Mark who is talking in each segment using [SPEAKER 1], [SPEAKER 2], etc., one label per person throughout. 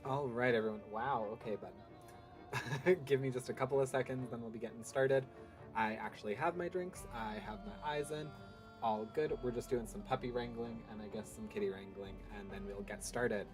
[SPEAKER 1] All right, everyone. Wow. Okay, but give me just a couple of seconds, then we'll be getting started. I actually have my drinks. I have my eyes in. All good. We're just doing some puppy wrangling and I guess some kitty wrangling, and then we'll get started.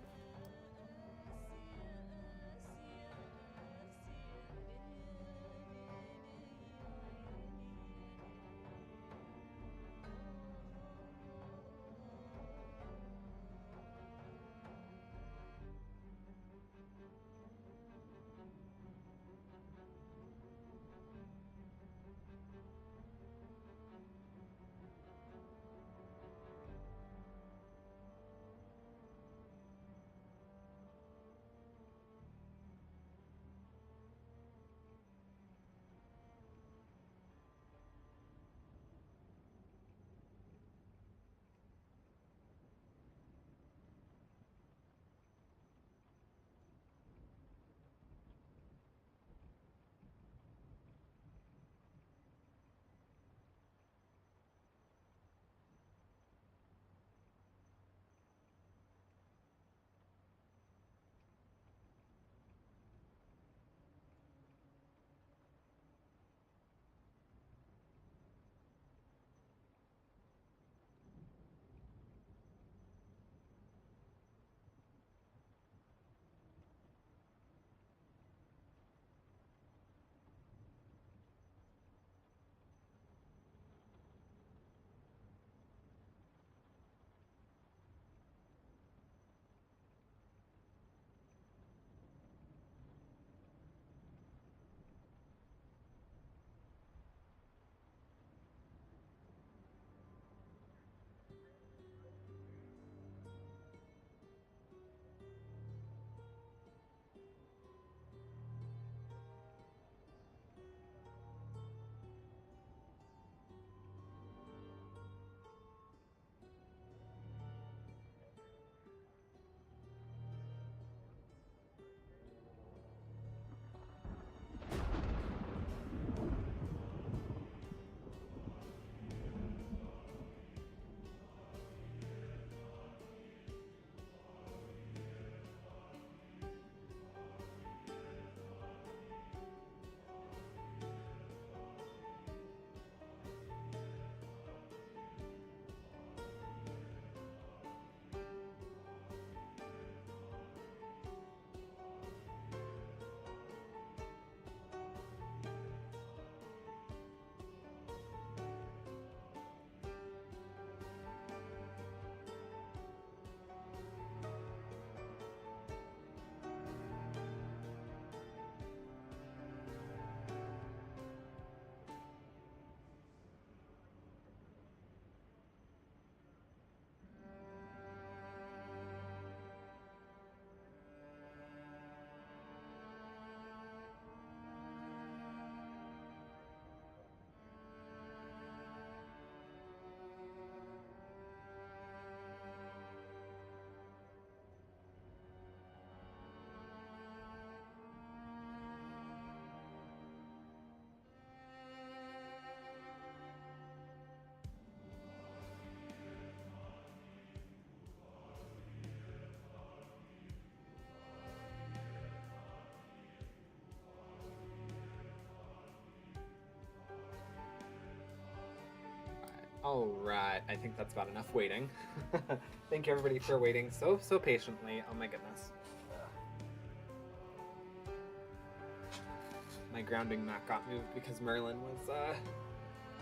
[SPEAKER 1] All right. I think that's about enough waiting. Thank you, everybody, for waiting so patiently. Oh my goodness. My grounding mat got moved because Merlin was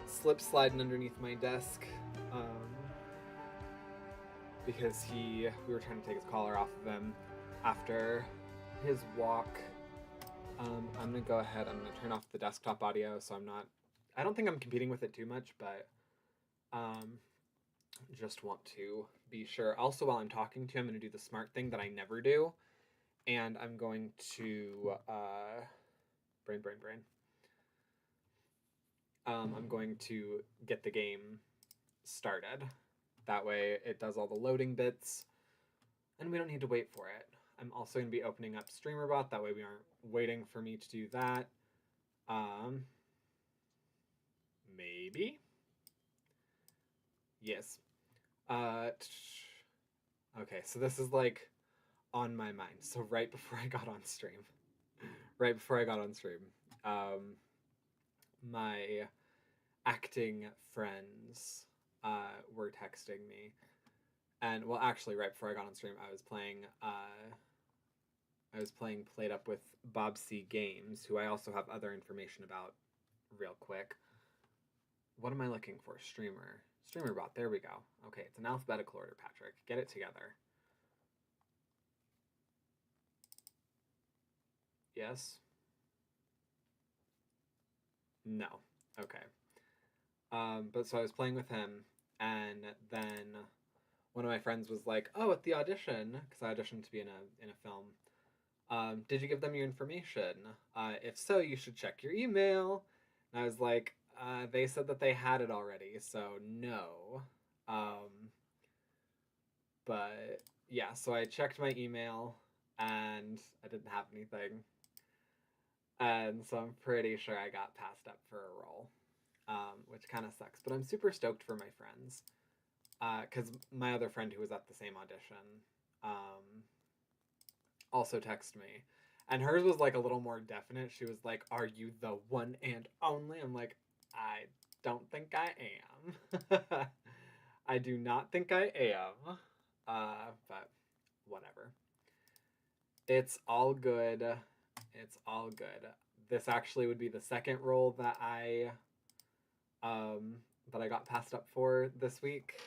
[SPEAKER 1] slip sliding underneath my desk. Um, because we were trying to take his collar off of him after his walk. I'm gonna go ahead. I'm gonna turn off the desktop audio, so I'm not. I don't think I'm competing with it too much, but um, just want to be sure. Also, while I'm talking to him, I'm gonna do the smart thing that I never do, and I'm going to brain. I'm going to get the game started. That way, it does all the loading bits, and we don't need to wait for it. I'm also going to be opening up StreamerBot. That way, we aren't waiting for me to do that. Um, maybe. Yes. Okay, so this is like on my mind. So right before I got on stream, right before I got on stream, my acting friends were texting me, and well, actually, right before I got on stream, I was playing Played Up with Bob C Games, who I also have other information about real quick. What am I looking for? Streamer bot. There we go. Okay, it's an alphabetical order, Patrick. Get it together. Yes? No. Okay. But so I was playing with him, and then one of my friends was like, "Oh, at the audition, because I auditioned to be in a film. Did you give them your information? If so, you should check your email." And I was like, "They said that they had it already, so no." But yeah, so I checked my email, and I didn't have anything, and so I'm pretty sure I got passed up for a role, which kind of sucks. But I'm super stoked for my friends, because my other friend who was at the same audition also texted me, and hers was like a little more definite. She was like, "Are you the one and only?" I'm like, "I don't think I am." I do not think I am, but whatever. It's all good. It's all good. This actually would be the second role that I got passed up for this week.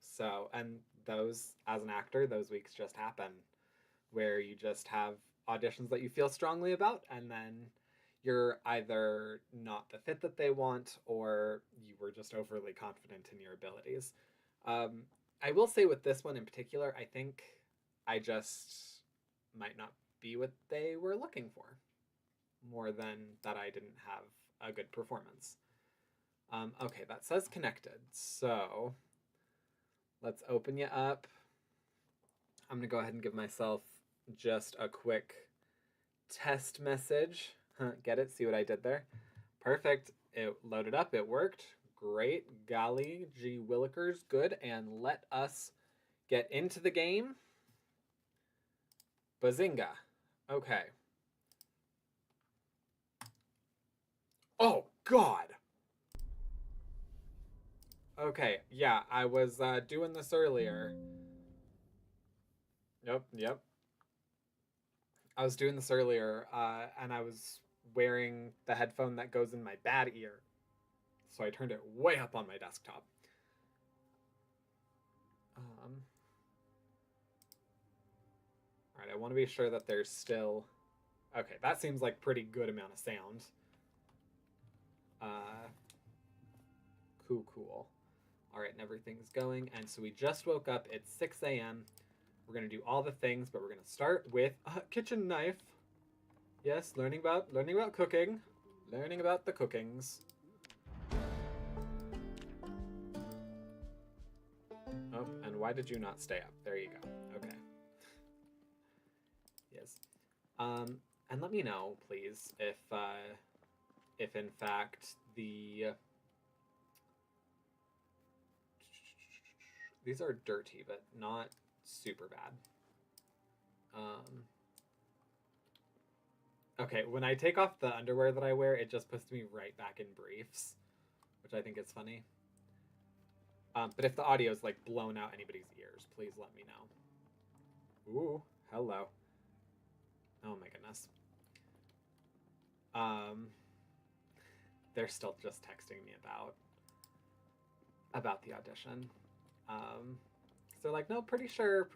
[SPEAKER 1] So, and those, as an actor, those weeks just happen, where you just have auditions that you feel strongly about, and then you're either not the fit that they want, or you were just overly confident in your abilities. I will say with this one in particular, I think I just might not be what they were looking for, more than that I didn't have a good performance. Okay, that says connected, so let's open you up. I'm gonna go ahead and give myself just a quick test message. Get it? See what I did there? Perfect. It loaded up. It worked. Great. Golly gee willikers. Good. And let us get into the game. Bazinga. Okay. Oh, God. Okay. Yeah, I was doing this earlier. Yep. I was doing this earlier, and I was wearing the headphone that goes in my bad ear. So I turned it way up on my desktop. Alright, I want to be sure that there's still... Okay, that seems like pretty good amount of sound. Cool. Alright, and everything's going. And so we just woke up. It's 6 a.m. We're going to do all the things, but we're going to start with a kitchen knife. Yes, learning about cooking. Learning about the cookings. Oh, and why did you not stay up? There you go. Okay. Yes. And let me know, please, if in fact these are dirty, but not super bad. Okay, when I take off the underwear that I wear, it just puts me right back in briefs, which I think is funny. But if the audio is like blown out anybody's ears, please let me know. Ooh, hello. Oh my goodness. They're still just texting me about the audition. So they're like, no, pretty sure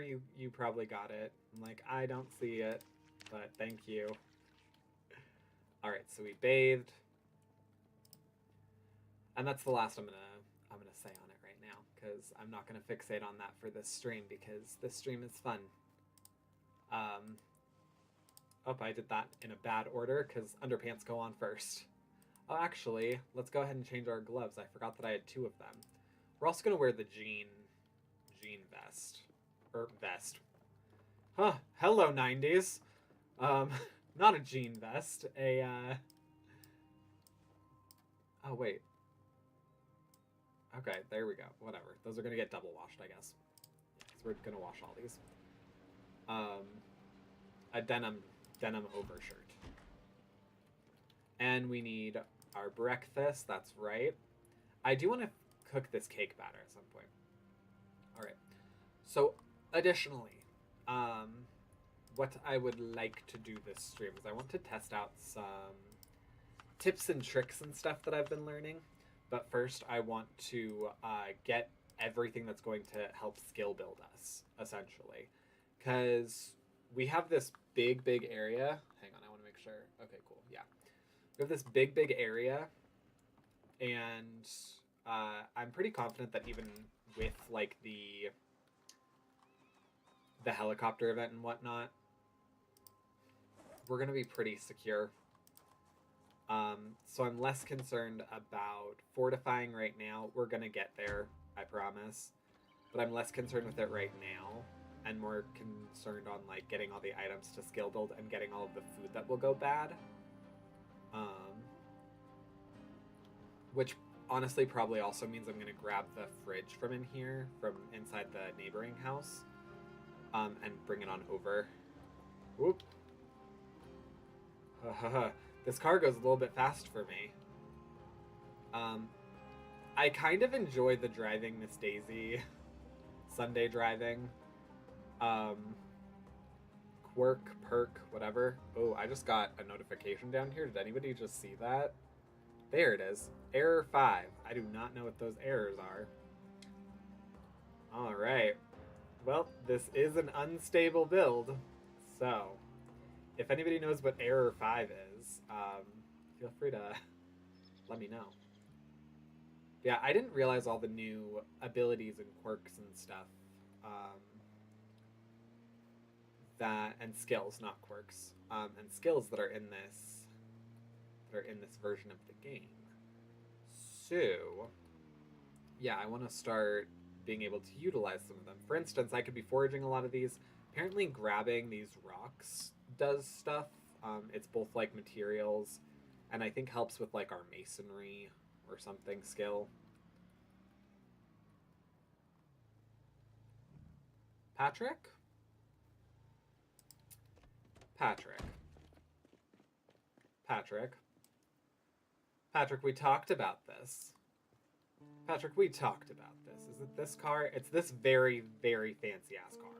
[SPEAKER 1] you probably got it. I'm like, I don't see it, but thank you. All right, so we bathed, and that's the last I'm gonna say on it right now, because I'm not gonna fixate on that for this stream, because this stream is fun. Oh, I did that in a bad order because underpants go on first. Oh, actually, let's go ahead and change our gloves. I forgot that I had 2 of them. We're also gonna wear the jean vest. Vest. Huh, hello 90s. Not a jean vest, oh wait. Okay, there we go, whatever. Those are gonna get double washed, I guess. So we're gonna wash all these. um, a denim overshirt. And we need our breakfast. That's right. I do want to cook this cake batter at some point. All right. So, additionally, what I would like to do this stream is I want to test out some tips and tricks and stuff that I've been learning. But first, I want to get everything that's going to help skill build us, essentially. Because we have this big area. Hang on, I want to make sure. Okay, cool. Yeah. We have this big area. And I'm pretty confident that even with, like, the helicopter event and whatnot, we're going to be pretty secure. So I'm less concerned about fortifying right now. We're going to get there, I promise. But I'm less concerned with it right now and more concerned on, like, getting all the items to skill build and getting all of the food that will go bad. Which honestly probably also means I'm going to grab the fridge from in here, from inside the neighboring house, and bring it on over. Whoop. This car goes a little bit fast for me. I kind of enjoy the driving Miss Daisy Sunday driving. Quirk, perk, whatever. Oh, I just got a notification down here. Did anybody just see that? There it is. Error 5. I do not know what those errors are. Alright. Well, this is an unstable build. So, if anybody knows what error 5 is, feel free to let me know. Yeah, I didn't realize all the new abilities and quirks and stuff. And skills, not quirks. And skills that are in this version of the game. So, yeah, I want to start being able to utilize some of them. For instance, I could be foraging a lot of these. Apparently grabbing these rocks does stuff. It's both like materials and I think helps with like our masonry or something skill. Patchrick? Patchrick. Patchrick. Patchrick, we talked about this. Patchrick, we talked about this. Is it this car? It's this very fancy ass car.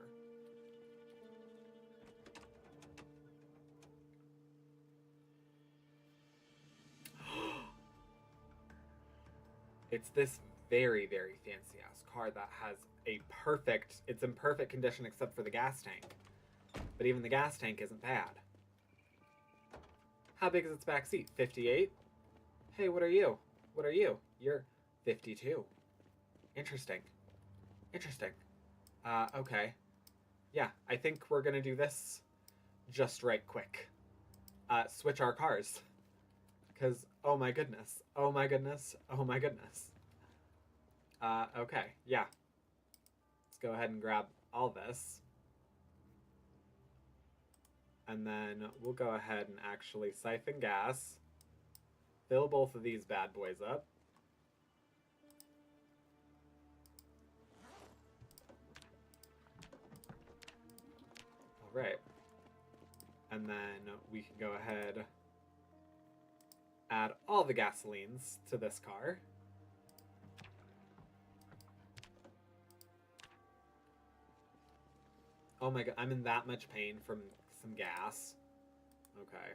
[SPEAKER 1] It's this very fancy ass car that has it's in perfect condition except for the gas tank. But even the gas tank isn't bad. How big is its back seat? 58? Hey, what are you? What are you? You're 52. Interesting. Interesting. Okay. Yeah, I think we're gonna do this just right quick. Switch our cars. Because, oh my goodness. Oh my goodness. Oh my goodness. Okay, yeah. Let's go ahead and grab all this. And then we'll go ahead and actually siphon gas. Fill both of these bad boys up. All right. And then we can go ahead, add all the gasolines to this car. Oh my god, I'm in that much pain from some gas. Okay.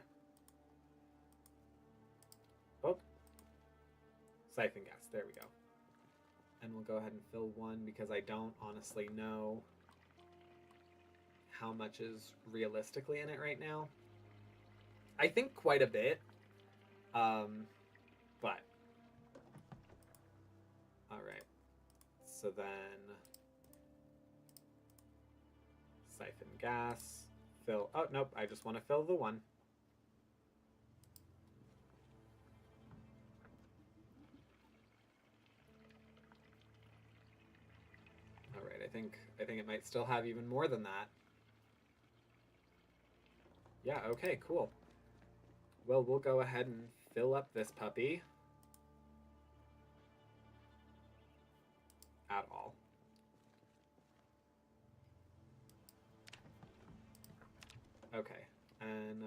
[SPEAKER 1] Oh. Siphon gas, there we go. And we'll go ahead and fill one because I don't honestly know how much is realistically in it right now. I think quite a bit. But. Alright. So then siphon gas, fill, oh nope, I just want to fill the one. Alright, I think it might still have even more than that. Yeah, okay, cool. Well, we'll go ahead and fill up this puppy. At all. Okay, and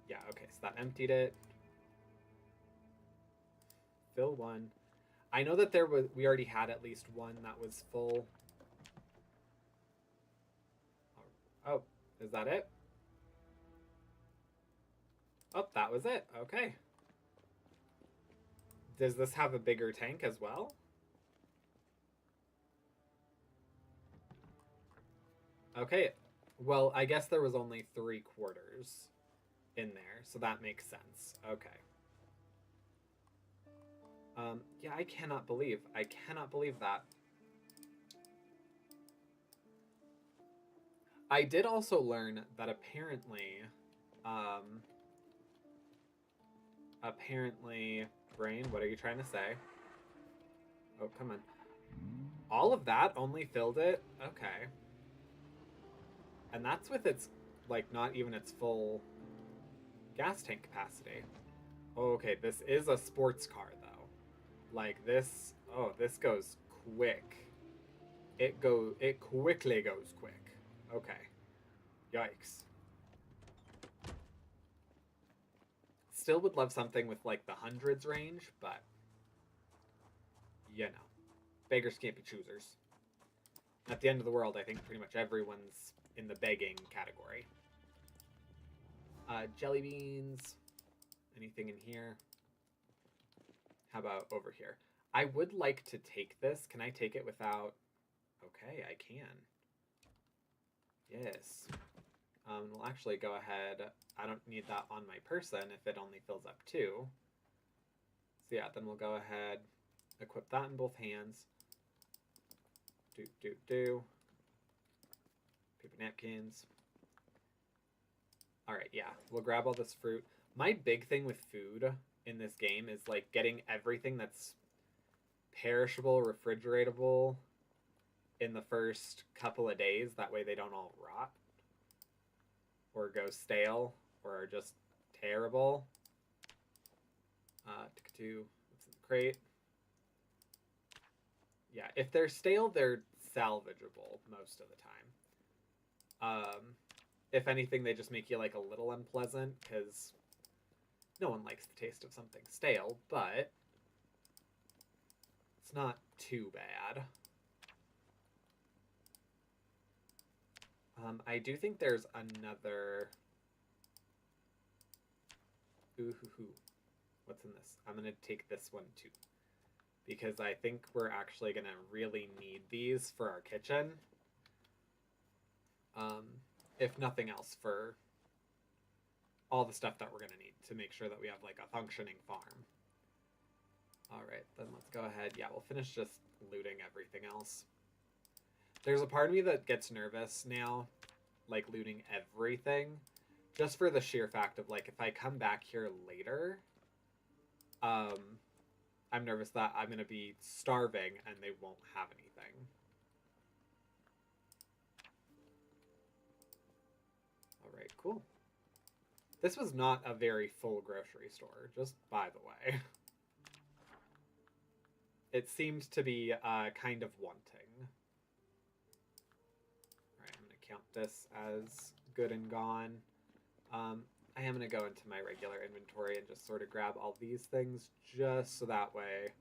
[SPEAKER 1] yeah, okay, so that emptied it. Fill one. I know that we already had at least one that was full. Oh, is that it? Oh, that was it. Okay. Does this have a bigger tank as well? Okay. Well, I guess there was only 3/4 in there, so that makes sense. Okay. Yeah, I cannot believe that. I did also learn that um, apparently, brain, what are you trying to say? Oh, come on. All of that only filled it? Okay. And that's with its, like, not even its full gas tank capacity. Okay, this is a sports car, though. Like, this, oh, this goes quick. It quickly goes quick. Okay. Yikes. Still would love something with, like, the hundreds range, but, you know. Beggars can't be choosers. At the end of the world, I think pretty much everyone's in the begging category. Jelly beans. Anything in here? How about over here? I would like to take this. Can I take it without... Okay, I can. Yes. We'll actually go ahead. I don't need that on my person if it only fills up 2. So yeah, then we'll go ahead, equip that in both hands. Do. Paper napkins. Alright, yeah. We'll grab all this fruit. My big thing with food in this game is, like, getting everything that's perishable, refrigeratable in the first couple of days. That way they don't all rot or go stale or are just terrible. What's in the crate? Yeah, if they're stale, they're salvageable most of the time. If anything, they just make you, like, a little unpleasant, because no one likes the taste of something stale, but it's not too bad. I do think there's another... Ooh, what's in this? I'm going to take this one, too, because I think we're actually going to really need these for our kitchen. If nothing else, for all the stuff that we're going to need to make sure that we have, like, a functioning farm. Alright, then let's go ahead. Yeah, we'll finish just looting everything else. There's a part of me that gets nervous now, like, looting everything, just for the sheer fact of, like, if I come back here later, I'm nervous that I'm going to be starving and they won't have anything. Alright, cool. This was not a very full grocery store, just by the way. It seemed to be kind of wanting. Alright, I'm going to count this as good and gone. I am going to go into my regular inventory and just sort of grab all these things, just so that way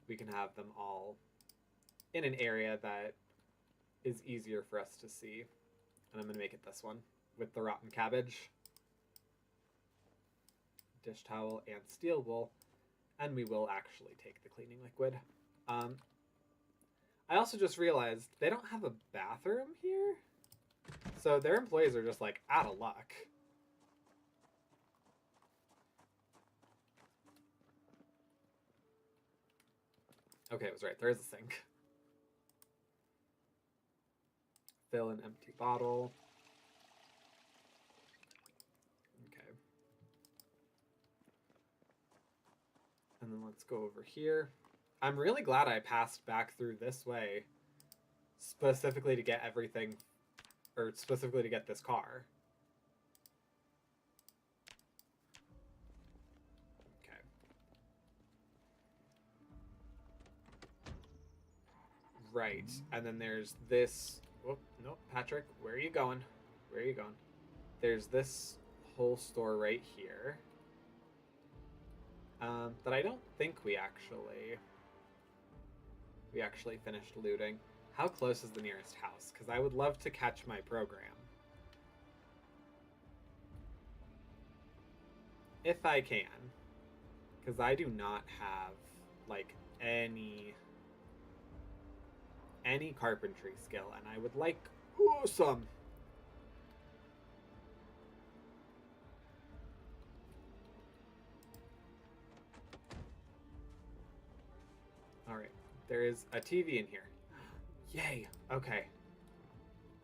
[SPEAKER 1] we can have them all in an area that is easier for us to see. And I'm going to make it this one, with the rotten cabbage, dish towel, and steel wool. And we will actually take the cleaning liquid. I also just realized they don't have a bathroom here. So their employees are just, like, out of luck. Okay, I was right. There is a sink. Fill an empty bottle. Okay. And then let's go over here. I'm really glad I passed back through this way specifically to get everything, or specifically to get this car. Okay. Right, and then there's this... Oh, nope, Patrick, where are you going? Where are you going? There's this whole store right here. That I don't think we actually finished looting. How close is the nearest house? Because I would love to catch my program. If I can. Because I do not have, like, any carpentry skill, and I would like some. Alright, there is a TV in here. Yay, okay.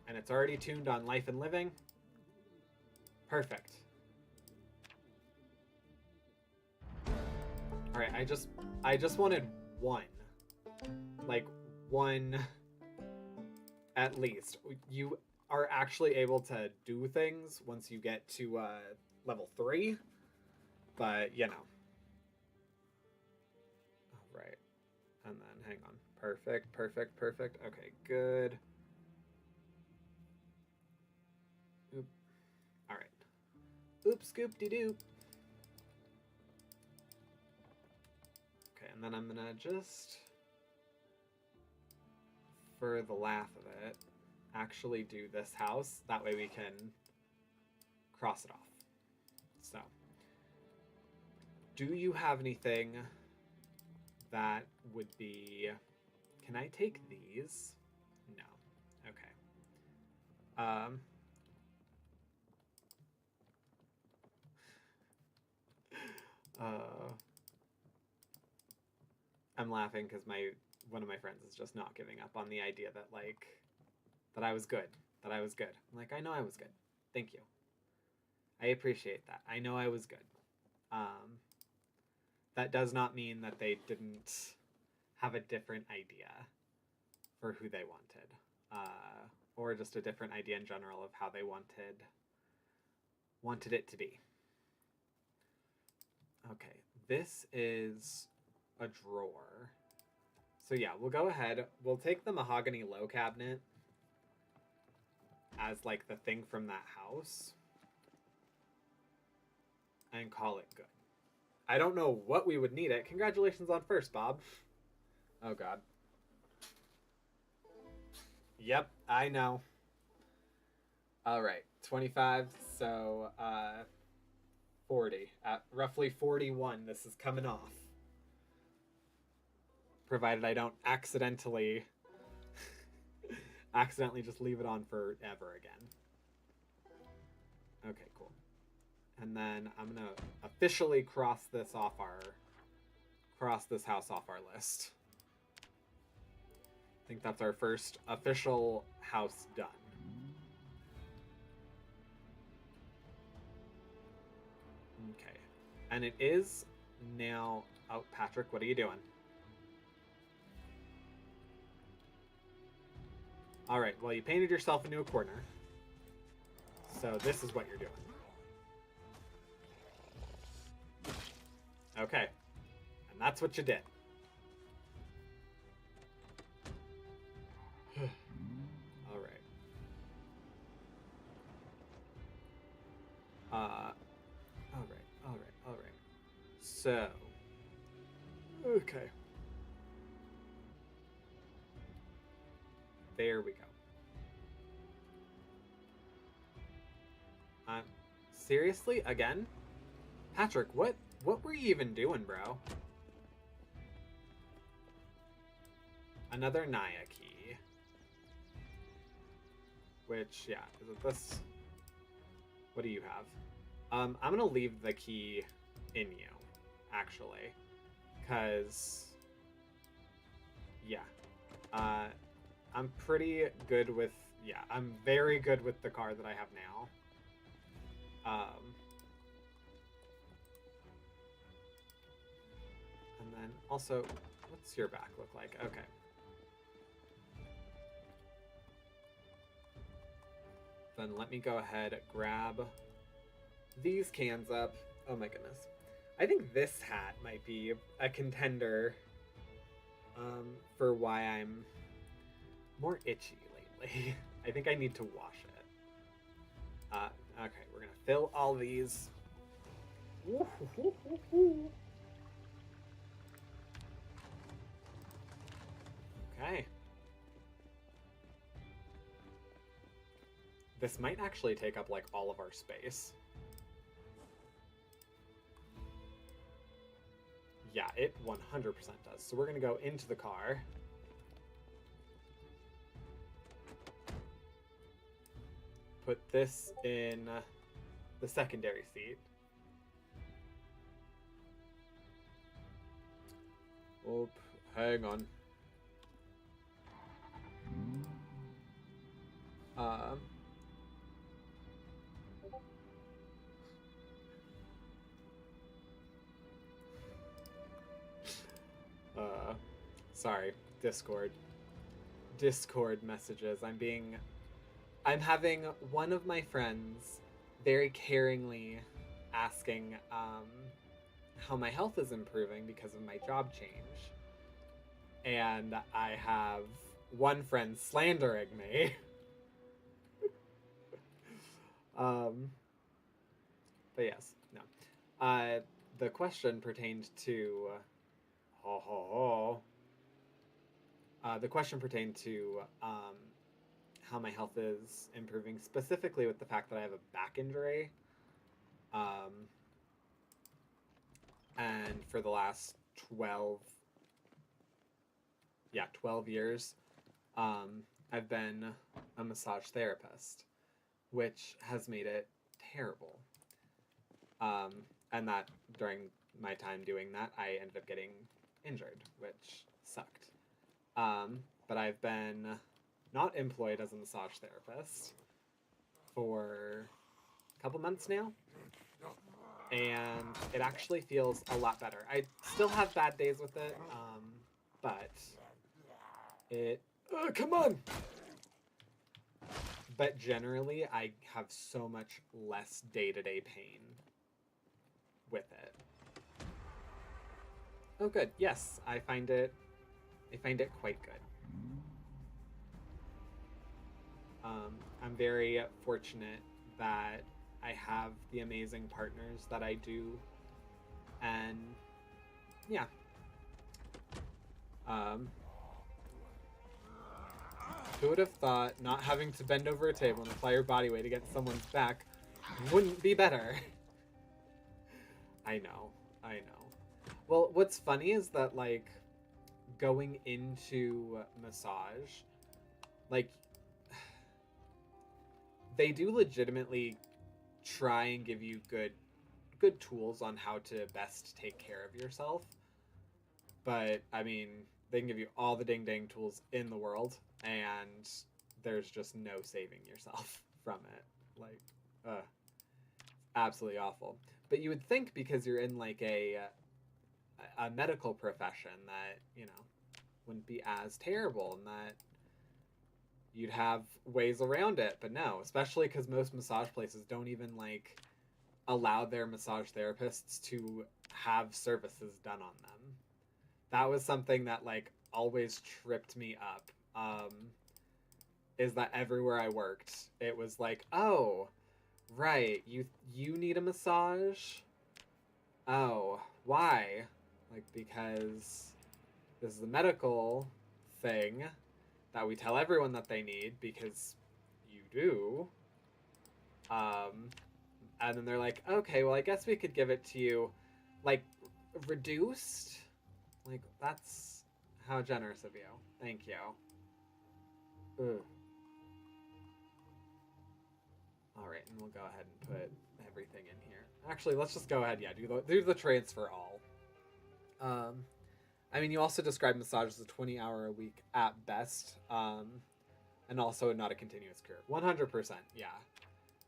[SPEAKER 1] And it's already tuned on Life and Living. Perfect. Alright, I just wanted one. Like, one at least. You are actually able to do things once you get to level 3. But, you know. Alright. And then, hang on. Perfect, perfect, perfect. Okay, good. Oop. Alright. Oop, scoop-de-doop. Okay, and then I'm gonna just, for the laugh of it, actually do this house. That way we can cross it off. So, do you have anything that would be... Can I take these? No. Okay. I'm laughing because one of my friends is just not giving up on the idea that, like, that I was good. That I was good. I'm like, I know I was good. Thank you. I appreciate that. I know I was good. That does not mean that they didn't have a different idea for who they wanted. Or just a different idea in general of how they wanted it to be. Okay, this is a drawer. So yeah, we'll go ahead. We'll take the mahogany low cabinet as like the thing from that house and call it good. I don't know what we would need it. Congratulations on first, Bob. Oh god. Yep, I know. All right, 25, so 40. At roughly 41, this is coming off. Provided I don't accidentally just leave it on forever again. Okay, cool. And then I'm gonna officially cross this house off our list. I think that's our first official house done. Okay. And it is now... Oh, Patrick, what are you doing? Alright, well, you painted yourself into a corner. So this is what you're doing. Okay. And that's what you did. Alright. Alright. So... Okay. There we go. Seriously? Again? Patrick, what were you even doing, bro? Another Naya key. Which, yeah, is it this? What do you have? I'm gonna leave the key in you, actually. Because, yeah. I'm pretty good with, yeah, I'm very good with the car that I have now. And then also, what's your back look like? Okay. Then let me go ahead, grab these cans up. Oh my goodness. I think this hat might be a contender for why I'm more itchy lately. I think I need to wash it. Okay, we're gonna fill all these. Okay. This might actually take up like all of our space. Yeah, it 100% does. So we're gonna go into the car. Put this in the secondary seat. Oh, hang on. Um, sorry, Discord. Discord messages. I'm having one of my friends very caringly asking how my health is improving because of my job change. And I have one friend slandering me. But yes, no. The question pertained to the question pertained to how my health is improving, specifically with the fact that I have a back injury. And for the last 12 years, I've been a massage therapist, which has made it terrible. And that during my time doing that, I ended up getting injured, which sucked. But I've been not employed as a massage therapist for a couple months now, and it actually feels a lot better. I still have bad days with it, but it... come on! But generally, I have so much less day-to-day pain with it. Oh, good. Yes, I find it quite good. I'm very fortunate that I have the amazing partners that I do, and yeah. Who would have thought not having to bend over a table and apply your body weight against someone's back wouldn't be better? I know. Well, what's funny is that, like, going into massage, like, they do legitimately try and give you good tools on how to best take care of yourself. But, I mean, they can give you all the ding tools in the world, and there's just no saving yourself from it. Like, absolutely awful. But you would think, because you're in like a medical profession, that, you know, wouldn't be as terrible and that you'd have ways around it. But no, especially because most massage places don't even like allow their massage therapists to have services done on them. That was something that like always tripped me up. Is that everywhere I worked, it was like, oh, right, you need a massage? Oh, why? Like, because this is a medical thing that we tell everyone that they need because you do. And then they're like, okay, well, I guess we could give it to you, like, reduced? Like, that's how generous of you. Thank you. Ugh. All right, and we'll go ahead and put everything in here. Actually, let's just go ahead, yeah, do the transfer all. I mean, you also describe massage as a 20-hour-a-week at best, and also not a continuous career. 100%, yeah.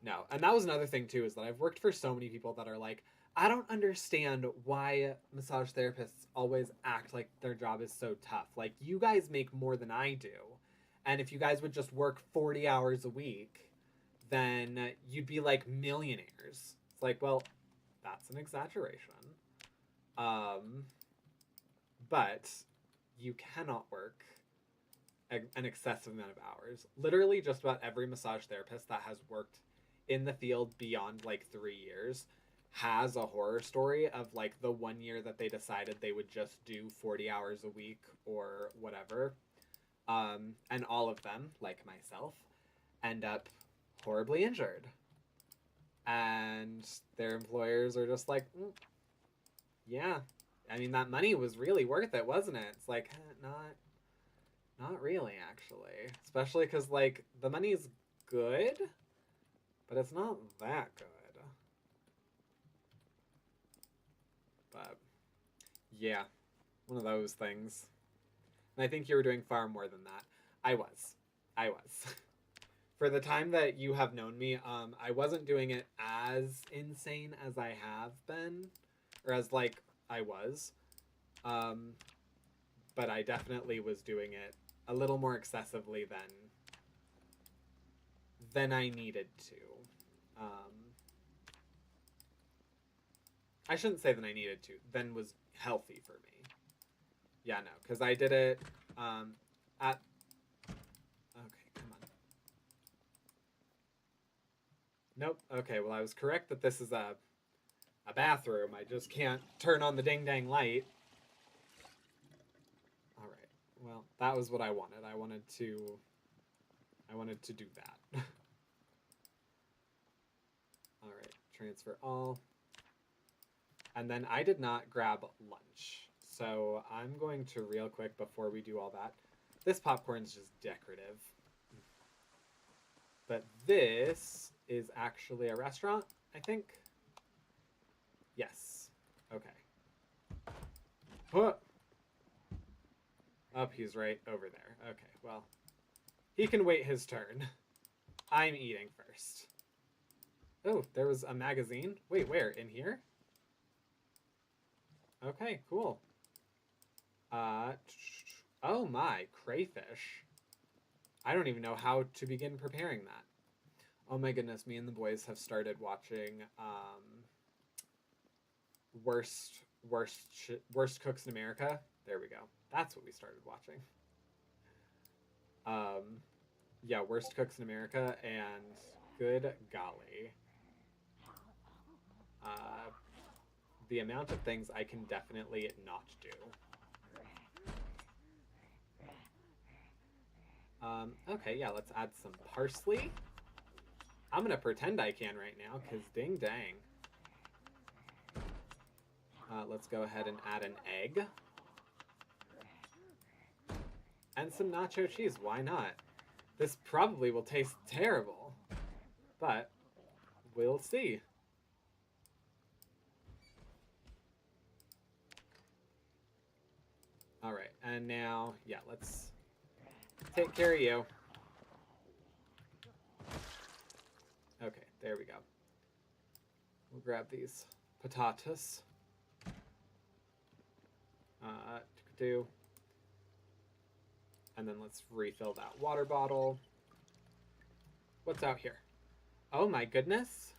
[SPEAKER 1] No, and that was another thing, too, is that I've worked for so many people that are like, I don't understand why massage therapists always act like their job is so tough. Like, you guys make more than I do, and if you guys would just work 40 hours a week, then you'd be like millionaires. It's like, well, that's an exaggeration. But you cannot work an excessive amount of hours. Literally just about every massage therapist that has worked in the field beyond like 3 years has a horror story of like the 1 year that they decided they would just do 40 hours a week or whatever. And all of them, like myself, end up horribly injured. And their employers are just like, yeah, I mean, that money was really worth it, wasn't it? It's like, not really, actually. Especially because, like, the money's good, but it's not that good. But, yeah, one of those things. And I think you were doing far more than that. I was. For the time that you have known me, I wasn't doing it as insane as I have been, or as, like, I was. But I definitely was doing it a little more excessively than I needed to. I shouldn't say that I needed to. Than was healthy for me. Yeah, no, because I did it at... Okay, come on. Nope. Okay, well, I was correct that this is a bathroom. I just can't turn on the ding-dang light. All right. Well, that was what I wanted. I wanted to do that. All right. Transfer all. And then I did not grab lunch. So I'm going to real quick before we do all that. This popcorn's just decorative. But this is actually a restaurant, I think. Yes. Okay. Huh. Up, he's right over there. Okay, well. He can wait his turn. I'm eating first. Oh, there was a magazine? Wait, where? In here? Okay, cool. Oh my, crayfish. I don't even know how to begin preparing that. Oh my goodness, me and the boys have started watching Worst Cooks in America. There we go. That's what we started watching. Yeah, Worst Cooks in America, and good golly. The amount of things I can definitely not do. Okay, yeah, let's add some parsley. I'm gonna pretend I can right now, because ding dang. Let's go ahead and add an egg. And some nacho cheese, why not? This probably will taste terrible, but we'll see. All right, and now, yeah, let's take care of you. Okay, there we go. We'll grab these potatoes. And then let's refill that water bottle. What's out here? Oh my goodness.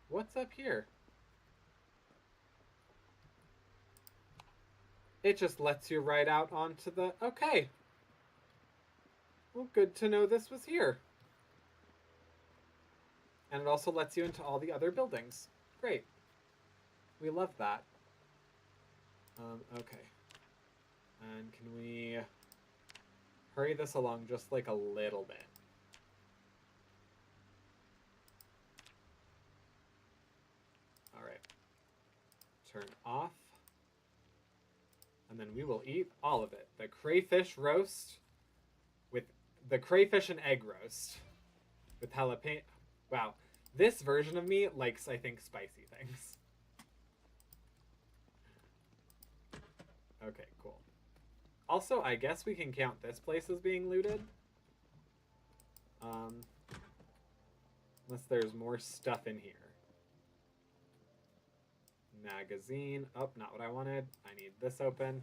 [SPEAKER 1] What's up here? It just lets you right out onto the... Okay. Well, good to know this was here. And it also lets you into all the other buildings. Great. We love that. Okay. And can we hurry this along just like a little bit? All right. Turn off. And then we will eat all of it. The crayfish roast with the crayfish and egg roast with jalapeno. Wow. This version of me likes, I think, spicy things. Okay, cool. Also, I guess we can count this place as being looted. Unless there's more stuff in here. Magazine. Oh, not what I wanted. I need this open.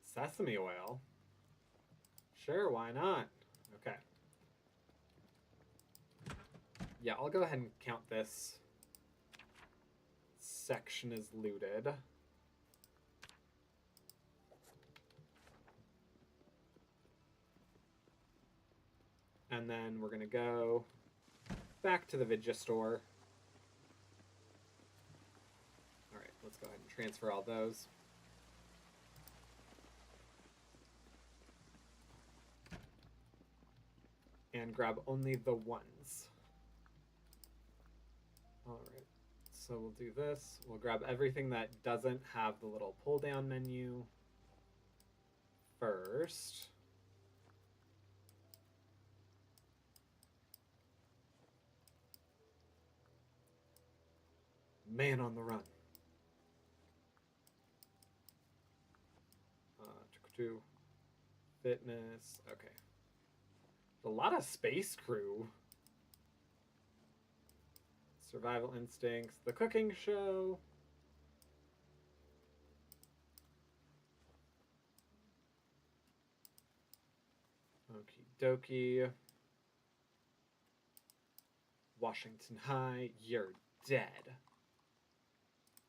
[SPEAKER 1] Sesame oil. Sure, why not? Okay. Yeah, I'll go ahead and count this section is looted. And then we're gonna go back to the Vidya store. All right, let's go ahead and transfer all those. And grab only the ones. All right, so we'll do this. We'll grab everything that doesn't have the little pull down menu first. Man on the run. Fitness, okay. A lot of Space Crew. Survival Instincts, The Cooking Show. Okie dokie. Washington High, you're dead.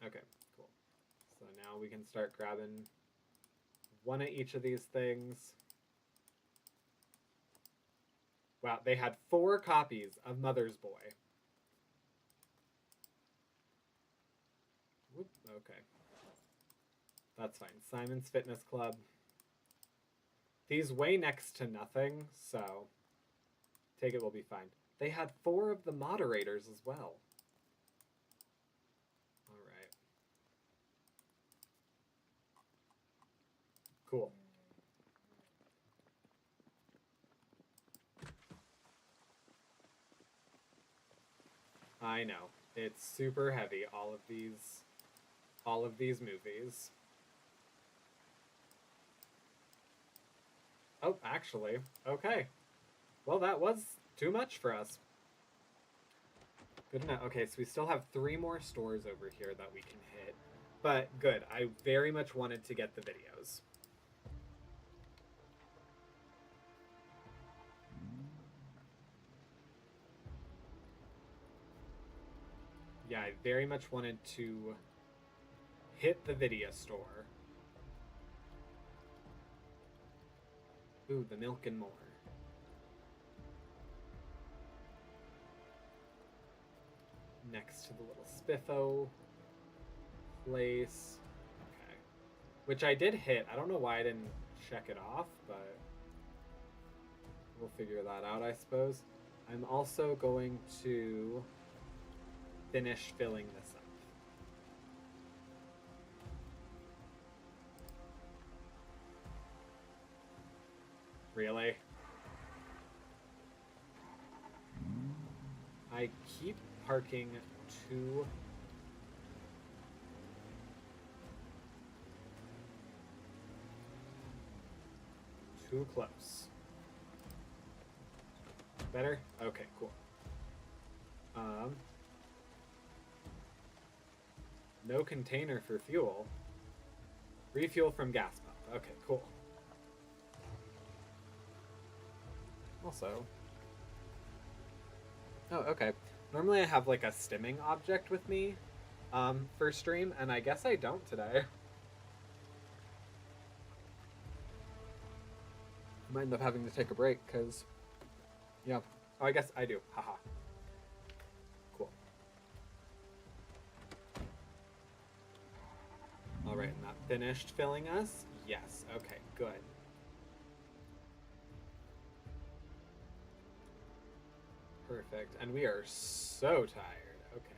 [SPEAKER 1] Okay, cool. So now we can start grabbing one of each of these things. Wow, they had 4 copies of Mother's Boy. Whoop, okay. That's fine. Simon's Fitness Club. These weigh next to nothing, so take it will be fine. They had 4 of the moderators as well. All right. Cool. I know. It's super heavy, all of these movies. Oh, actually, okay. Well, that was too much for us. Good enough. Okay, so we still have 3 more stores over here that we can hit. But good, I very much wanted to get the videos. Yeah, I very much wanted to hit the video store. Ooh, the milk and more. Next to the little spiffo place. Okay. Which I did hit. I don't know why I didn't check it off, but we'll figure that out, I suppose. I'm also going to finish filling this up. Really? I keep parking too close. Better? Okay, cool. No container for fuel. Refuel from gas pump. Okay, cool. Also, oh, okay. Normally I have like a stimming object with me for stream, and I guess I don't today. I might end up having to take a break, because, yeah. Oh, I guess I do. Haha. Cool. Alright, and that finished filling us? Yes. Okay, good. Perfect. And we are so tired. Okay.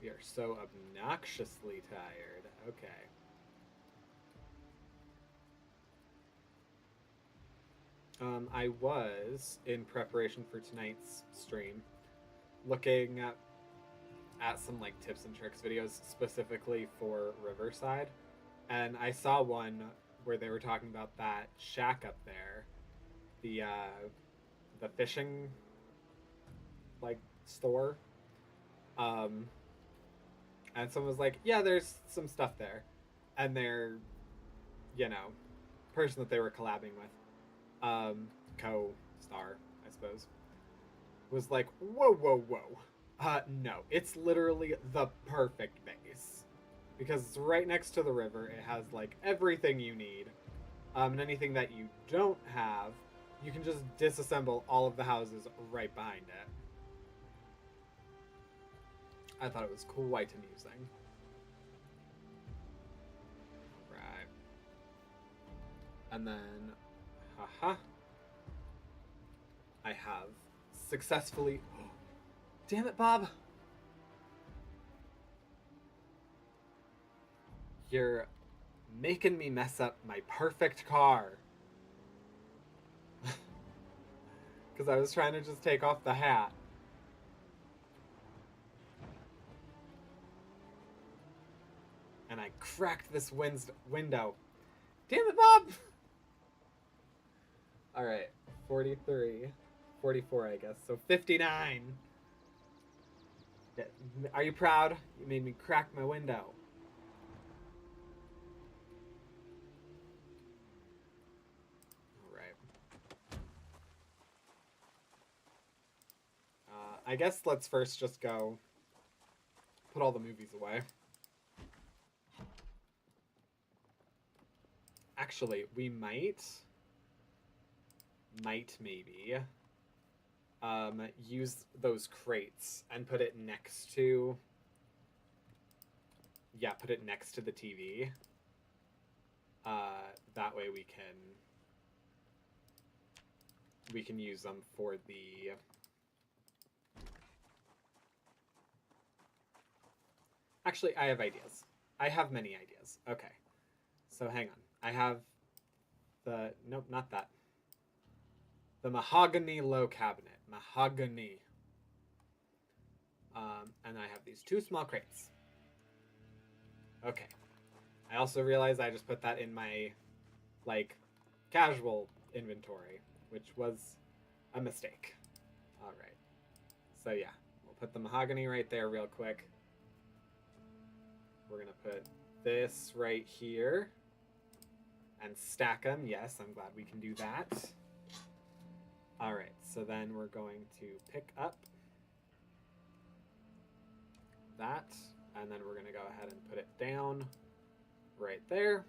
[SPEAKER 1] We are so obnoxiously tired. Okay. I was, in preparation for tonight's stream, looking at some like tips and tricks videos specifically for Riverside, and I saw one where they were talking about that shack up there, the fishing like store, and someone was like, yeah, there's some stuff there, and their, you know, person that they were collabing with, co-star, I suppose, was like, whoa, whoa, whoa. No, it's literally the perfect base. Because it's right next to the river. It has, like, everything you need. And anything that you don't have, you can just disassemble all of the houses right behind it. I thought it was quite amusing. Right. And then, haha, I have successfully... Damn it, Bob! You're making me mess up my perfect car. Because I was trying to just take off the hat. And I cracked this window. Damn it, Bob! Alright, 43. 44, I guess. So 59. Are you proud? You made me crack my window. Alright. I guess let's first just go put all the movies away. Actually, we might maybe use those crates and put it next to... Yeah, put it next to the TV. That way we can use them for the... Actually, I have ideas. I have many ideas. Okay. So hang on. I have the... Nope, not that. The mahogany low cabinet. Mahogany. And I have these 2 small crates. Okay. I also realized I just put that in my, like, casual inventory, which was a mistake. Alright. So yeah, we'll put the mahogany right there real quick. We're gonna put this right here. And stack them. Yes, I'm glad we can do that. Alright, so then we're going to pick up that, and then we're going to go ahead and put it down right there.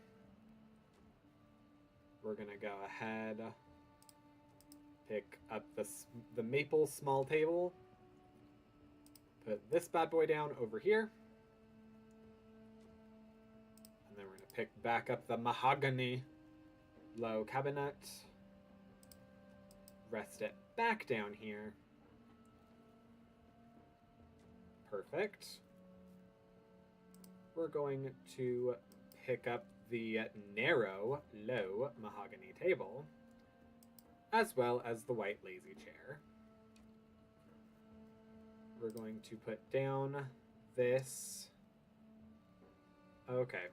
[SPEAKER 1] We're going to go ahead, pick up the maple small table, put this bad boy down over here, and then we're going to pick back up the mahogany low cabinet, rest it back down here. Perfect. We're going to pick up the narrow, low mahogany table, as well as the white lazy chair. We're going to put down this. Okay.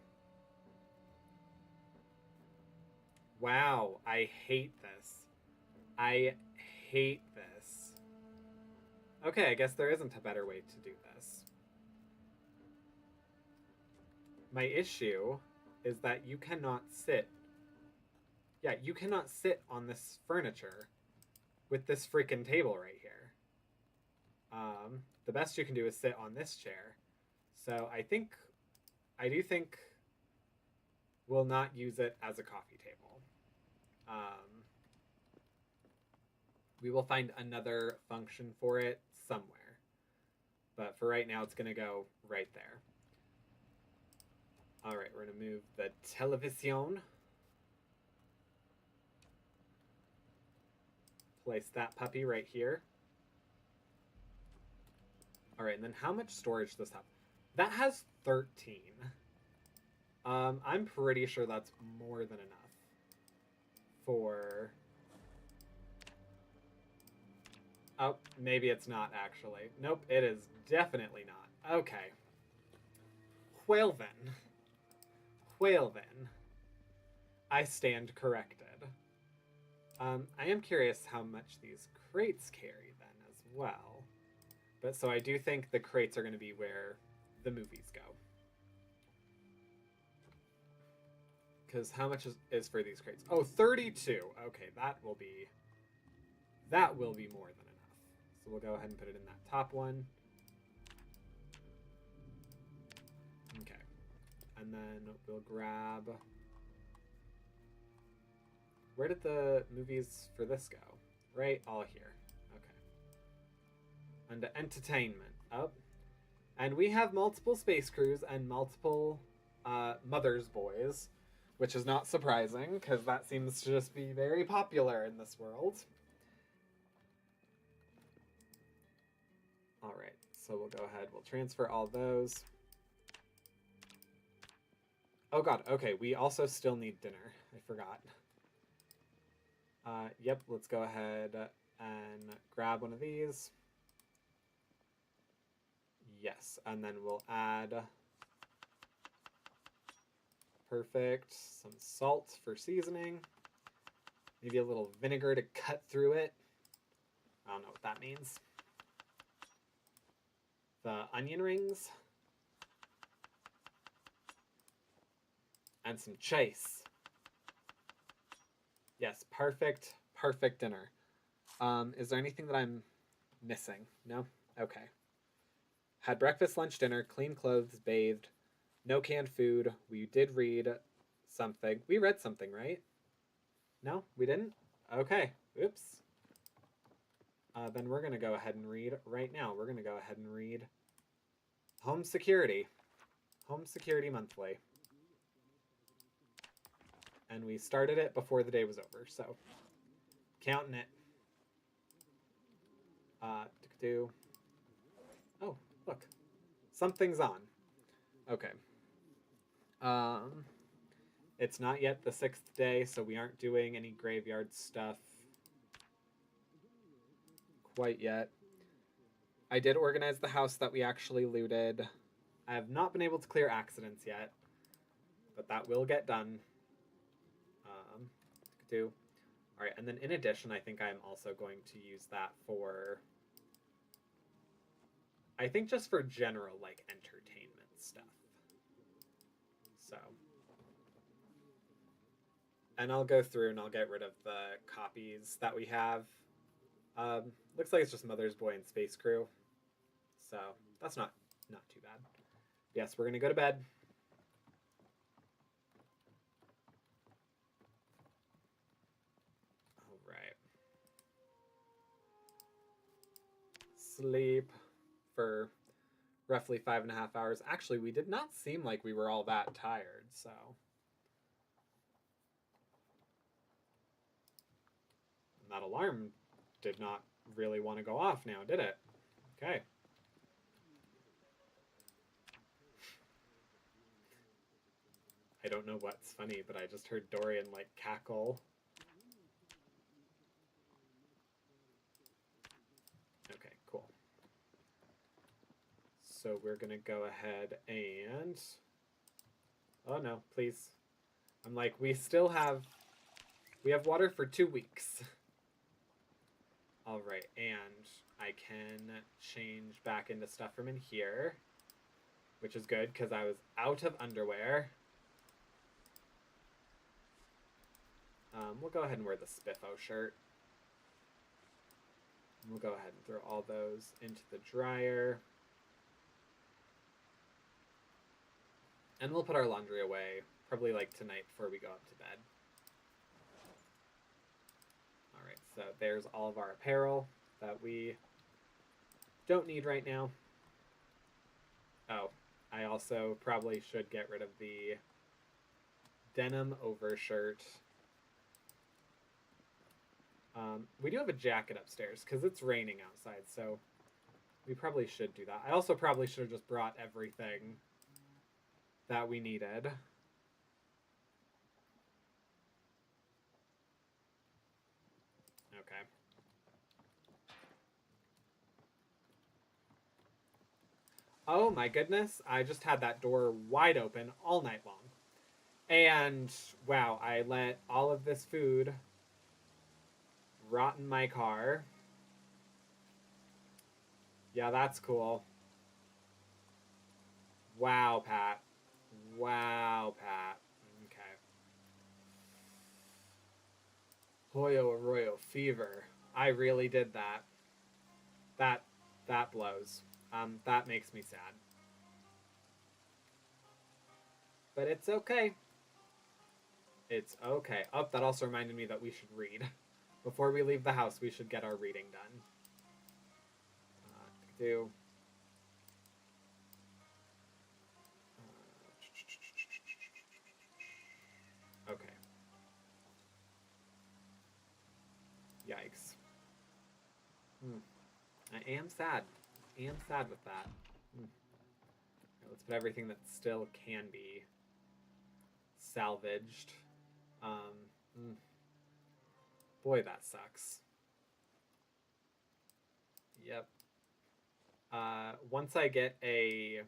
[SPEAKER 1] Wow, I hate this. I hate this. Okay, I guess there isn't a better way to do this. My issue is that you cannot sit. Yeah, you cannot sit on this furniture with this freaking table right here. The best you can do is sit on this chair. So I do think we'll not use it as a coffee table. We will find another function for it somewhere. But for right now, it's going to go right there. All right, we're going to move the television. Place that puppy right here. All right, and then how much storage does this have? That has 13. I'm pretty sure that's more than enough for... Oh, maybe it's not actually. Nope, it is definitely not. Okay. Well then. Well then. I stand corrected. I am curious how much these crates carry then as well. But so I do think the crates are going to be where the movies go. Because how much is for these crates? Oh, 32. Okay, that will be more than enough. So we'll go ahead and put it in that top one. Okay. And then we'll grab... Where did the movies for this go? Right all here. Okay. Under entertainment. Oh. And we have multiple space crews and multiple mother's boys, which is not surprising, because that seems to just be very popular in this world. All right, so we'll go ahead. We'll transfer all those. Oh god, okay, we also still need dinner. I forgot. Yep, let's go ahead and grab one of these. Yes, and then we'll add... Perfect. Some salt for seasoning. Maybe a little vinegar to cut through it. I don't know what that means. The onion rings. And some chase. Yes, perfect, perfect dinner. Is there anything that I'm missing? No? Okay. Had breakfast, lunch, dinner, clean clothes, bathed, no canned food. We did read something. We read something, right? No? We didn't? Okay. Oops. Then we're going to go ahead and read right now. We're going to go ahead and read Home Security. Home Security Monthly. And we started it before the day was over, so counting it. Oh, look. Something's on. Okay. It's not yet the 6th day, so we aren't doing any graveyard stuff quite yet. I did organize the house that we actually looted. I have not been able to clear accidents yet, but that will get done. All right, and then in addition, I think I'm also going to use that for... I think just for general, like, entertainment stuff. So... And I'll go through and I'll get rid of the copies that we have. Looks like it's just Mother's Boy and Space Crew. So that's not too bad. Yes, we're going to go to bed. All right. Sleep for roughly 5.5 hours. Actually, we did not seem like we were all that tired, so... That alarm did not really want to go off now, did it? Okay. I don't know what's funny, but I just heard Dorian, like, cackle. Okay, cool. So we're gonna go ahead and... Oh no, please. I'm like, we have water for 2 weeks. All right, and I can change back into stuff from in here, which is good because I was out of underwear. We'll go ahead and wear the Spiffo shirt. We'll go ahead and throw all those into the dryer. And we'll put our laundry away, probably like tonight before we go up to bed. All right, so there's all of our apparel that we don't need right now. Oh, I also probably should get rid of the denim overshirt. We do have a jacket upstairs because it's raining outside, so we probably should do that. I also probably should have just brought everything that we needed. Okay. Oh my goodness, I just had that door wide open all night long. And, wow, I let all of this food rot in my car. Yeah, that's cool. Wow, Pat. Wow, Pat. Okay. Hoyo Arroyo fever. I really did that. that blows. That makes me sad. But it's okay. It's okay. Oh, that also reminded me that we should read. Before we leave the house, we should get our reading done. Do. Okay. Yikes. I am sad. I am sad with that. Right, let's put everything that still can be salvaged. Boy, that sucks. Yep. Once I get a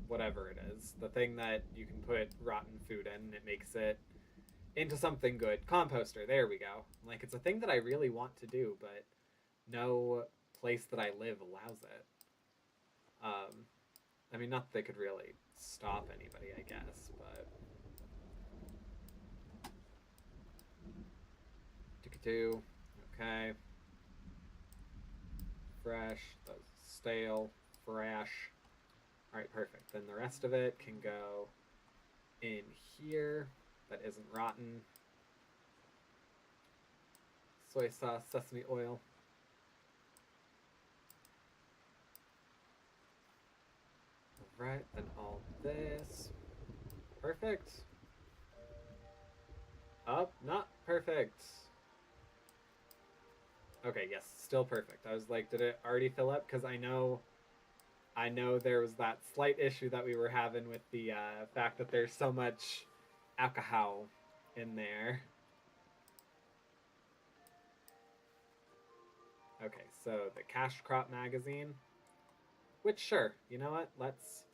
[SPEAKER 1] whatever it is, the thing that you can put rotten food in, it makes it into something good. Composter, there we go. Like, it's a thing that I really want to do, but no place that I live allows it. I mean, not that they could really stop anybody, I guess, but... Tickatoo. Okay. Fresh. Stale. Fresh. Alright, perfect. Then the rest of it can go in here. That isn't rotten. Soy sauce, sesame oil. Alright, then all this. Perfect. Up, not perfect. Okay, yes, still perfect. I was like, did it already fill up? Because I know there was that slight issue that we were having with the fact that there's so much alcohol in there. Okay, so the Cash Crop magazine, which sure, you know what? Let's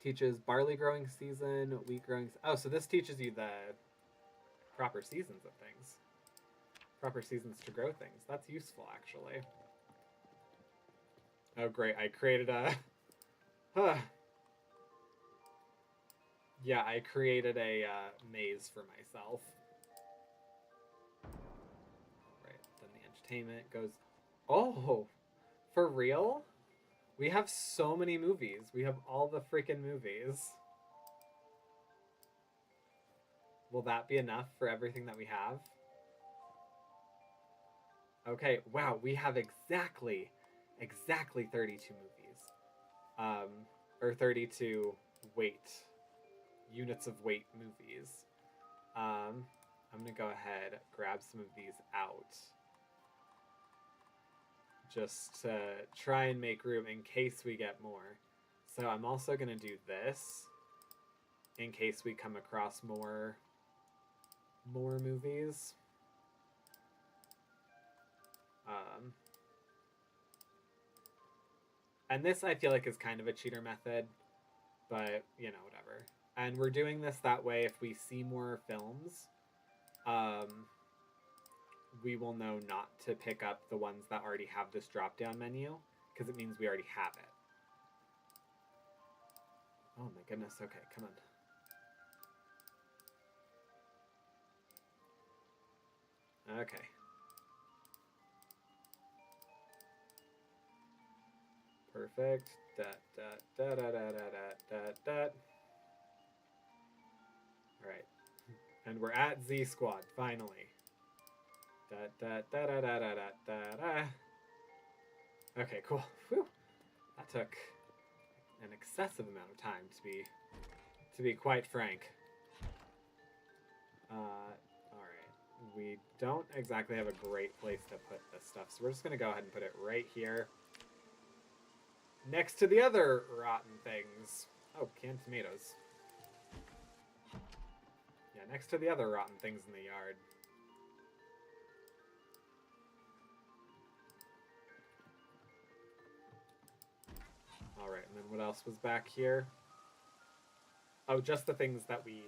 [SPEAKER 1] teaches barley growing season, wheat growing. Oh, so this teaches you the proper seasons of things, proper seasons to grow things. That's useful, actually. Oh, great! I created a. Yeah, I created a maze for myself. Right, then the entertainment goes. Oh, for real? We have so many movies. We have all the freaking movies. Will that be enough for everything that we have? Okay, wow, we have exactly 32 movies. Or 32 weight, units of weight movies. I'm gonna go ahead, grab some of these out. Just to try and make room in case we get more. So I'm also gonna do this in case we come across more movies. And this I feel like is kind of a cheater method, but you know, whatever. And we're doing this that way if we see more films, we will know not to pick up the ones that already have this drop-down menu, because it means we already have it. Oh my goodness, okay, come on. Okay. Perfect. Alright. And we're at Z Squad, finally. Okay, cool. Whew. That took an excessive amount of time to be quite frank. Alright. We don't exactly have a great place to put this stuff, so we're just gonna go ahead and put it right here. Next to the other rotten things. Oh, canned tomatoes. Yeah, next to the other rotten things in the yard. Alright, and then what else was back here? Oh, just the things that we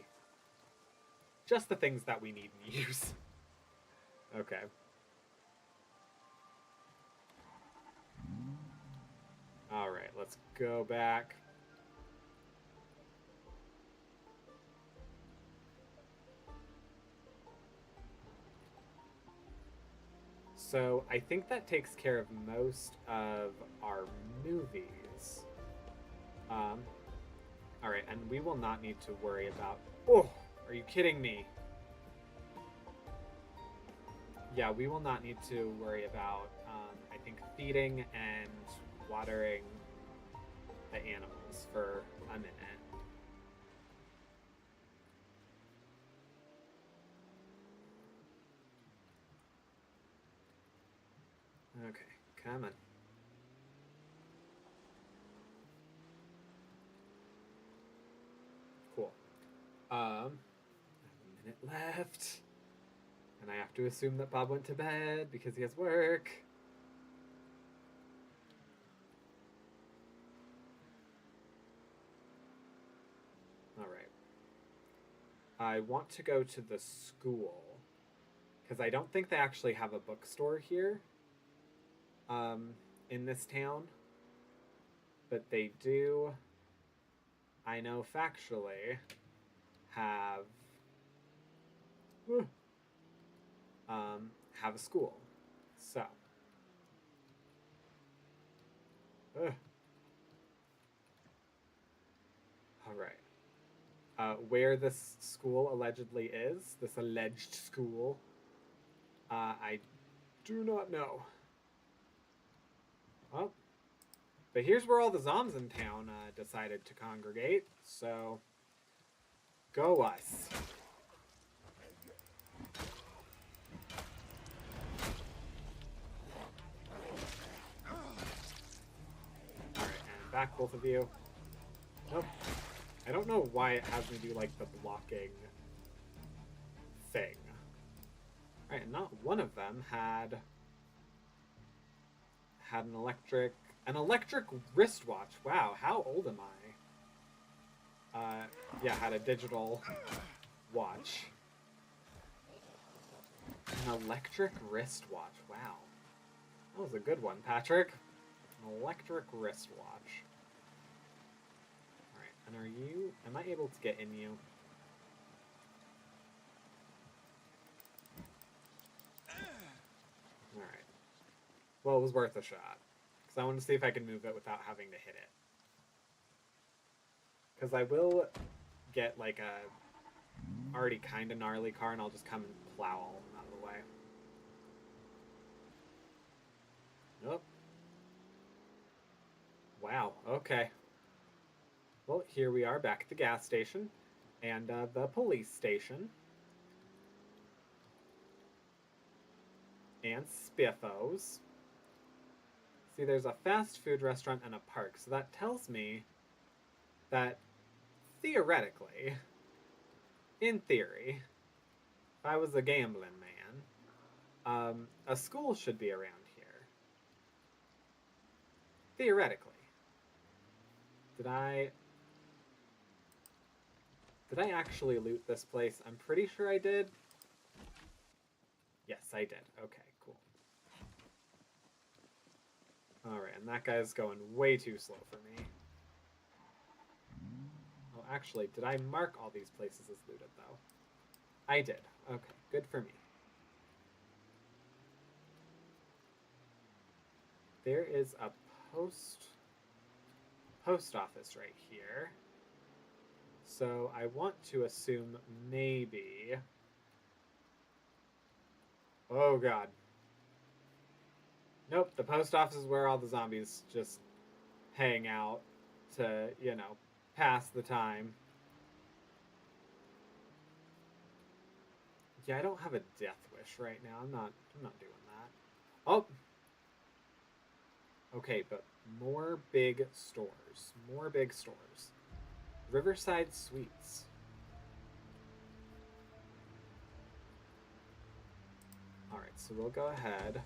[SPEAKER 1] need and use. Okay. Alright, let's go back. So I think that takes care of most of our movies. All right, and we will not need to worry about... Oh, are you kidding me? Yeah, we will not need to worry about, I think, feeding and watering the animals for a minute. Okay, come on. Cool. I have a minute left. And I have to assume that Bob went to bed because he has work. All right. I want to go to the school because I don't think they actually have a bookstore here in this town. But they do, I know factually, have a school. So, all right. Where this school allegedly is, this alleged school, I do not know. Well, but here's where all the Zoms in town decided to congregate, so go us. Alright, and back both of you. Nope. I don't know why it has me do, like, the blocking thing. Alright, and not one of them had an electric wristwatch. Wow, how old am I? Yeah, had a digital watch. An electric wristwatch. Wow. That was a good one, Patchrick. An electric wristwatch. Alright, and are you... Am I able to get in you? Alright. Well, it was worth a shot. Because I want to see if I can move it without having to hit it. Because I will get, like, a already kind of gnarly car, and I'll just come and plow all of them out of the way. Nope. Wow, okay. Well, here we are back at the gas station and the police station. And Spiffos. See, there's a fast food restaurant and a park, so that tells me that theoretically, in theory, if I was a gambling man, a school should be around here. Theoretically. Did I actually loot this place? I'm pretty sure I did. Yes, I did. Okay, cool. Alright, and that guy's going way too slow for me. Oh, actually, did I mark all these places as looted, though? I did. Okay, good for me. There is a post office right here. So I want to assume maybe... Oh, God. Nope, the post office is where all the zombies just hang out to, you know, pass the time. Yeah, I don't have a death wish right now. I'm not doing that. Oh! Okay, but more big stores. More big stores. Riverside Suites. Alright, so we'll go ahead.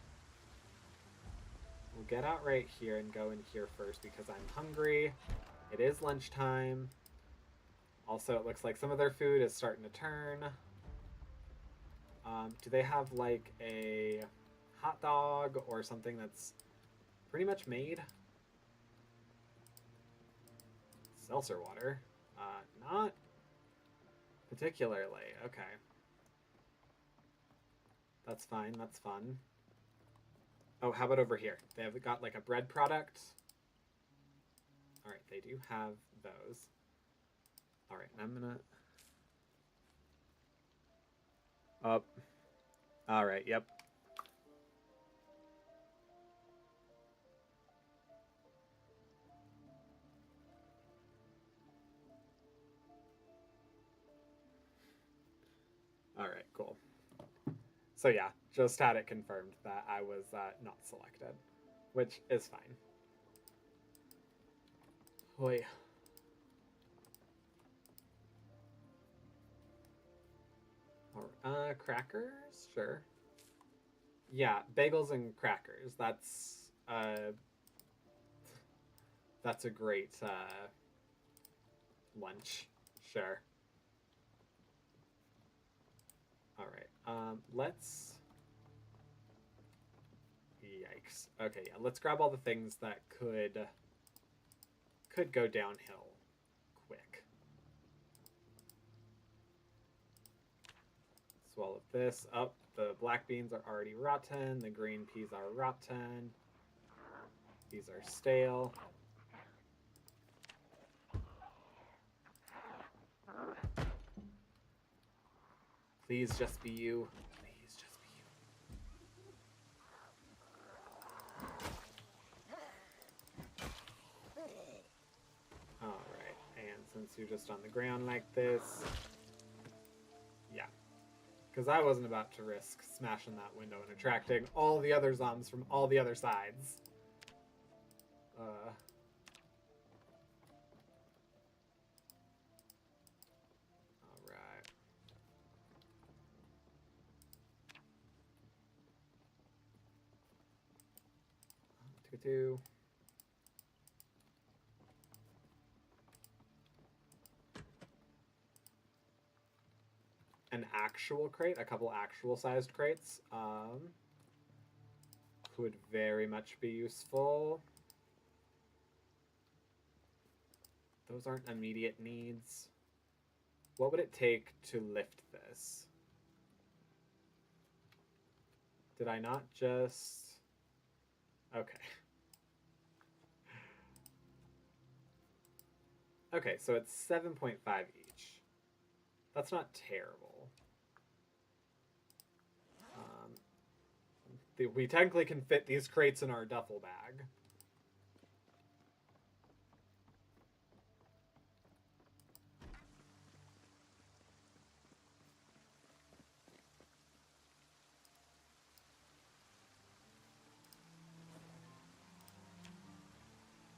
[SPEAKER 1] We'll get out right here and go in here first because I'm hungry. It is lunchtime. Also, it looks like some of their food is starting to turn. Do they have like a hot dog or something that's pretty much made? Seltzer water. Not particularly. Okay. That's fine. That's fun. Oh, how about over here? They have got like a bread product. All right, they do have those. All right, and I'm gonna. Up. All right. Yep. All right. Cool. So yeah, just had it confirmed that I was not selected, which is fine. Boy. Crackers, sure. Yeah, bagels and crackers. That's a great lunch. Sure. All right. Let's. Yikes. Okay, yeah. Let's grab all the things that could go downhill quick. Swallow this up. The black beans are already rotten. The green peas are rotten. These are stale. Please just be you. Please just be you. Alright, and since you're just on the ground like this, yeah. Because I wasn't about to risk smashing that window and attracting all the other zombies from all the other sides. Alright. Two. An actual crate, a couple actual sized crates, would very much be useful. Those aren't immediate needs. What would it take to lift this? Did I not just... Okay. Okay, so it's 7.5 each. That's not terrible. We technically can fit these crates in our duffel bag.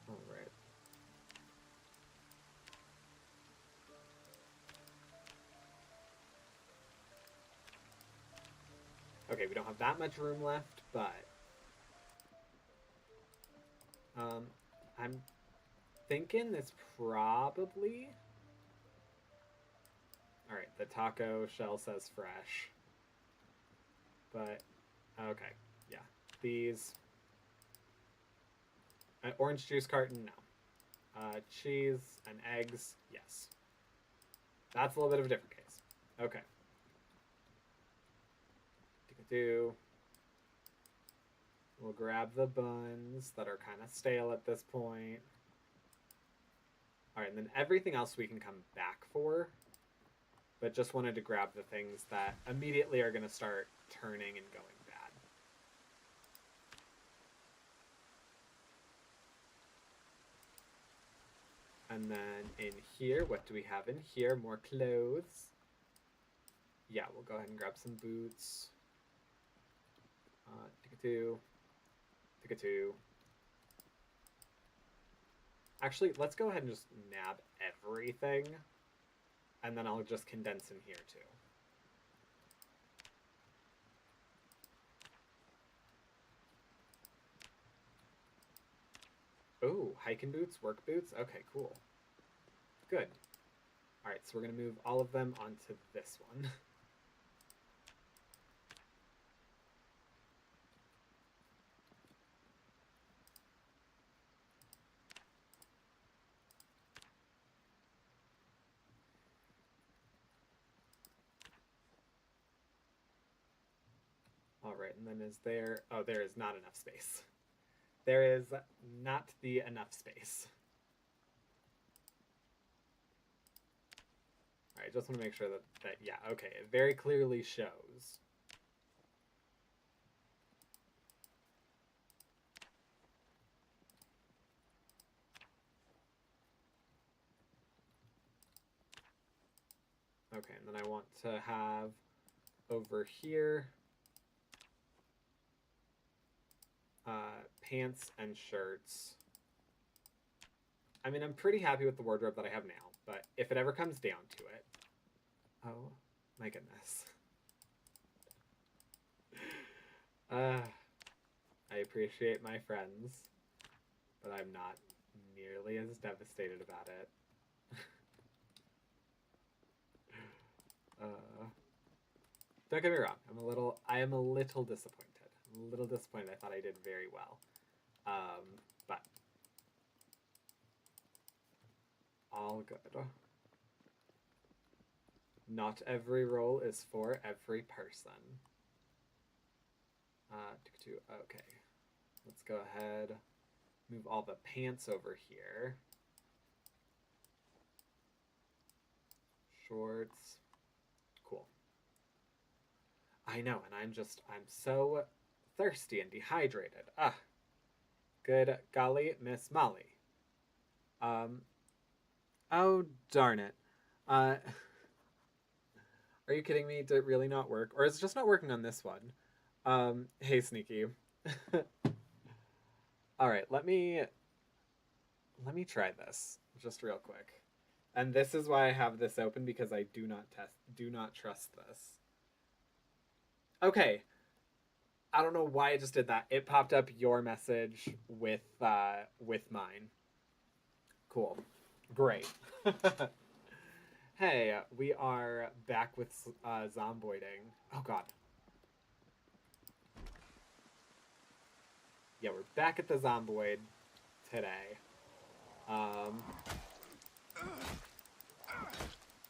[SPEAKER 1] All right. Okay, we don't have that much room left, but I'm thinking this probably... All right, the taco shell says fresh. But, okay, yeah. These... orange juice carton, no. Cheese and eggs, yes. That's a little bit of a different case. Okay. We'll grab the buns that are kind of stale at this point. All right, and then everything else we can come back for. But just wanted to grab the things that immediately are going to start turning and going bad. And then in here, what do we have in here? More clothes. Yeah, we'll go ahead and grab some boots. Tick-a-two. Actually, let's go ahead and just nab everything. And then I'll just condense in here too. Oh, hiking boots, work boots? Okay, cool. Good. All right, so we're going to move all of them onto this one. All right, and then is there... Oh, there is not enough space. There is not the enough space. All right, just want to make sure that yeah, okay, it very clearly shows. Okay, and then I want to have over here pants and shirts. I mean, I'm pretty happy with the wardrobe that I have now, but if it ever comes down to it... Oh, my goodness. I appreciate my friends, but I'm not nearly as devastated about it. Don't get me wrong, I am a little disappointed. I'm a little disappointed. I thought I did very well. But all good. Not every role is for every person. Okay. Let's go ahead, move all the pants over here. Shorts. Cool. I know, and I'm so thirsty and dehydrated. Ah. Good golly, Miss Molly. Oh, darn it. Are you kidding me? Did it really not work? Or is it just not working on this one? Hey, Sneaky. All right, let me try this just real quick. And this is why I have this open, because I do not trust this. Okay. I don't know why I just did that. It popped up your message with mine. Cool. Great. Hey, we are back with zomboiding. Oh god. Yeah, we're back at the zomboid today.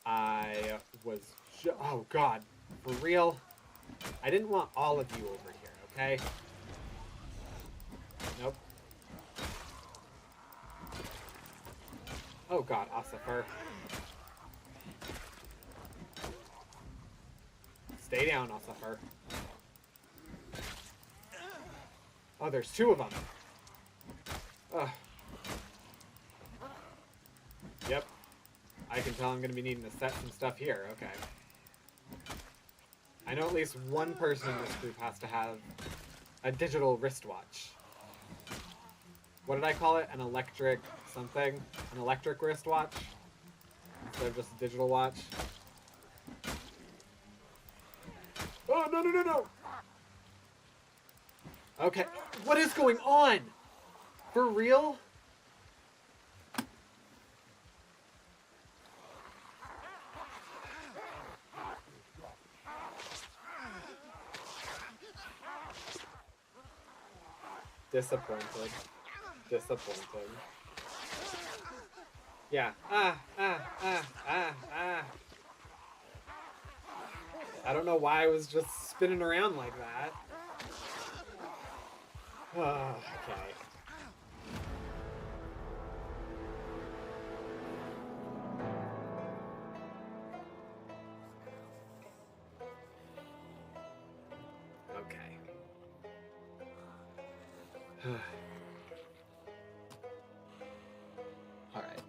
[SPEAKER 1] I was oh god, for real? I didn't want all of you over here, okay? Nope. Oh god, Ossifer. Stay down, Ossifer. Oh, there's two of them. Ugh. Yep. I can tell I'm going to be needing to set some stuff here. Okay. I know at least one person in this group has to have a digital wristwatch. What did I call it? An electric something? An electric wristwatch? Instead of just a digital watch? Oh, no, no, no, no! Okay. What is going on? For real? Disappointed. Disappointed. Yeah. I don't know why I was just spinning around like that. Oh, okay. Okay. All right.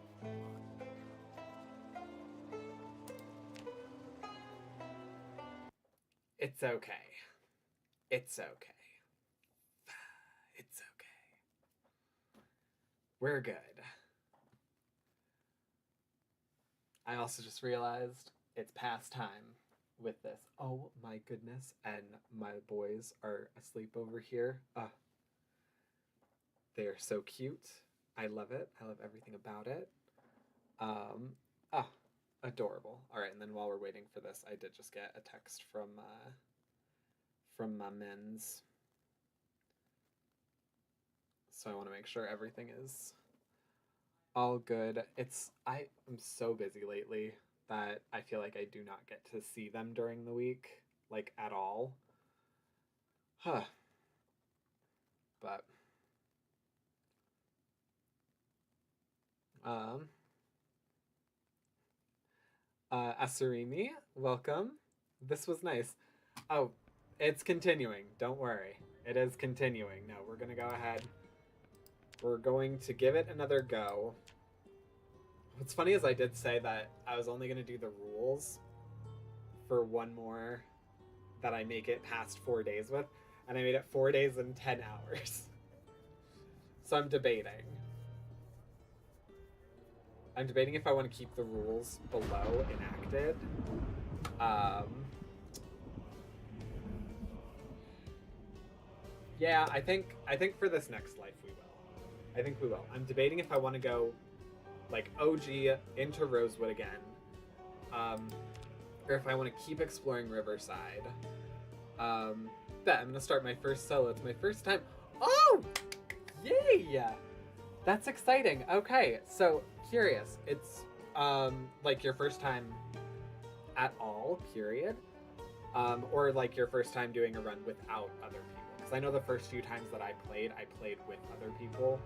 [SPEAKER 1] It's okay. It's okay. It's okay. We're good. I also just realized it's past time with this. Oh my goodness. And my boys are asleep over here. They are so cute. I love it. I love everything about it. Adorable. All right, and then while we're waiting for this, I did just get a text from my men's. So I want to make sure everything is all good. I am so busy lately that I feel like I do not get to see them during the week, like at all. Huh. But um Asarimi, welcome. This was nice. Oh, it's continuing. Don't worry. It is continuing. No, we're gonna go ahead. We're going to give it another go. What's funny is I did say that I was only gonna do the rules for one more that I make it past 4 days with, and I made it 4 days and 10 hours. So I'm debating. I'm debating if I want to keep the rules below enacted. Yeah, I think for this next life we will. I think we will. I'm debating if I want to go like OG into Rosewood again, or if I want to keep exploring Riverside. Bet I'm gonna start my first solo. It's my first time. Oh, yay! That's exciting. Okay, so curious. It's like your first time at all, period, or like your first time doing a run without other people. Because I know the first few times that I played with other people,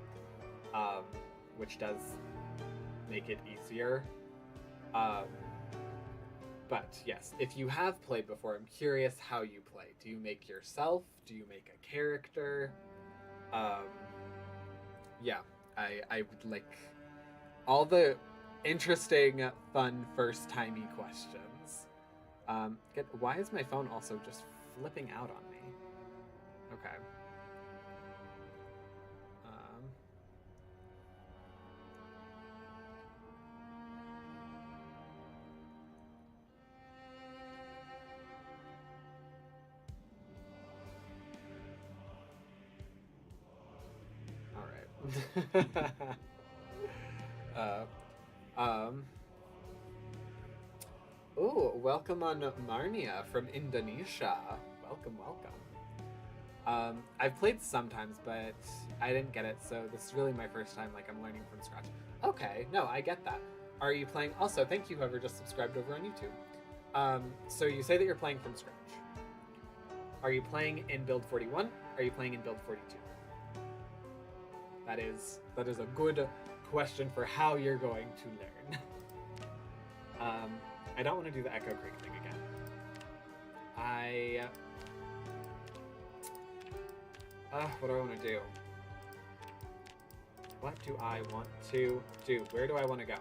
[SPEAKER 1] which does make it easier. But yes, if you have played before, I'm curious how you play. Do you make yourself? Do you make a character? Yeah, I would like all the interesting, fun, first-timey questions. Why is my phone also just flipping out on me? Okay. All right. Oh, welcome on Marnia from Indonesia. Welcome, welcome. I've played sometimes, but I didn't get it, so this is really my first time, like, I'm learning from scratch. Okay, no, I get that. Are you playing... Also, thank you, whoever just subscribed over on YouTube. So you say that you're playing from scratch. Are you playing in build 41? Are you playing in build 42? That is a good question for how you're going to learn. I don't want to do the Echo Creek thing again. What do I want to do? What do I want to do? Where do I want to go?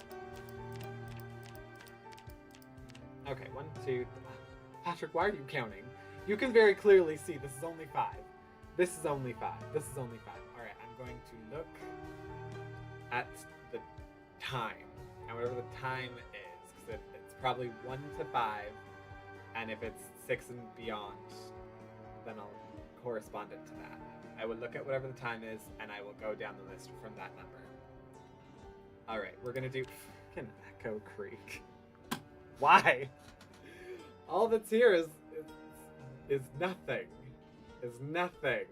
[SPEAKER 1] Okay, 1, 2... Patrick, why are you counting? You can very clearly see this is only 5. This is only 5. This is only 5. Alright, I'm going to look at the time. And whatever the time is, because it's probably 1 to 5, and if it's 6 and beyond, then I'll correspond it to that. I will look at whatever the time is, and I will go down the list from that number. Alright, we're gonna do fucking Echo Creek. Why? All that's here is nothing. Is nothing.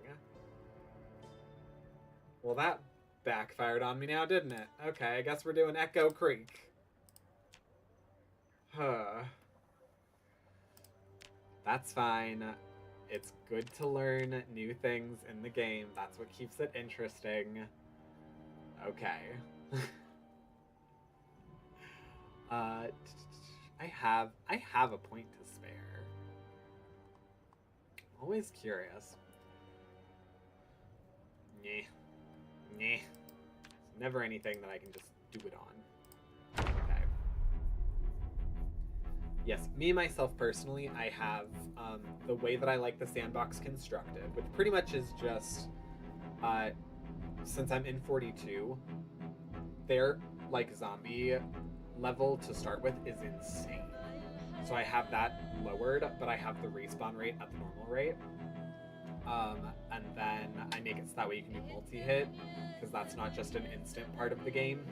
[SPEAKER 1] Well, that backfired on me now, didn't it? Okay, I guess we're doing Echo Creek. Huh. That's fine. It's good to learn new things in the game. That's what keeps it interesting. Okay. I have a point to spare. Always curious. Nyeh. Nyeh. It's never anything that I can just do it on. Okay. Yes, me, myself, personally, I have the way that I like the sandbox constructed, which pretty much is just, since I'm in 42, their, like, zombie level to start with is insane. So I have that lowered, but I have the respawn rate at the normal rate. And then I make it so that way you can do multi-hit, because that's not just an instant part of the game.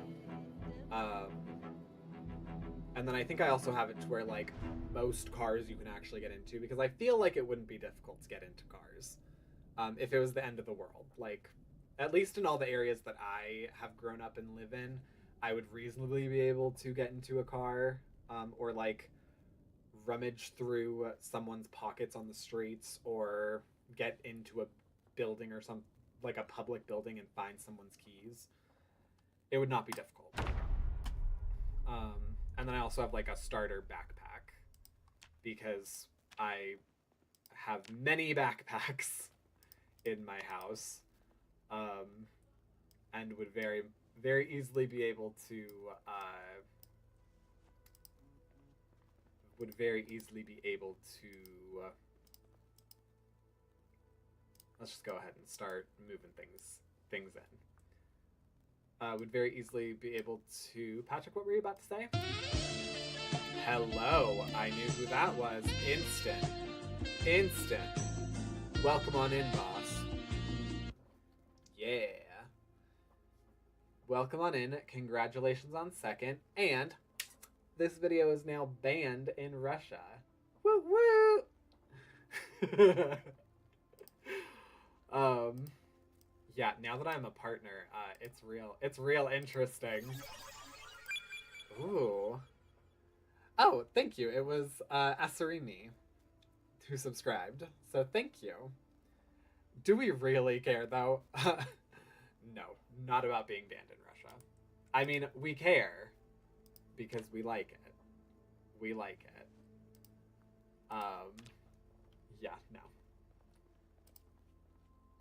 [SPEAKER 1] And then I think I also have it to where, like, most cars you can actually get into, because I feel like it wouldn't be difficult to get into cars if it was the end of the world. Like, at least in all the areas that I have grown up and live in, I would reasonably be able to get into a car, or, like, rummage through someone's pockets on the streets, or, get into a building or some like a public building and find someone's keys, it would not be difficult. And then I also have like a starter backpack because I have many backpacks in my house, and would very easily be able to let's just go ahead and start moving things in. Would very easily be able to... Patrick, what were you about to say? Hello, I knew who that was. Instant. Welcome on in, boss. Yeah. Welcome on in. Congratulations on second. And this video is now banned in Russia. Woo woo! Yeah, now that I'm a partner, it's real interesting. Ooh. Oh, thank you. It was Asarimi who subscribed, so thank you. Do we really care, though? No, not about being banned in Russia. I mean, we care because we like it. We like it. Yeah, no.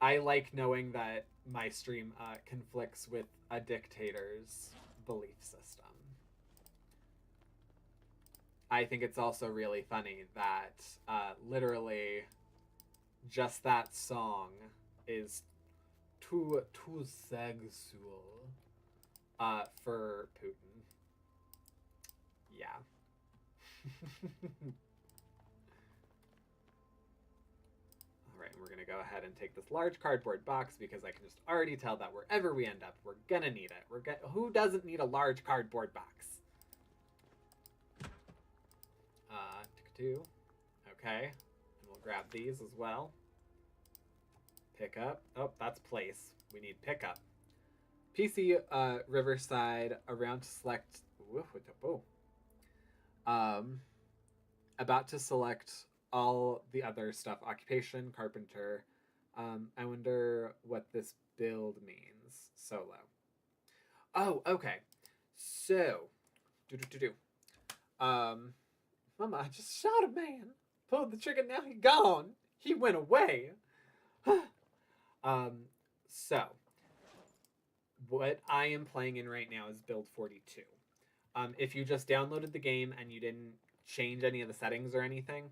[SPEAKER 1] I like knowing that my stream conflicts with a dictator's belief system. I think it's also really funny that literally just that song is too sexual for Putin. Yeah. Alright, we're gonna go ahead and take this large cardboard box because I can just already tell that wherever we end up, we're gonna need it. Who doesn't need a large cardboard box? Two. Okay. And we'll grab these as well. Pick up. Oh, that's place. We need pick up. PC Riverside around to select. About to select all the other stuff. Occupation, carpenter. I wonder what this build means. Solo. Oh, okay. So, Mama, I just shot a man. Pulled the trigger, now he gone. He went away. So, what I am playing in right now is build 42. If you just downloaded the game and you didn't change any of the settings or anything,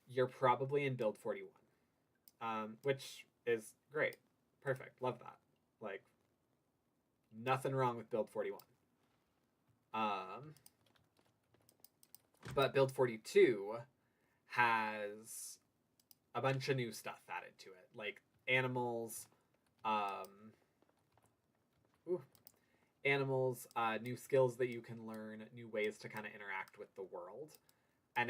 [SPEAKER 1] you're probably in build 41. Which is great. Perfect. Love that. Like, nothing wrong with build 41. But build 42 has a bunch of new stuff added to it, like animals, new skills that you can learn, new ways to kind of interact with the world. And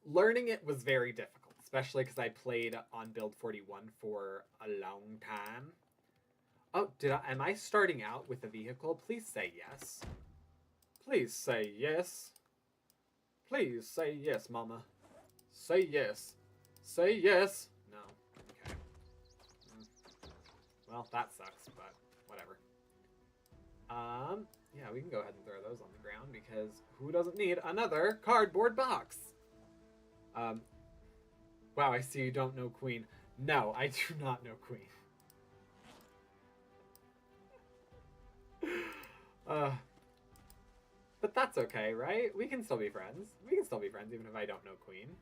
[SPEAKER 1] learning it was very difficult, especially because I played on build 41 for a long time. Oh, am I starting out with a vehicle? Please say yes. Please say yes. Please say yes, Mama. Say yes. Say yes. No. Okay. Well, that sucks, but whatever. Yeah, we can go ahead and throw those on the ground because who doesn't need another cardboard box? Wow, I see you don't know Queen. No, I do not know Queen. But that's okay, right? We can still be friends. We can still be friends even if I don't know Queen.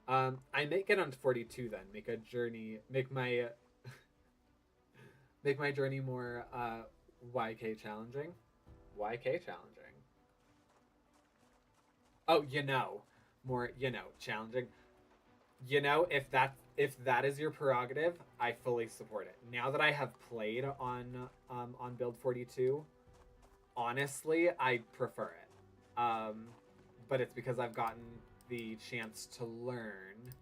[SPEAKER 1] I may get on to 42 then. Make a journey. Make my make my journey more YK challenging. YK challenging. Oh, more challenging. If that is your prerogative, I fully support it. Now that I have played on build 42. Honestly, I prefer it. But it's because I've gotten the chance to learn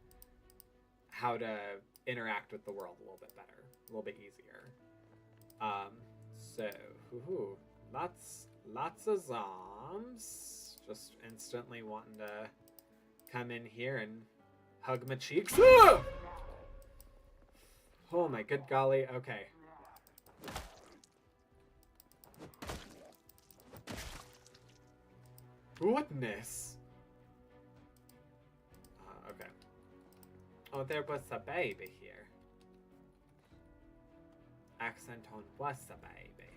[SPEAKER 1] how to interact with the world a little bit better, a little bit easier. Lots of zombs. Just instantly wanting to come in here and Hug my cheeks. Ah! Oh my good golly. Okay. Goodness. Okay. Oh, there was a baby here. Accent on was a baby.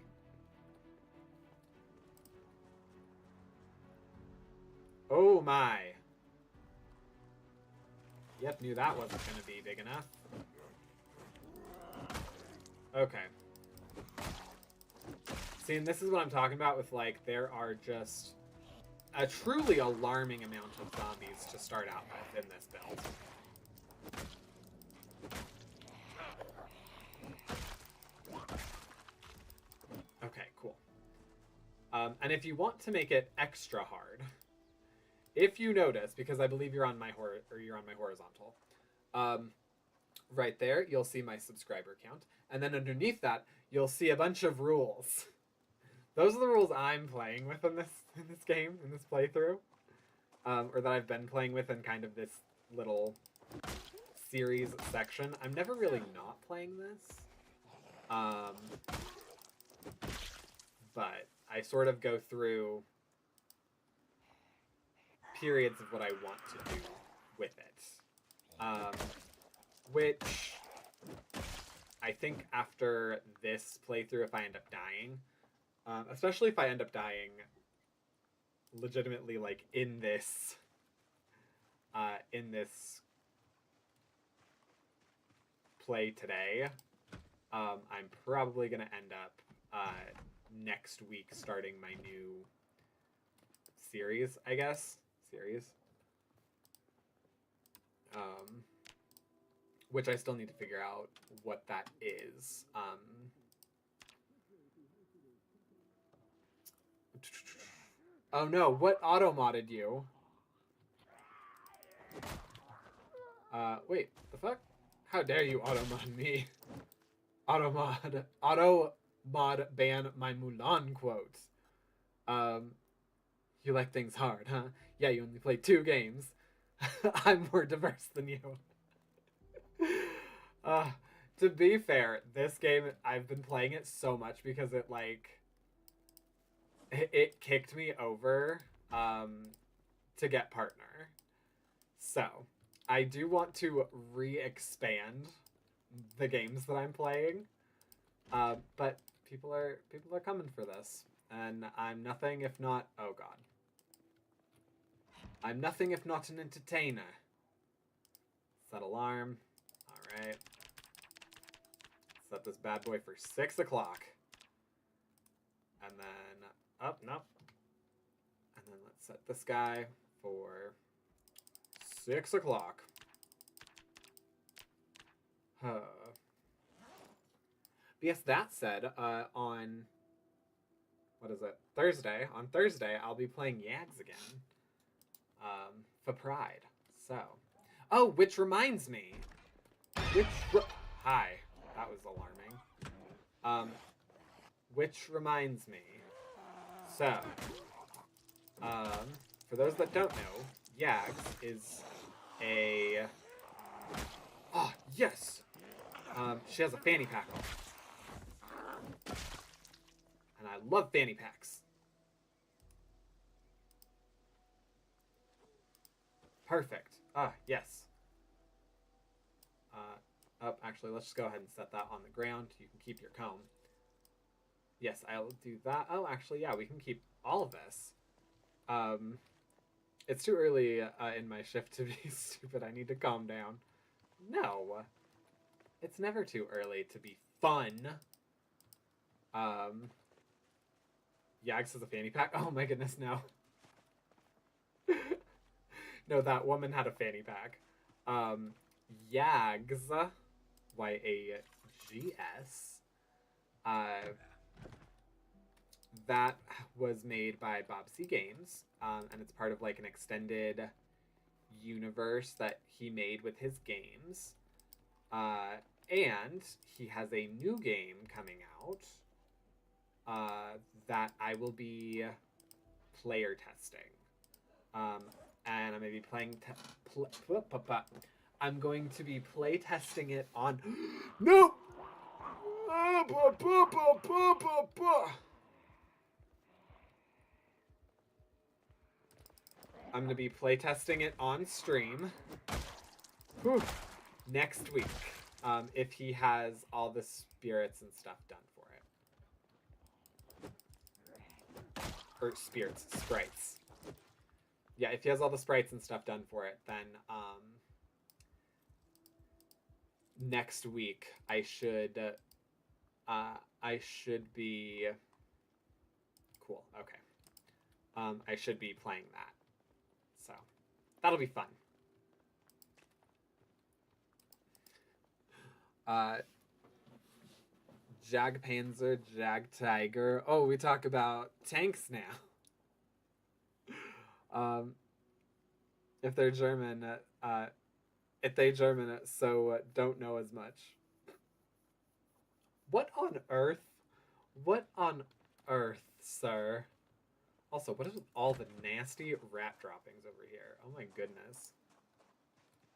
[SPEAKER 1] Oh my. Yep, knew that wasn't gonna be big enough. Okay. See, and this is what I'm talking about with, like, there are just a truly alarming amount of zombies to start out with in this build. Okay, cool. And if you want to make it extra hard, if you notice, because I believe you're on my horizontal, right there, you'll see my subscriber count. And then underneath that, you'll see a bunch of rules. Those are the rules I'm playing with in this game, in this playthrough. Or that I've been playing with in kind of this little series section. I'm never really not playing this. But I sort of go through periods of what I want to do with it. Which I think after this playthrough, if I end up dying, especially if I end up dying legitimately, like, in this play today, I'm probably gonna end up next week starting my new series, I guess. Which I still need to figure out what that is. Oh no, what auto-modded you? Wait, the fuck? How dare you auto-mod me? Auto-mod ban my Mulan quote. You like things hard, huh? Yeah, you only play 2 games. I'm more diverse than you. To be fair, this game, I've been playing it so much because it, like, it kicked me over to get partner. So, I do want to re-expand the games that I'm playing. But people are coming for this. And I'm nothing if not... Oh, God. I'm nothing if not an entertainer. Set alarm. Alright. Set this bad boy for 6 o'clock. And then... Oh, no. And then let's set this guy for 6 o'clock. But yes, that said, on... What is it? Thursday. On Thursday, I'll be playing Yags again. For Pride. So... Oh, which reminds me. Hi. That was alarming. Which reminds me. So, for those that don't know, Yags is a... Oh, yes! She has a fanny pack on. And I love fanny packs. Perfect. Yes. Oh, actually, let's just go ahead and set that on the ground. You can keep your comb. Yes, I'll do that. Oh, actually, yeah, we can keep all of this. It's too early in my shift to be stupid. I need to calm down. No. It's never too early to be fun. Yags has a fanny pack. Oh my goodness, no. No, that woman had a fanny pack. Yags, Y-A-G-S, that was made by Bob C. Games, and it's part of, like, an extended universe that he made with his games. And he has a new game coming out that I will be player testing. And I'm going to be playing I'm going to be play testing it on. No! I'm going to be play testing it on stream next week if he has all the spirits and stuff done for it. Or sprites. Yeah, if he has all the sprites and stuff done for it, then next week I should be cool. Okay. I should be playing that. So, that'll be fun. Jagpanzer, Jagtiger. Oh, we talk about tanks now. If they're German, so don't know as much. What on earth? What on earth, sir? Also, what is with all the nasty rat droppings over here? Oh my goodness.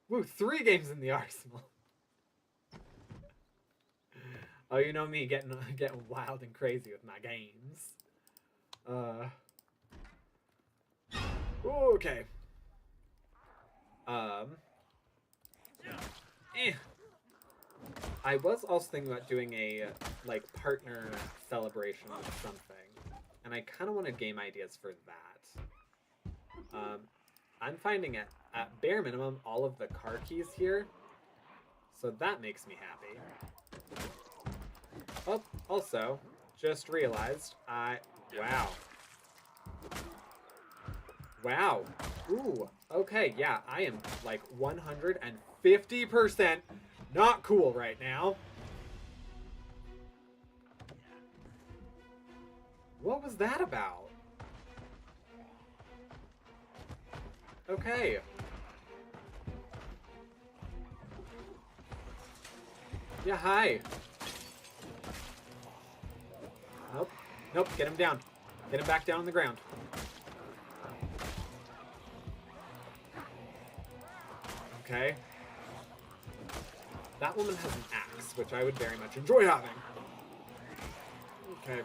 [SPEAKER 1] Woo, 3 games in the arsenal. Oh, you know me getting wild and crazy with my games. Okay. I was also thinking about doing a like partner celebration with something, and I kind of wanted game ideas for that. I'm finding at bare minimum all of the car keys here, so that makes me happy. Oh, also, just realized wow. Ooh, okay, yeah, I am like 150% not cool right now. What was that about? Okay. Yeah, hi. Nope, get him down. Get him back down on the ground. Okay. That woman has an axe, which I would very much enjoy having. Okay.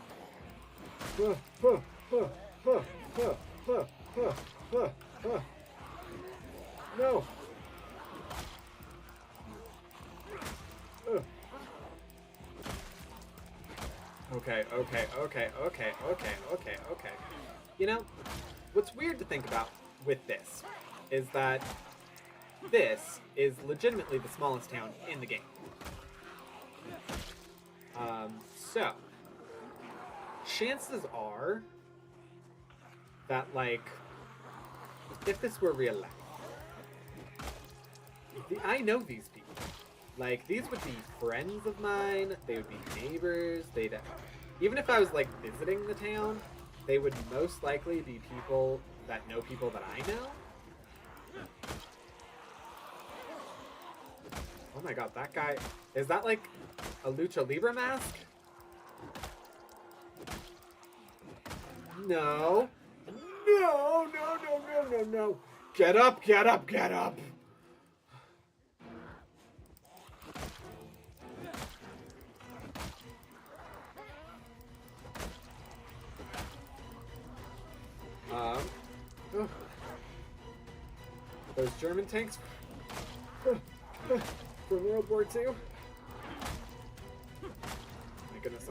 [SPEAKER 1] No. Okay. You know, what's weird to think about with this is that this is legitimately the smallest town in the game. So, chances are that, like, if this were real life, I know these people. Like, these would be friends of mine, they would be neighbors, even if I was, like, visiting the town, they would most likely be people that know people that I know. Oh my god, that guy... Is that like a Lucha Libre mask? No. No. Get up. Those German tanks from World War II. Oh my goodness.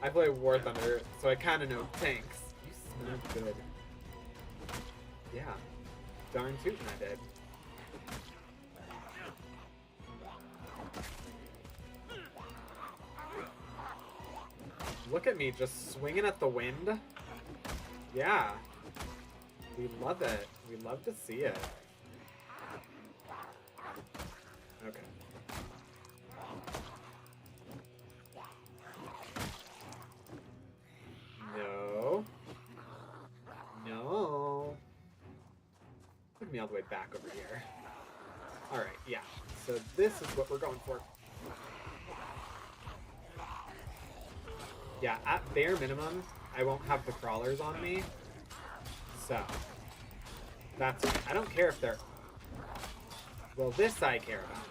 [SPEAKER 1] I play War Thunder, so I kind of know tanks. You smell good. Yeah. Darn tootin' I did. Look at me, just swinging at the wind. Yeah. We love it. We love to see it. Okay. No. Look at me all the way back over here. Alright, yeah. So this is what we're going for. Yeah, at bare minimum, I won't have the crawlers on me. So, that's... I don't care if they're... Well, this I care about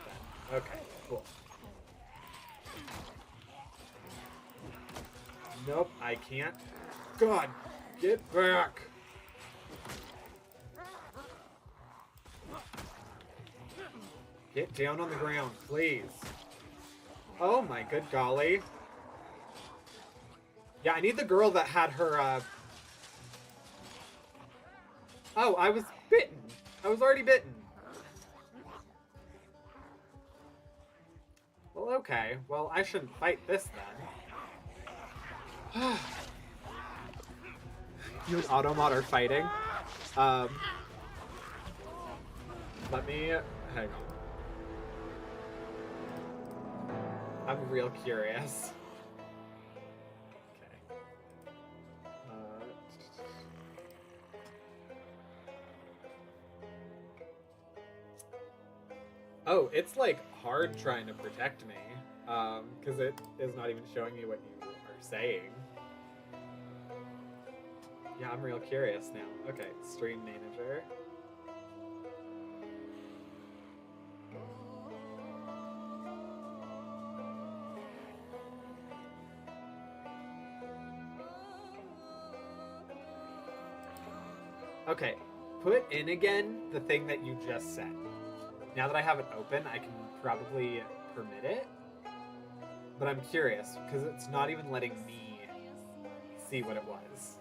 [SPEAKER 1] then. Okay, cool. Nope, I can't. God, get back! Get down on the ground, please. Oh my good golly. Yeah, I need the girl that had her, Oh, I was bitten. I was already bitten. Well, okay. Well, I shouldn't fight this then. You and Automod are fighting. Let me... Hang on. I'm real curious. Okay. Oh, it's like hard trying to protect me. Because it is not even showing me what you are saying. Yeah, I'm real curious now. Okay, stream manager. Okay, put in again the thing that you just said. Now that I have it open, I can probably permit it. But I'm curious, because it's not even letting me see what it was.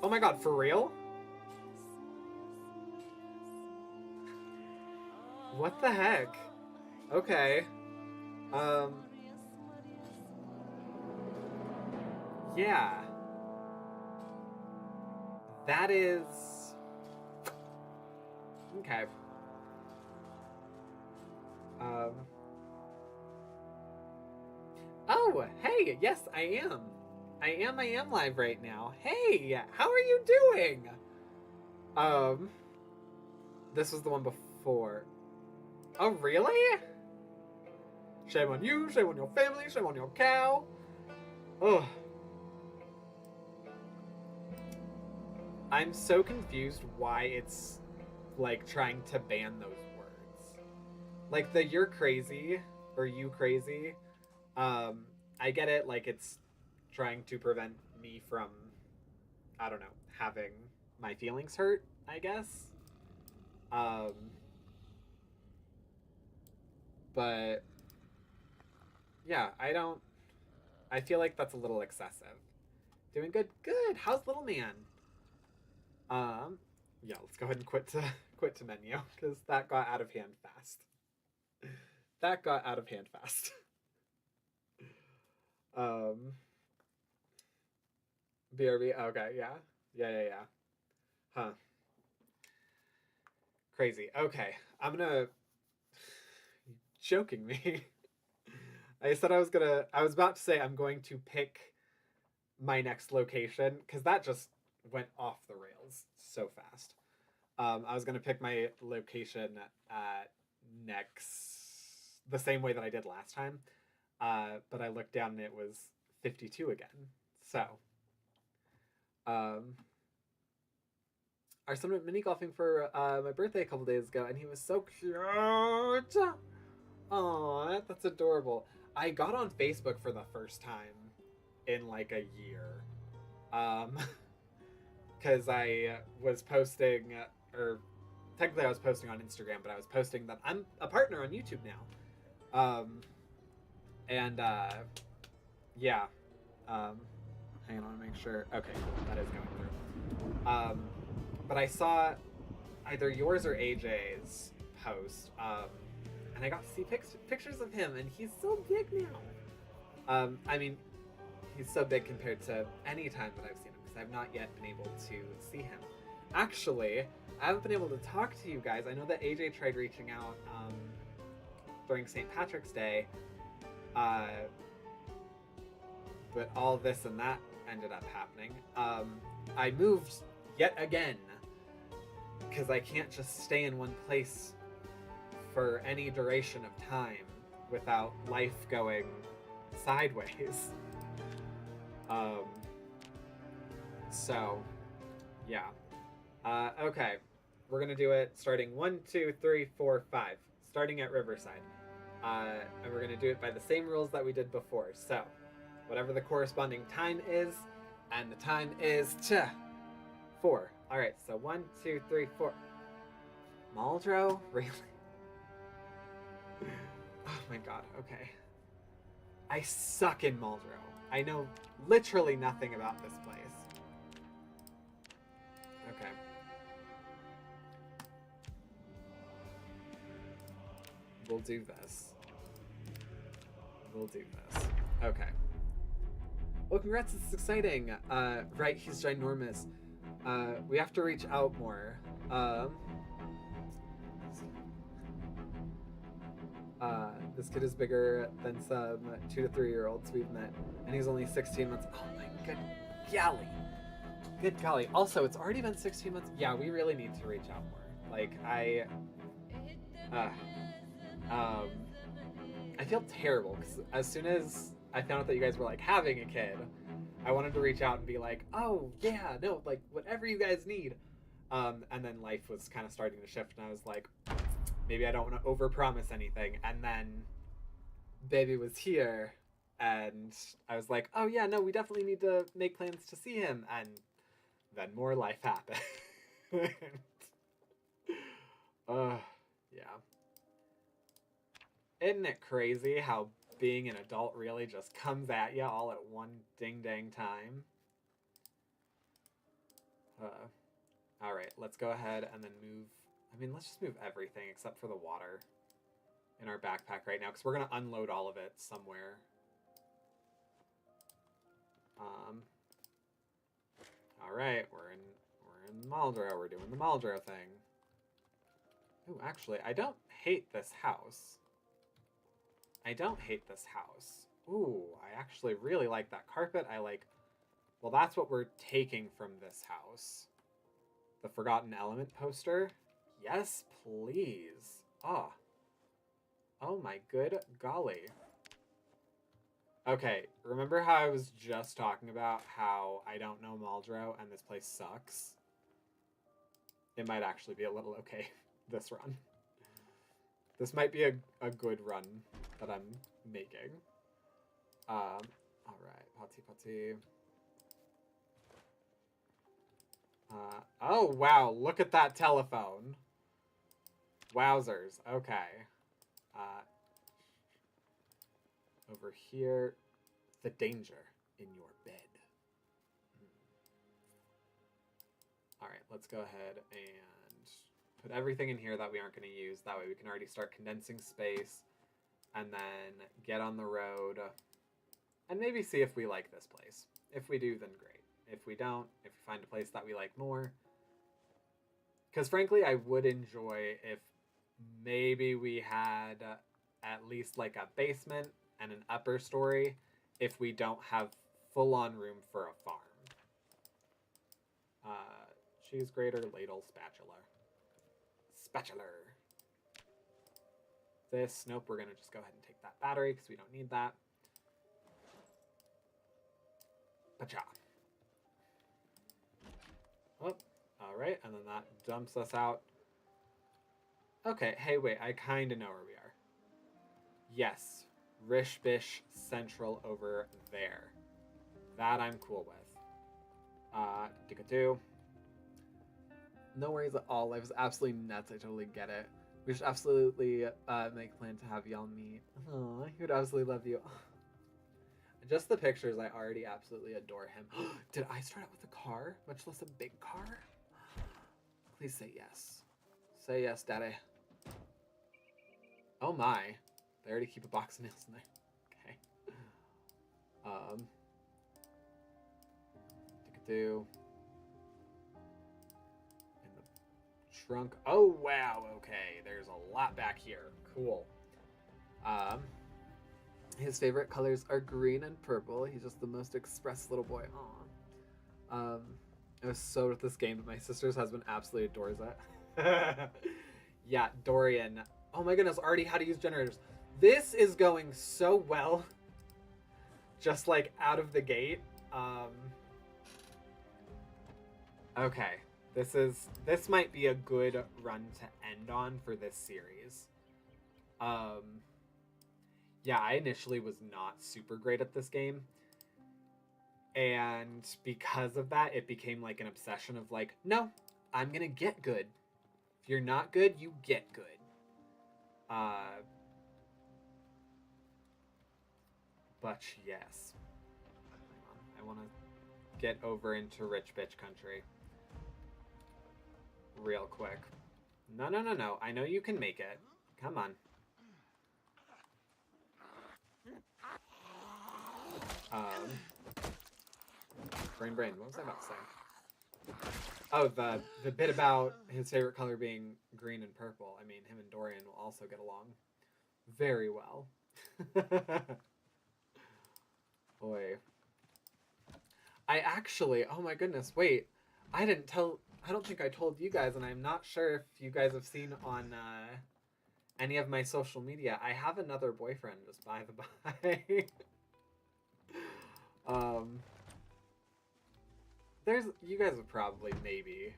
[SPEAKER 1] Oh my god, for real? What the heck? Okay. Yeah. That is... Okay. Oh, hey, yes, I am. I am live right now. Hey, how are you doing? This was the one before. Oh, really? Shame on you, shame on your family, shame on your cow. Ugh. I'm so confused why it's, like, trying to ban those words. Like, the you're crazy, or you crazy, I get it, like, it's trying to prevent me from, I don't know, having my feelings hurt, I guess. But, yeah, I feel like that's a little excessive. Doing good? Good! How's little man? Yeah, let's go ahead and quit to menu, because that got out of hand fast. That got out of hand fast. BRB, okay, yeah. Huh. Crazy. Okay, I'm gonna... Joking me. I said I was about to say I'm going to pick my next location, because that just went off the rails so fast. I was gonna pick my location at the same way that I did last time, but I looked down and it was 52 again. So, our son went mini golfing for my birthday a couple days ago, and he was so cute. Aw, that's adorable. I got on Facebook for the first time in like a year, because I was posting, or technically I was posting on Instagram, but I was posting that I'm a partner on YouTube now. Yeah. Hang on, I want to make sure. Okay, cool, that is going through. But I saw either yours or AJ's post, and I got to see pictures of him, and he's so big now. I mean, he's so big compared to any time that I've seen him, because I've not yet been able to see him. Actually, I haven't been able to talk to you guys. I know that AJ tried reaching out during St. Patrick's Day, but all this and that ended up happening. I moved yet again, because I can't just stay in one place for any duration of time without life going sideways. So, Yeah. Okay. We're gonna do it starting 1, 2, 3, 4, 5. Starting at Riverside. And we're gonna do it by the same rules that we did before. So, whatever the corresponding time is, and the time is 4. All right. So 1, 2, 3, 4. Maldro, really? Oh my god. Okay. I suck in Maldro. I know literally nothing about this place. Okay. We'll do this. We'll do this. Okay. Well, congrats, it's exciting. Right, he's ginormous. We have to reach out more. This kid is bigger than some 2 to 3 year olds we've met, and he's only 16 months. Oh my good golly. Good golly. Also, it's already been 16 months. Yeah, we really need to reach out more. Like, I feel terrible because as soon as I found out that you guys were like having a kid, I wanted to reach out and be like, oh yeah, no, like whatever you guys need. And then life was kind of starting to shift, and I was like, maybe I don't want to overpromise anything. And then baby was here, and I was like, oh yeah, no, we definitely need to make plans to see him. And then more life happened. Yeah. Isn't it crazy how being an adult really just comes at you all at one ding dang time? All right, let's go ahead and then move. I mean, let's just move everything except for the water in our backpack right now, because we're gonna unload all of it somewhere. All right, we're in Maldro. We're doing the Maldro thing. Ooh, actually, I don't hate this house. I don't hate this house. Ooh, I actually really like that carpet. I like... Well, that's what we're taking from this house. The Forgotten Element poster. Yes, please. Ah. Oh my good golly. Okay, remember how I was just talking about how I don't know Maldro and this place sucks? It might actually be a little okay this run. This might be a good run that I'm making. Alright, Putty. Oh wow, look at that telephone. Wowzers, okay. Over here, the danger in your bed. Alright, let's go ahead and put everything in here that we aren't going to use. That way we can already start condensing space and then get on the road and maybe see if we like this place. If we do, then great. If we don't, if we find a place that we like more. Because frankly, I would enjoy if maybe we had at least like a basement and an upper story if we don't have full-on room for a farm. Cheese grater, ladle, spatula. Spatular. This, nope, we're going to just go ahead and take that battery because we don't need that. Pacha. Oh, all right, and then that dumps us out. Okay, hey, wait, I kind of know where we are. Yes, Rishbish Central over there. That I'm cool with. Dicka-doo. No worries at all. Life is absolutely nuts. I totally get it. We should absolutely make a plan to have y'all meet. Aww, he would absolutely love you. Just the pictures, I already absolutely adore him. Did I start out with a car? Much less a big car? Please say yes. Say yes, daddy. Oh my. They already keep a box of nails in there. Okay. Tickadoo. In the trunk. Oh wow, okay. There's a lot back here. Cool. His favorite colors are green and purple. He's just the most express little boy. Aww. I was so with this game, but my sister's husband absolutely adores it. Yeah, Dorian. Oh my goodness, already how to use generators. This is going so well. Just like out of the gate. Okay. This might be a good run to end on for this series. Yeah, I initially was not super great at this game. And because of that, it became like an obsession of like, no, I'm gonna get good. If you're not good, you get good. But yes. Hang on. I want to get over into rich bitch country. Real quick. No, no, no, no. I know you can make it. Come on. Brain, what was I about to say? Oh, the bit about his favorite color being green and purple. I mean, him and Dorian will also get along very well. Boy. I actually, oh my goodness, wait. I don't think I told you guys, and I'm not sure if you guys have seen on any of my social media. I have another boyfriend, just by the by. You guys have probably maybe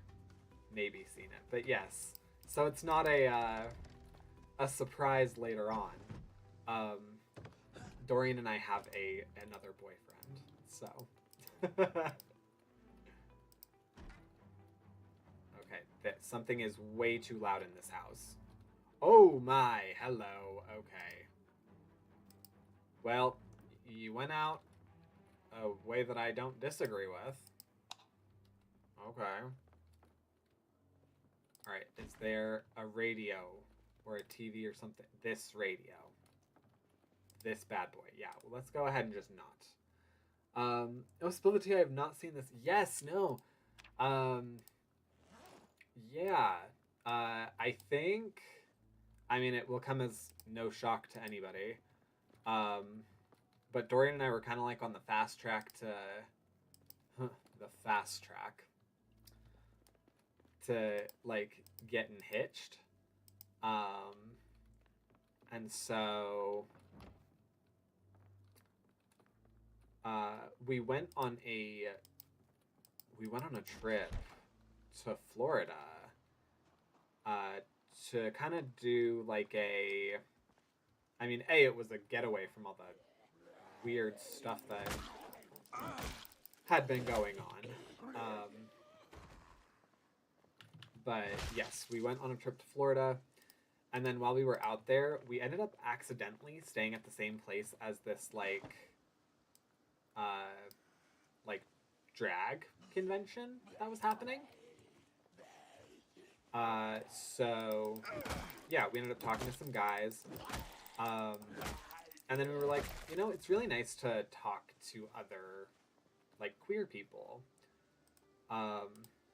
[SPEAKER 1] seen it, but yes. So it's not a surprise later on. Dorian and I have another boyfriend, so. Okay, something is way too loud in this house. Oh my, hello, okay. Well, you went out a way that I don't disagree with. Okay. Alright, is there a radio or a TV or something? This radio. This bad boy. Yeah, well, let's go ahead and just not. Oh, spill the tea, I have not seen this. Yes, no. Yeah. I think, I mean, it will come as no shock to anybody. But Dorian and I were kind of like on the fast track to, like, getting hitched. And so, we went on a trip to Florida, to kind of do like I mean, it was a getaway from all the weird stuff that had been going on. But yes, we went on a trip to Florida, and then while we were out there, we ended up accidentally staying at the same place as this like drag convention that was happening. So yeah, we ended up talking to some guys. And then we were like, you know, it's really nice to talk to other like queer people.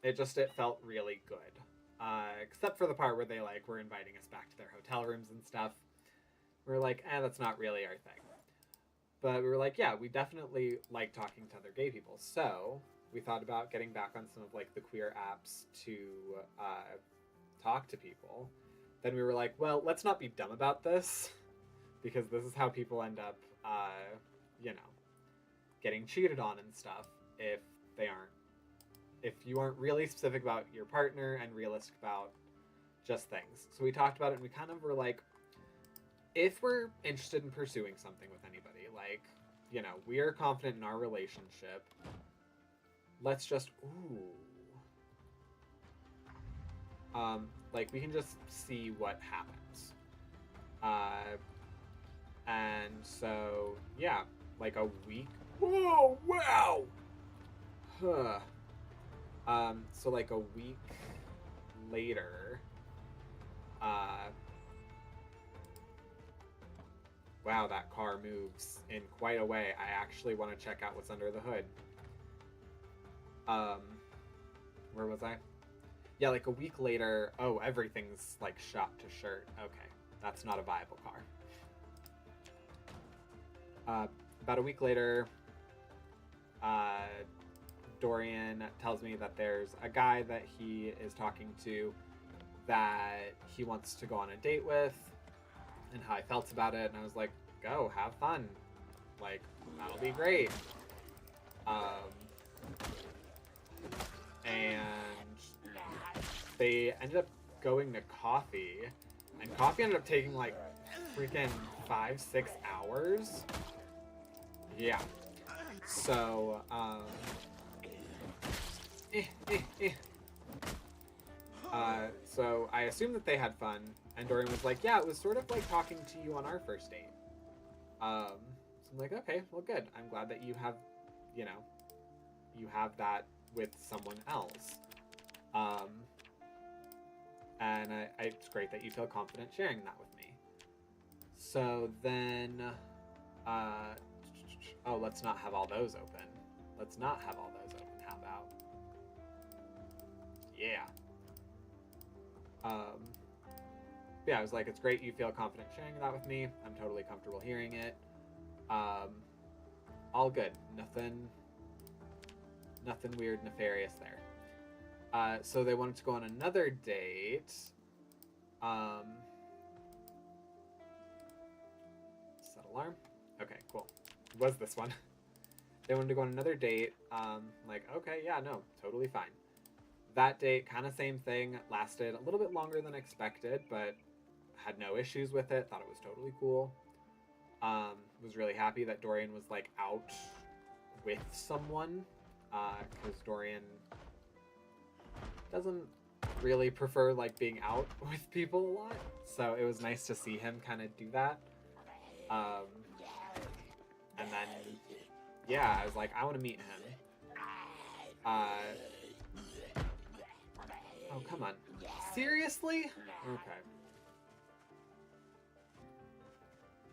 [SPEAKER 1] It felt really good. Except for the part where they like were inviting us back to their hotel rooms and stuff. We were like, that's not really our thing. But we were like, yeah, we definitely like talking to other gay people. So we thought about getting back on some of like the queer apps to talk to people. Then we were like, well, let's not be dumb about this, because this is how people end up, getting cheated on and stuff if you aren't really specific about your partner and realistic about just things. So we talked about it, and we kind of were like, if we're interested in pursuing something with anybody, like, we are confident in our relationship, let's just, like, we can just see what happens. And so, yeah, like a week. Whoa, wow! So like a week later, wow, that car moves in quite a way. I actually want to check out what's under the hood. Where was I? Yeah, like a week later, everything's like shot to shirt. Okay, that's not a viable car. About a week later, Dorian tells me that there's a guy that he is talking to that he wants to go on a date with, and how I felt about it, and I was like, go, have fun. Like, that'll be great. and they ended up going to coffee, and coffee ended up taking like freaking 5-6 hours. Yeah. So, so I assumed that they had fun, and Dorian was like, yeah, it was sort of like talking to you on our first date. So I'm like, okay, well, good. I'm glad that you have, you know, you have that with someone else. And it's great that you feel confident sharing that with me. So then, oh, let's not have all those open. Let's not have all those open. How about? Yeah. Yeah, I was like, it's great you feel confident sharing that with me. I'm totally comfortable hearing it. All good. Nothing weird, nefarious there. So they wanted to go on another date. Set alarm. Okay, cool. It was this one. They wanted to go on another date. Like, okay, yeah, no, totally fine. That date, kind of same thing, lasted a little bit longer than expected, but had no issues with it. Thought it was totally cool. Was really happy that Dorian was like out with someone, because Dorian doesn't really prefer like being out with people a lot. So it was nice to see him kind of do that. And then, yeah, I was like, I want to meet him. Oh, come on. Seriously? Okay.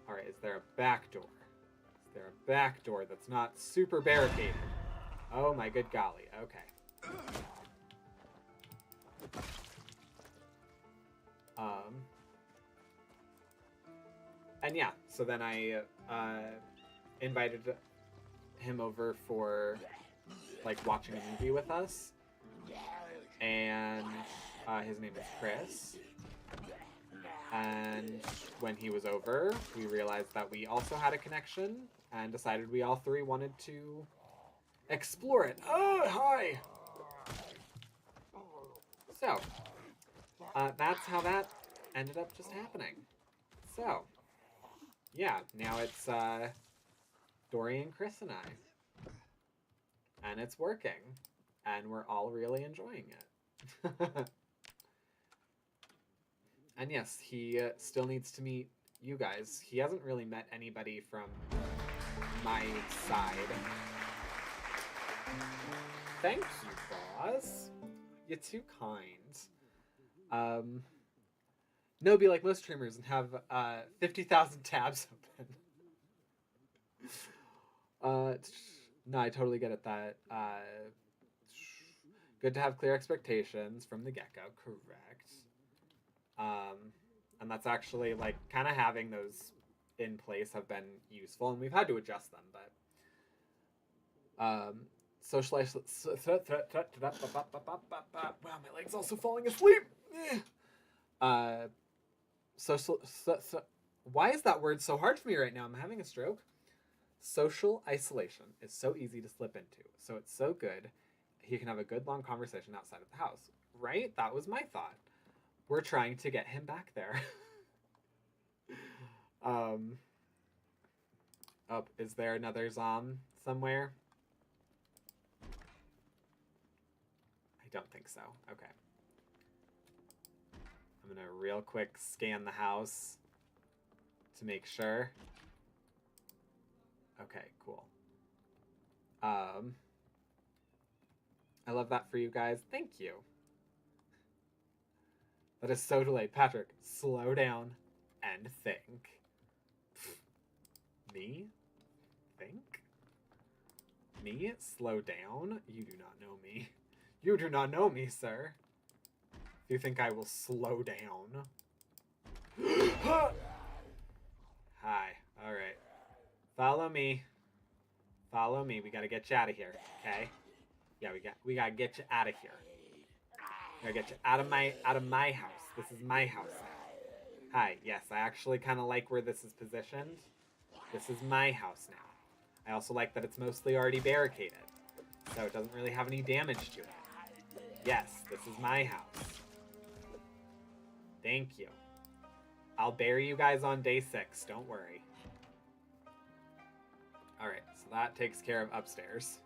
[SPEAKER 1] Alright, is there a back door? Is there a back door that's not super barricaded? Oh my good golly. Okay. And yeah, so then I invited him over for like watching a movie with us. And his name is Chris. And when he was over, we realized that we also had a connection and decided we all three wanted to explore it. Oh, hi! So, that's how that ended up just happening. So, yeah, now it's Dorian, Chris, and I. And it's working. And we're all really enjoying it. And yes, he still needs to meet you guys. He hasn't really met anybody from my side. Thank you, boss. You're too kind. No, be like most streamers and have 50,000 tabs open. No, I totally get it. That good to have clear expectations from the get-go. Correct. And that's actually like kind of having those in place have been useful, and we've had to adjust them, but socialize. Wow, my leg's also falling asleep. Why is that word so hard for me right now? I'm having a stroke. Social isolation is so easy to slip into, so it's so good. He can have a good long conversation outside of the house, right? That was my thought. We're trying to get him back there. Oh, is there another Zom somewhere? I don't think so. Okay. I'm gonna real quick scan the house to make sure. Okay, cool. I love that for you guys. Thank you. That is so delayed. Patrick, slow down and think. Me? Think? Me? Slow down? You do not know me. You do not know me, sir. If you think I will slow down. Hi. Alright. Follow me. Follow me. We gotta get you out of here, okay? Yeah, we gotta get you out of here. We gotta get you out of my house. This is my house now. Hi, yes, I actually kind of like where this is positioned. This is my house now. I also like that it's mostly already barricaded, so it doesn't really have any damage to it. Yes, this is my house. Thank you. I'll bury you guys on day 6. Don't worry. Alright, so that takes care of upstairs.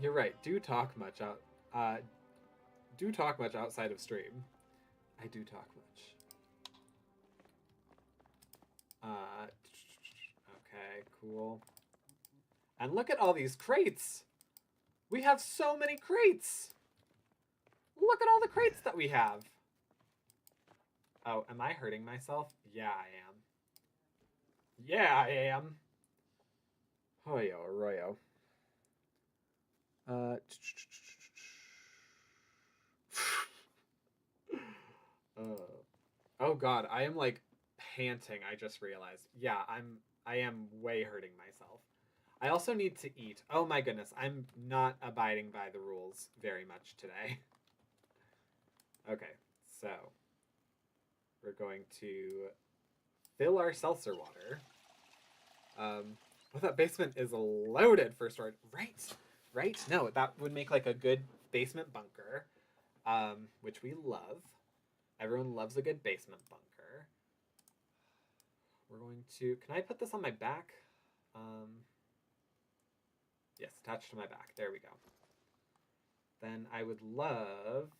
[SPEAKER 1] You're right. Do talk much outside of stream. I do talk much. Okay, cool. And look at all these crates. We have so many crates. Look at all the crates that we have. Oh, am I hurting myself? Yeah, I am. Yeah, I am. Hoyo, Arroyo. Oh god, I am like panting, I just realized. Yeah, I am way hurting myself. I also need to eat. Oh my goodness, I'm not abiding by the rules very much today. Okay, so we're going to fill our seltzer water. Well, that basement is loaded for storage. Right? No, that would make like a good basement bunker, which we love. Everyone loves a good basement bunker. We're going to, can I put this on my back? Yes, attached to my back. There we go. Then I would love,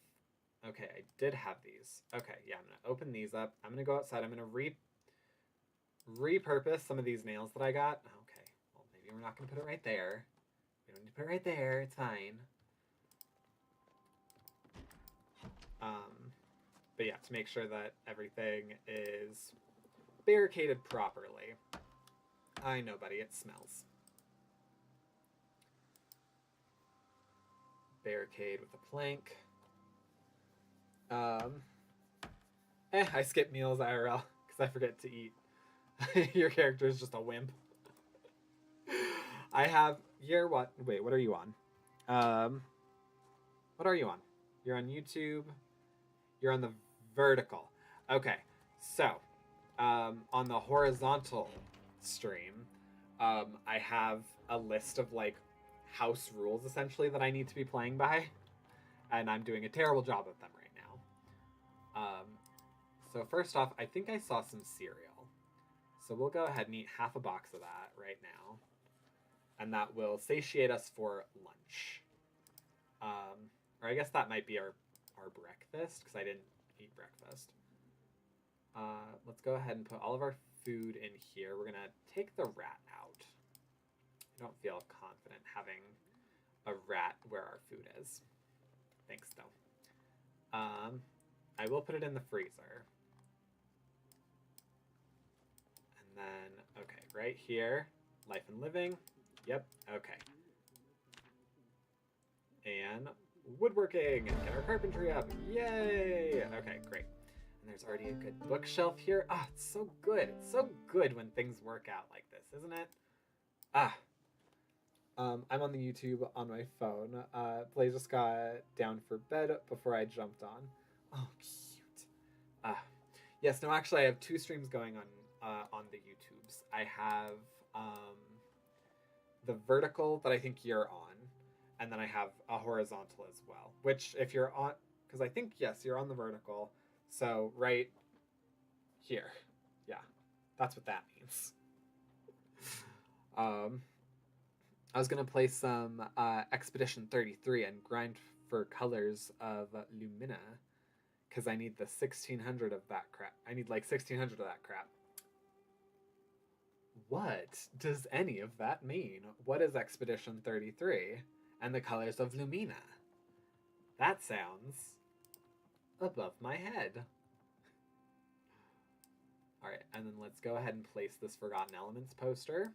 [SPEAKER 1] okay, I did have these. Okay, yeah, I'm gonna open these up. I'm gonna go outside. I'm gonna repurpose some of these nails that I got. Okay, well, maybe we're not gonna put it right there. We don't need to put it right there. It's fine. But yeah, to make sure that everything is barricaded properly. I know, buddy, it smells. Barricade with a plank. I skip meals IRL because I forget to eat. Your character is just a wimp. I have, you're what? Wait, what are you on? What are you on? You're on YouTube. You're on the vertical. Okay, so on the horizontal stream, I have a list of like house rules essentially that I need to be playing by, and I'm doing a terrible job of them right now. So first off, I think I saw some cereal, so we'll go ahead and eat half a box of that right now, and that will satiate us for lunch. Or I guess that might be our breakfast, because I didn't eat breakfast. Let's go ahead and put all of our food in here. We're gonna take the rat out. I don't feel confident having a rat where our food is. Thanks, though. I will put it in the freezer. And then, okay, right here, life and living. Yep, okay. And woodworking, get our carpentry up. Yay! Okay, great. And there's already a good bookshelf here. Ah, it's so good. It's so good when things work out like this, isn't it? Ah. I'm on the YouTube on my phone. Blaze just got down for bed before I jumped on. Oh, cute. Yes, no, actually, I have 2 streams going on the YouTubes. I have the vertical that I think you're on, and then I have a horizontal as well. Which, if you're on, because I think, yes, you're on the vertical. So, right here. Yeah, that's what that means. I was going to play some Expedition 33 and grind for colors of Lumina, because I need the 1600 of that crap. I need like 1600 of that crap. What does any of that mean? What is Expedition 33 and the colors of Lumina? That sounds above my head. Alright, and then let's go ahead and place this Forgotten Elements poster.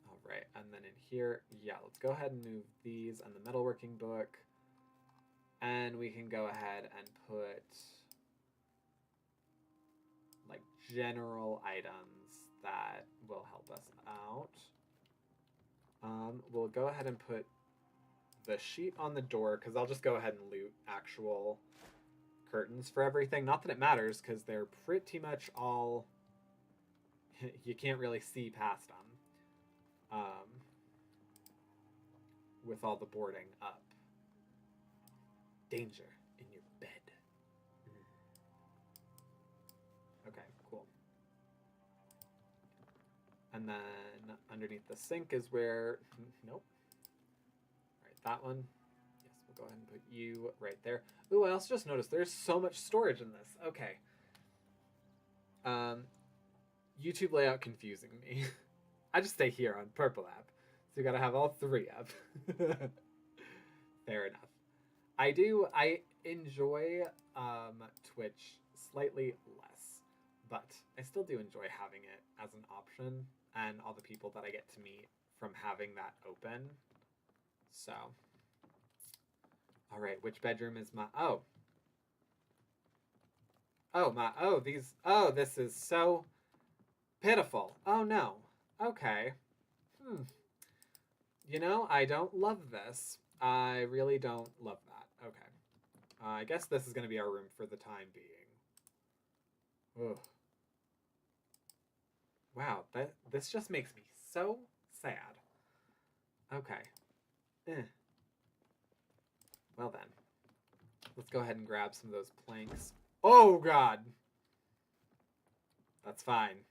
[SPEAKER 1] Alright, and then in here, yeah, let's go ahead and move these and the metalworking book. And we can go ahead and put like general items that will help us out. We'll go ahead and put the sheet on the door, because I'll just go ahead and loot actual curtains for everything. Not that it matters, because they're pretty much all, you can't really see past them. with all the boarding up. Danger in your bed. Okay, cool. And then underneath the sink is where... Nope. All right, that one. Yes, we'll go ahead and put you right there. Ooh, I also just noticed there's so much storage in this. Okay. YouTube layout confusing me. I just stay here on purple app. So you gotta have all three up. Fair enough. I enjoy Twitch slightly less, but I still do enjoy having it as an option and all the people that I get to meet from having that open. So, all right, which bedroom is my, this is so pitiful. Oh no. Okay. You know, I don't love this. I really don't love that. Okay. I guess this is going to be our room for the time being. Ugh. Wow, this just makes me so sad. Okay. Well then. Let's go ahead and grab some of those planks. Oh god! That's fine.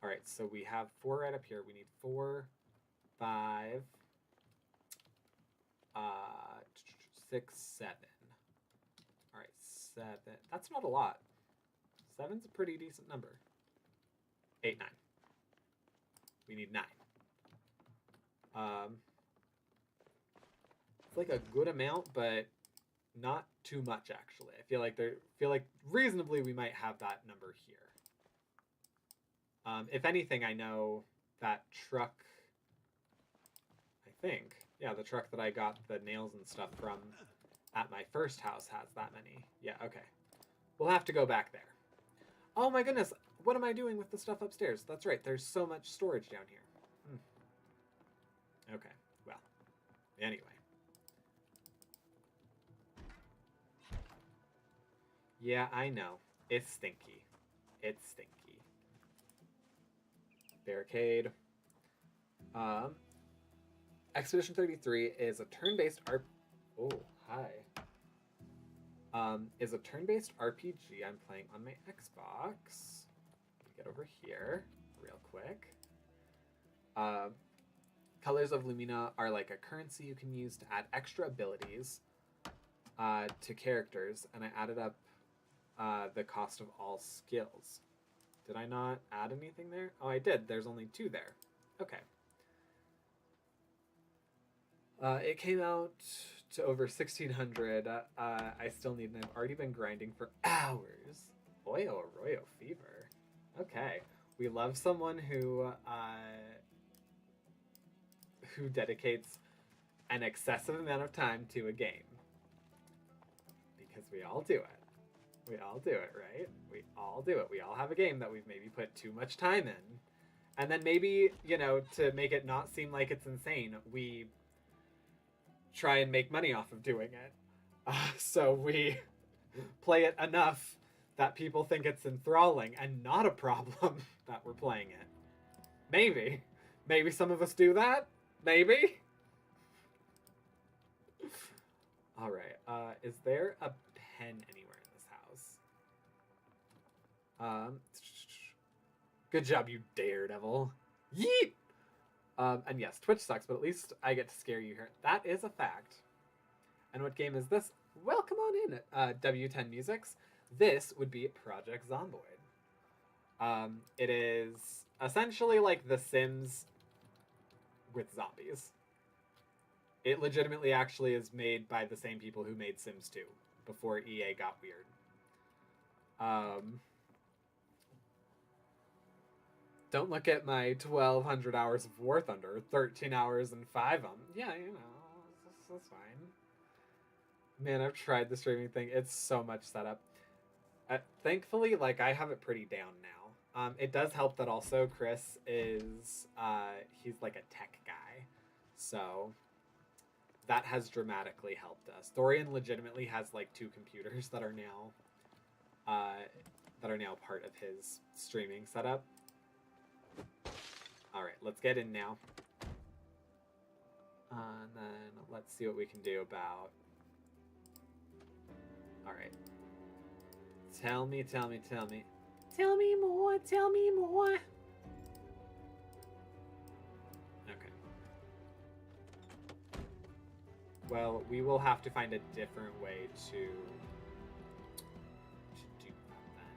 [SPEAKER 1] Alright, so we have 4 right up here. We need 4, 5, 6, 7. Alright, 7. That's not a lot. 7's a pretty decent number. 8, 9. We need 9. It's like a good amount, but not too much actually. I feel like reasonably we might have that number here. If anything, I know that truck, I think, yeah, the truck that I got the nails and stuff from at my first house has that many. Yeah, okay. We'll have to go back there. Oh my goodness, what am I doing with the stuff upstairs? That's right, there's so much storage down here. Okay, well, anyway. Yeah, I know. It's stinky. It's stinky. Barricade. Expedition 33 is a turn-based Oh, hi. Is a turn-based RPG I'm playing on my Xbox. Let me get over here real quick. Colors of Lumina are like a currency you can use to add extra abilities to characters, and I added up the cost of all skills. Did I not add anything there? Oh, I did. There's only 2 there. Okay. It came out to over 1,600. I still need, and I've already been grinding for hours. Oyo Arroyo Fever. Okay. We love someone who dedicates an excessive amount of time to a game. Because we all do it. We all do it, right? We all do it. We all have a game that we've maybe put too much time in. And then maybe, you know, to make it not seem like it's insane, we try and make money off of doing it. So we play it enough that people think it's enthralling and not a problem that we're playing it. Maybe. Maybe some of us do that. Maybe. All right. Is there a pen anywhere? Good job, you daredevil. Yeet! And yes, Twitch sucks, but at least I get to scare you here. That is a fact. And what game is this? Welcome on in, W10 Musics. This would be Project Zomboid. It is essentially like The Sims with zombies. It legitimately actually is made by the same people who made Sims 2 before EA got weird. Don't look at my 1,200 hours of War Thunder, 13 hours and 5 of them. Yeah, you know, that's fine. Man, I've tried the streaming thing. It's so much setup. Thankfully, like, I have it pretty down now. It does help that also Chris is, he's like a tech guy. So that has dramatically helped us. Dorian legitimately has like 2 computers that are now part of his streaming setup. All right, let's get in now. And then let's see what we can do about... Alright. Tell me. Tell me more, tell me more. Okay. Well, we will have to find a different way to do that then.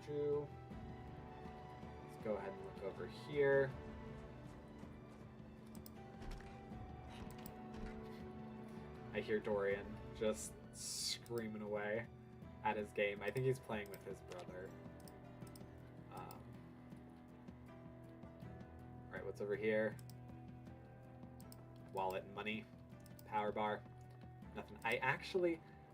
[SPEAKER 1] Okay. Let's go ahead and look over here. I hear Dorian just screaming away at his game. I think he's playing with his brother. Alright, what's over here? Wallet and money. Power bar. Nothing.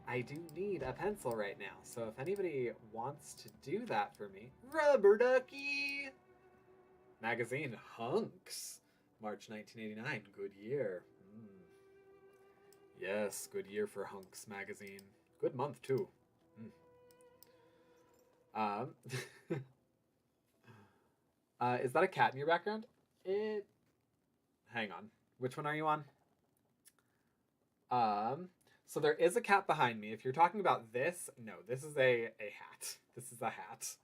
[SPEAKER 1] I do need a pencil right now, so if anybody wants to do that for me... Rubber Ducky! Magazine, Hunks. March 1989, good year. Yes, good year for Hunks magazine. Good month, too. Is that a cat in your background? Hang on. Which one are you on? So there is a cat behind me. If you're talking about this, no, this is a hat. This is a hat.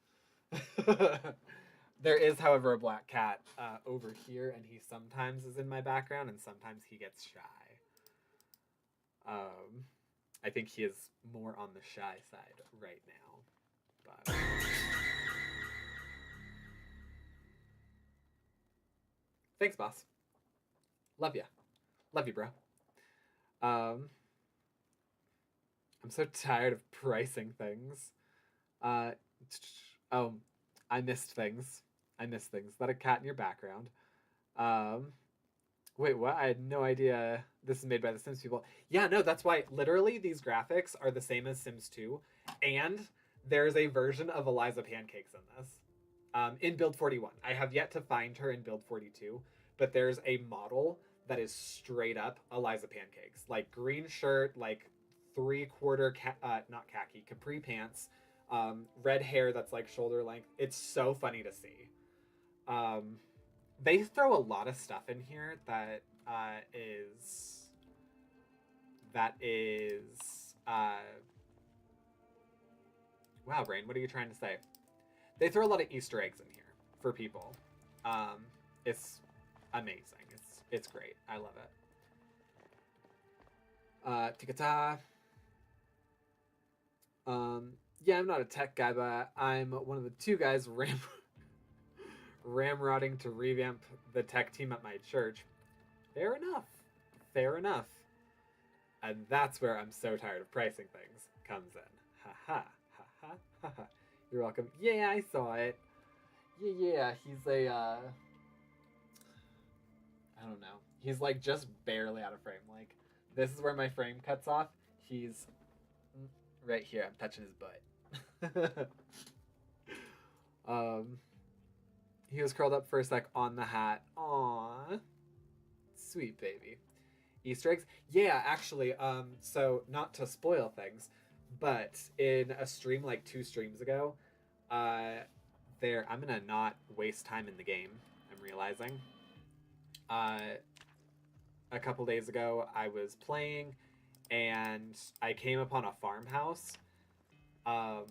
[SPEAKER 1] There is, however, a black cat over here, and he sometimes is in my background, and sometimes he gets shy. I think he is more on the shy side right now. But thanks, boss. Love ya. Love you, bro. I'm so tired of pricing things. Oh, I missed things. Is that a cat in your background? Wait, what? I had no idea this is made by the Sims people. Yeah, no, that's why literally these graphics are the same as Sims 2. And there's a version of Eliza Pancakes in this. In build 41. I have yet to find her in build 42. But there's a model that is straight up Eliza Pancakes. Like green shirt, like 3/4 not khaki, capri pants, red hair that's like shoulder length. It's so funny to see. They throw a lot of stuff in here that is wow, Brain, what are you trying to say? They throw a lot of Easter eggs in here for people. It's amazing. It's great. I love it. Tikata. Yeah, I'm not a tech guy, but I'm one of the two guys ramrodding to revamp the tech team at my church. Fair enough. And that's where I'm so tired of pricing things comes in. Ha ha ha ha ha ha. You're welcome. Yeah, I saw it. Yeah, he's a I don't know. He's like just barely out of frame. Like this is where my frame cuts off. He's right here. I'm touching his butt. He was curled up for a sec on the hat. Aww. Sweet baby. Easter eggs? Yeah, actually, so not to spoil things, but in a stream like 2 streams ago, I'm gonna not waste time in the game, I'm realizing. A couple days ago, I was playing, and I came upon a farmhouse, and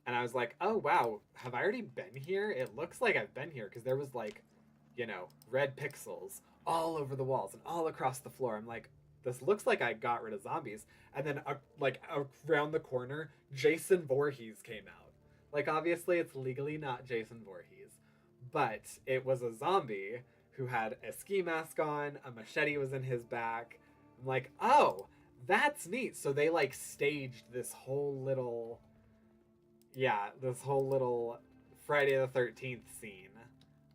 [SPEAKER 1] I was like, oh wow, have I already been here? It looks like I've been here, because there was like, you know, red pixels all over the walls and all across the floor. I'm like, this looks like I got rid of zombies. And then like around the corner, Jason Voorhees came out. Like obviously it's legally not Jason Voorhees, but it was a zombie who had a ski mask on, a machete was in his back. I'm like, oh, that's neat. So they like staged this whole little Friday the 13th scene.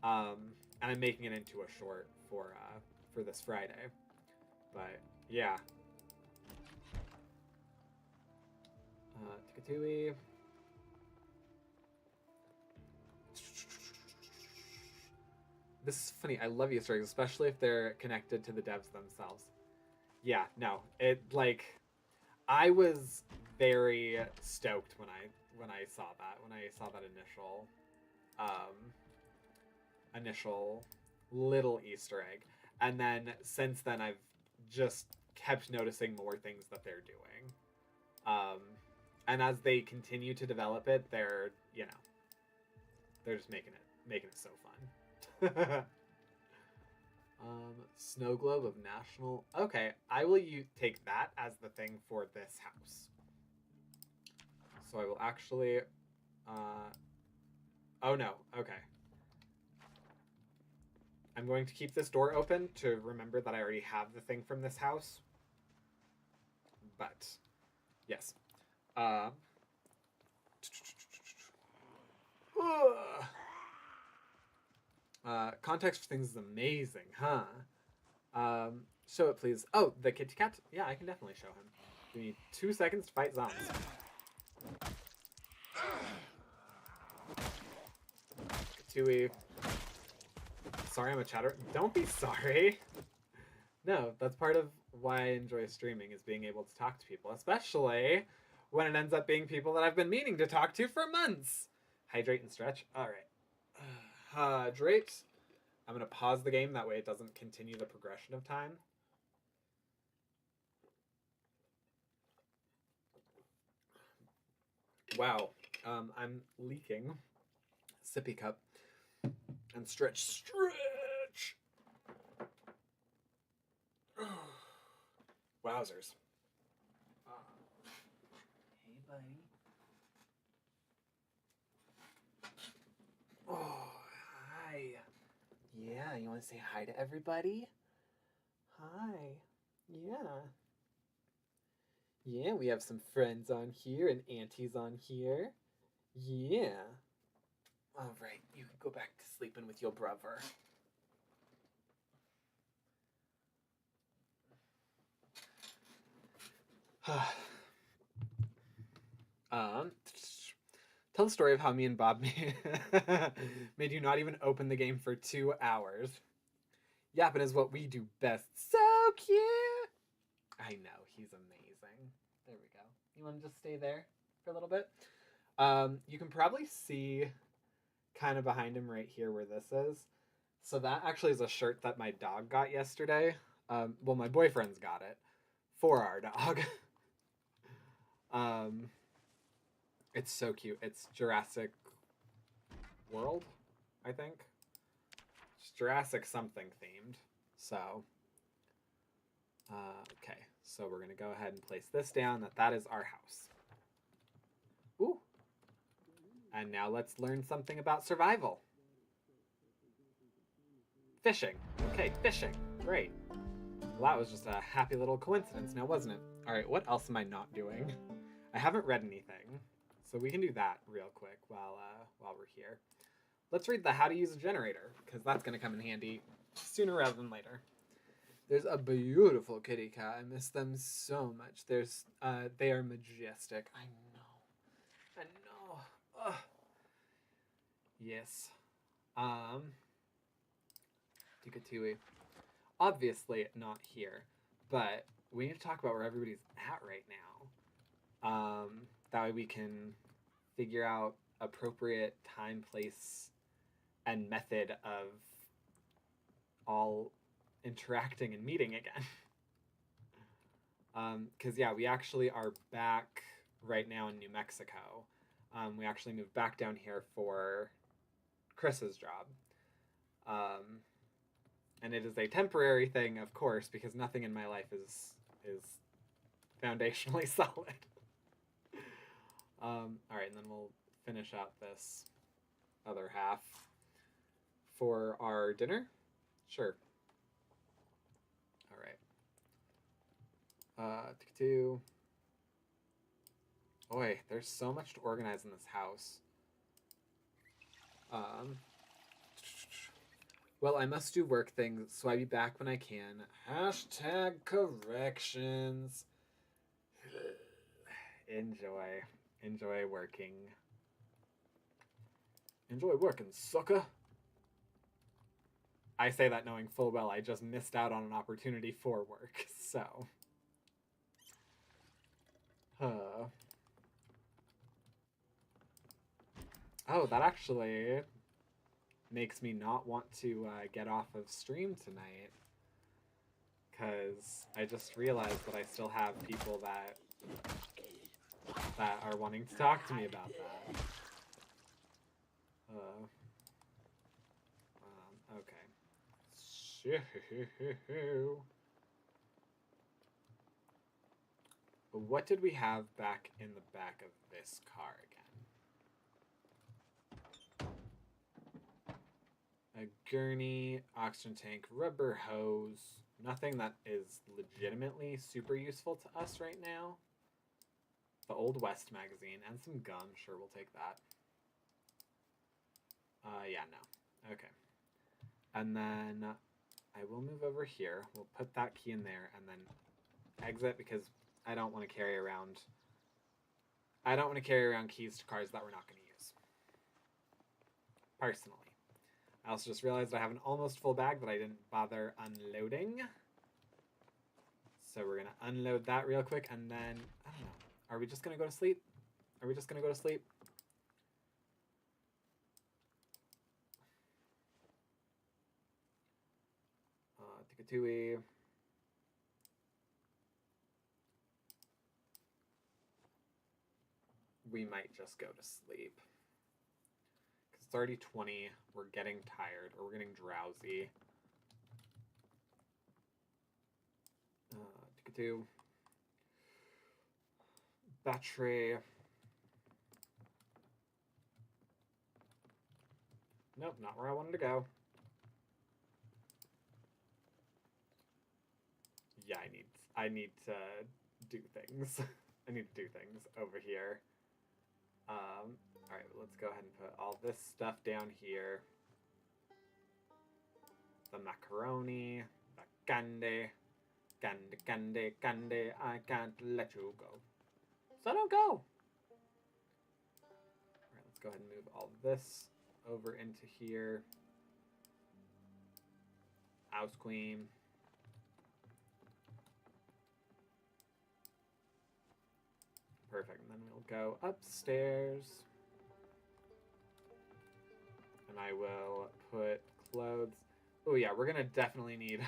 [SPEAKER 1] And I'm making it into a short for this Friday. But yeah. Tikatui. This is funny. I love Easter eggs, especially if they're connected to the devs themselves. Yeah, no. I was very stoked when I saw that initial initial little Easter egg. And then since then, I've just kept noticing more things that they're doing. And as they continue to develop it, they're, you know, they're just making it so fun. Snow globe of national. Okay, I will take that as the thing for this house. So I will actually. Oh no. Okay. I'm going to keep this door open to remember that I already have the thing from this house. But yes. Context for things is amazing, huh? Show it, please. Oh, the kitty cat? Yeah, I can definitely show him. Give me 2 seconds to fight zombies. Tui. Sorry, I'm a chatter. Don't be sorry. No, that's part of why I enjoy streaming, is being able to talk to people, especially when it ends up being people that I've been meaning to talk to for months. Hydrate and stretch. All right. Hydrate. I'm going to pause the game. That way it doesn't continue the progression of time. Wow. I'm leaking. Sippy cup. And stretch. Stretch! Wowzers. Hey, buddy. Oh, hi. Yeah, you want to say hi to everybody? Hi. Yeah. Yeah, we have some friends on here and aunties on here. Yeah. All right, you can go back to sleeping with your brother. Tell the story of how me and Bob made you not even open the game for 2 hours. Yapping is what we do best. So cute! I know, he's amazing. There we go. You want to just stay there for a little bit? You can probably see kind of behind him right here where this is. So that actually is a shirt that my dog got yesterday. Well, my boyfriend's got it for our dog. It's so cute. It's Jurassic World, I think. It's Jurassic something themed. So, okay. So we're going to go ahead and place this down. That is our house. Ooh. And now let's learn something about survival. Fishing. Okay, fishing. Great. Well, that was just a happy little coincidence now, wasn't it? All right, what else am I not doing? I haven't read anything, so we can do that real quick while we're here. Let's read the how to use a generator, because that's going to come in handy sooner rather than later. There's a beautiful kitty cat. I miss them so much. They are majestic. I know. Ugh. Yes. Tikatui. Obviously not here, but we need to talk about where everybody's at right now. That way we can figure out appropriate time, place, and method of all interacting and meeting again. Because yeah, we actually are back right now in New Mexico. We actually moved back down here for Chris's job. And it is a temporary thing, of course, because nothing in my life is foundationally solid. All right, and then we'll finish out this other half for our dinner. Sure. All right. Two. Boy, there's so much to organize in this house. Well, I must do work things, so I'll be back when I can. Hashtag corrections. Enjoy working. Enjoy working, sucker. I say that knowing full well I just missed out on an opportunity for work, so. Oh, that actually makes me not want to get off of stream tonight, because I just realized that I still have people that are wanting to talk to me about that. Okay. So, what did we have back in the back of this car again? A gurney, oxygen tank, rubber hose. Nothing that is legitimately super useful to us right now. The Old West magazine and some gum. Sure, we'll take that. Yeah, no. Okay. And then I will move over here. We'll put that key in there and then exit, because I don't want to carry around keys to cars that we're not going to use. Personally. I also just realized I have an almost full bag that I didn't bother unloading. So we're going to unload that real quick, and then, I don't know. Are we just going to go to sleep? Tikatui. We might just go to sleep. Because it's already 20. We're getting tired, or we're getting drowsy. Tikatu. Battery. Nope, not where I wanted to go. Yeah, I need to do things. I need to do things over here. Alright, let's go ahead and put all this stuff down here. The macaroni, the candy, candy, I can't let you go. So don't go! Alright, let's go ahead and move all this over into here. House Queen. Perfect, and then we'll go upstairs. And I will put clothes. Oh yeah, we're gonna definitely need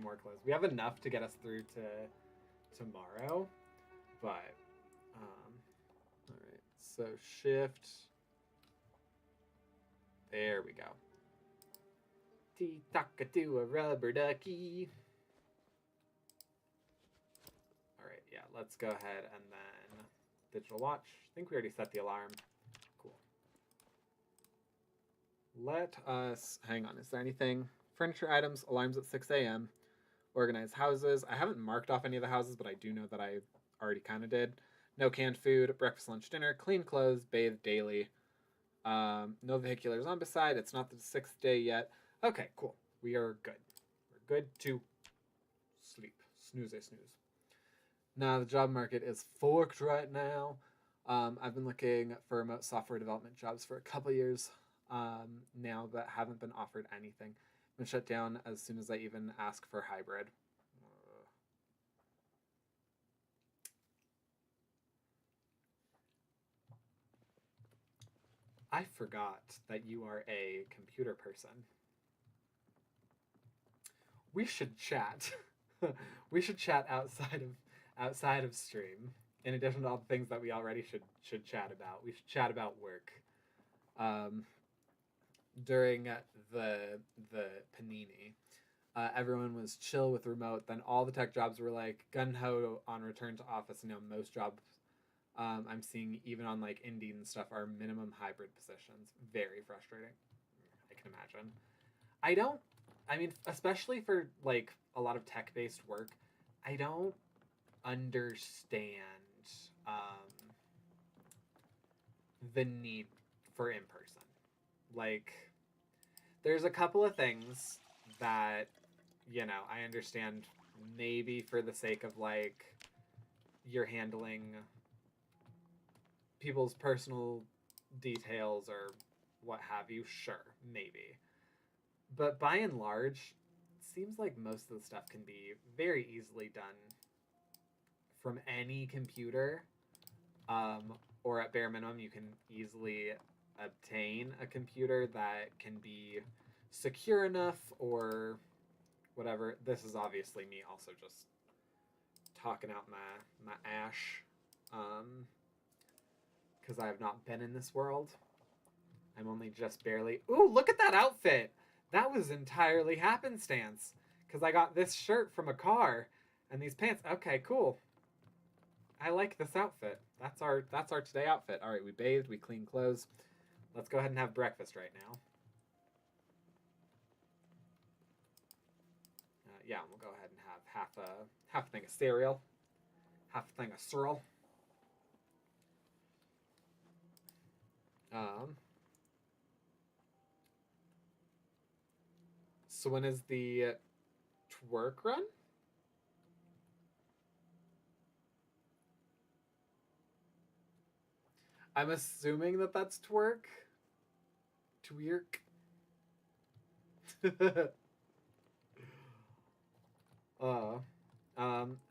[SPEAKER 1] more clothes. We have enough to get us through to tomorrow, but all right. So shift. There we go. Tea-taka-to a rubber ducky. All right, yeah. Let's go ahead and then digital watch. I think we already set the alarm. Let us, hang on, is there anything? Furniture items, alarms at 6 a.m. Organized houses. I haven't marked off any of the houses, but I do know that I already kind of did. No canned food, breakfast, lunch, dinner, clean clothes, bathe daily. No vehicular zombicide. It's not the 6th day yet. Okay, cool. We are good. We're good to sleep. Snooze. Now, the job market is forked right now. I've been looking for remote software development jobs for a couple years. Now that haven't been offered anything. Been shut down as soon as I even ask for hybrid. I forgot that you are a computer person. We should chat. We should chat outside of stream. In addition to all the things that we already should chat about. We should chat about work. During the panini, everyone was chill with remote. Then all the tech jobs were like gun-ho on return to office. And now most jobs I'm seeing, even on like Indeed and stuff, are minimum hybrid positions. Very frustrating. I can imagine. I mean, especially for like a lot of tech-based work, I don't understand the need for in-person. Like, there's a couple of things that, you know, I understand maybe for the sake of, like, you're handling people's personal details or what have you. Sure, maybe. But by and large, it seems like most of the stuff can be very easily done from any computer, or at bare minimum, you can easily obtain a computer that can be secure enough or whatever. This is obviously me also just talking out my ash, because I have not been in this world. I'm only just barely... Ooh, look at that outfit! That was entirely happenstance, because I got this shirt from a car, and these pants. Okay, cool. I like this outfit. That's our today outfit. All right, we bathed, we cleaned clothes. Let's go ahead and have breakfast right now. Yeah, we'll go ahead and have half a thing of cereal, half a thing of cereal. So when is the twerk run? I'm assuming that that's twerk. Twerk.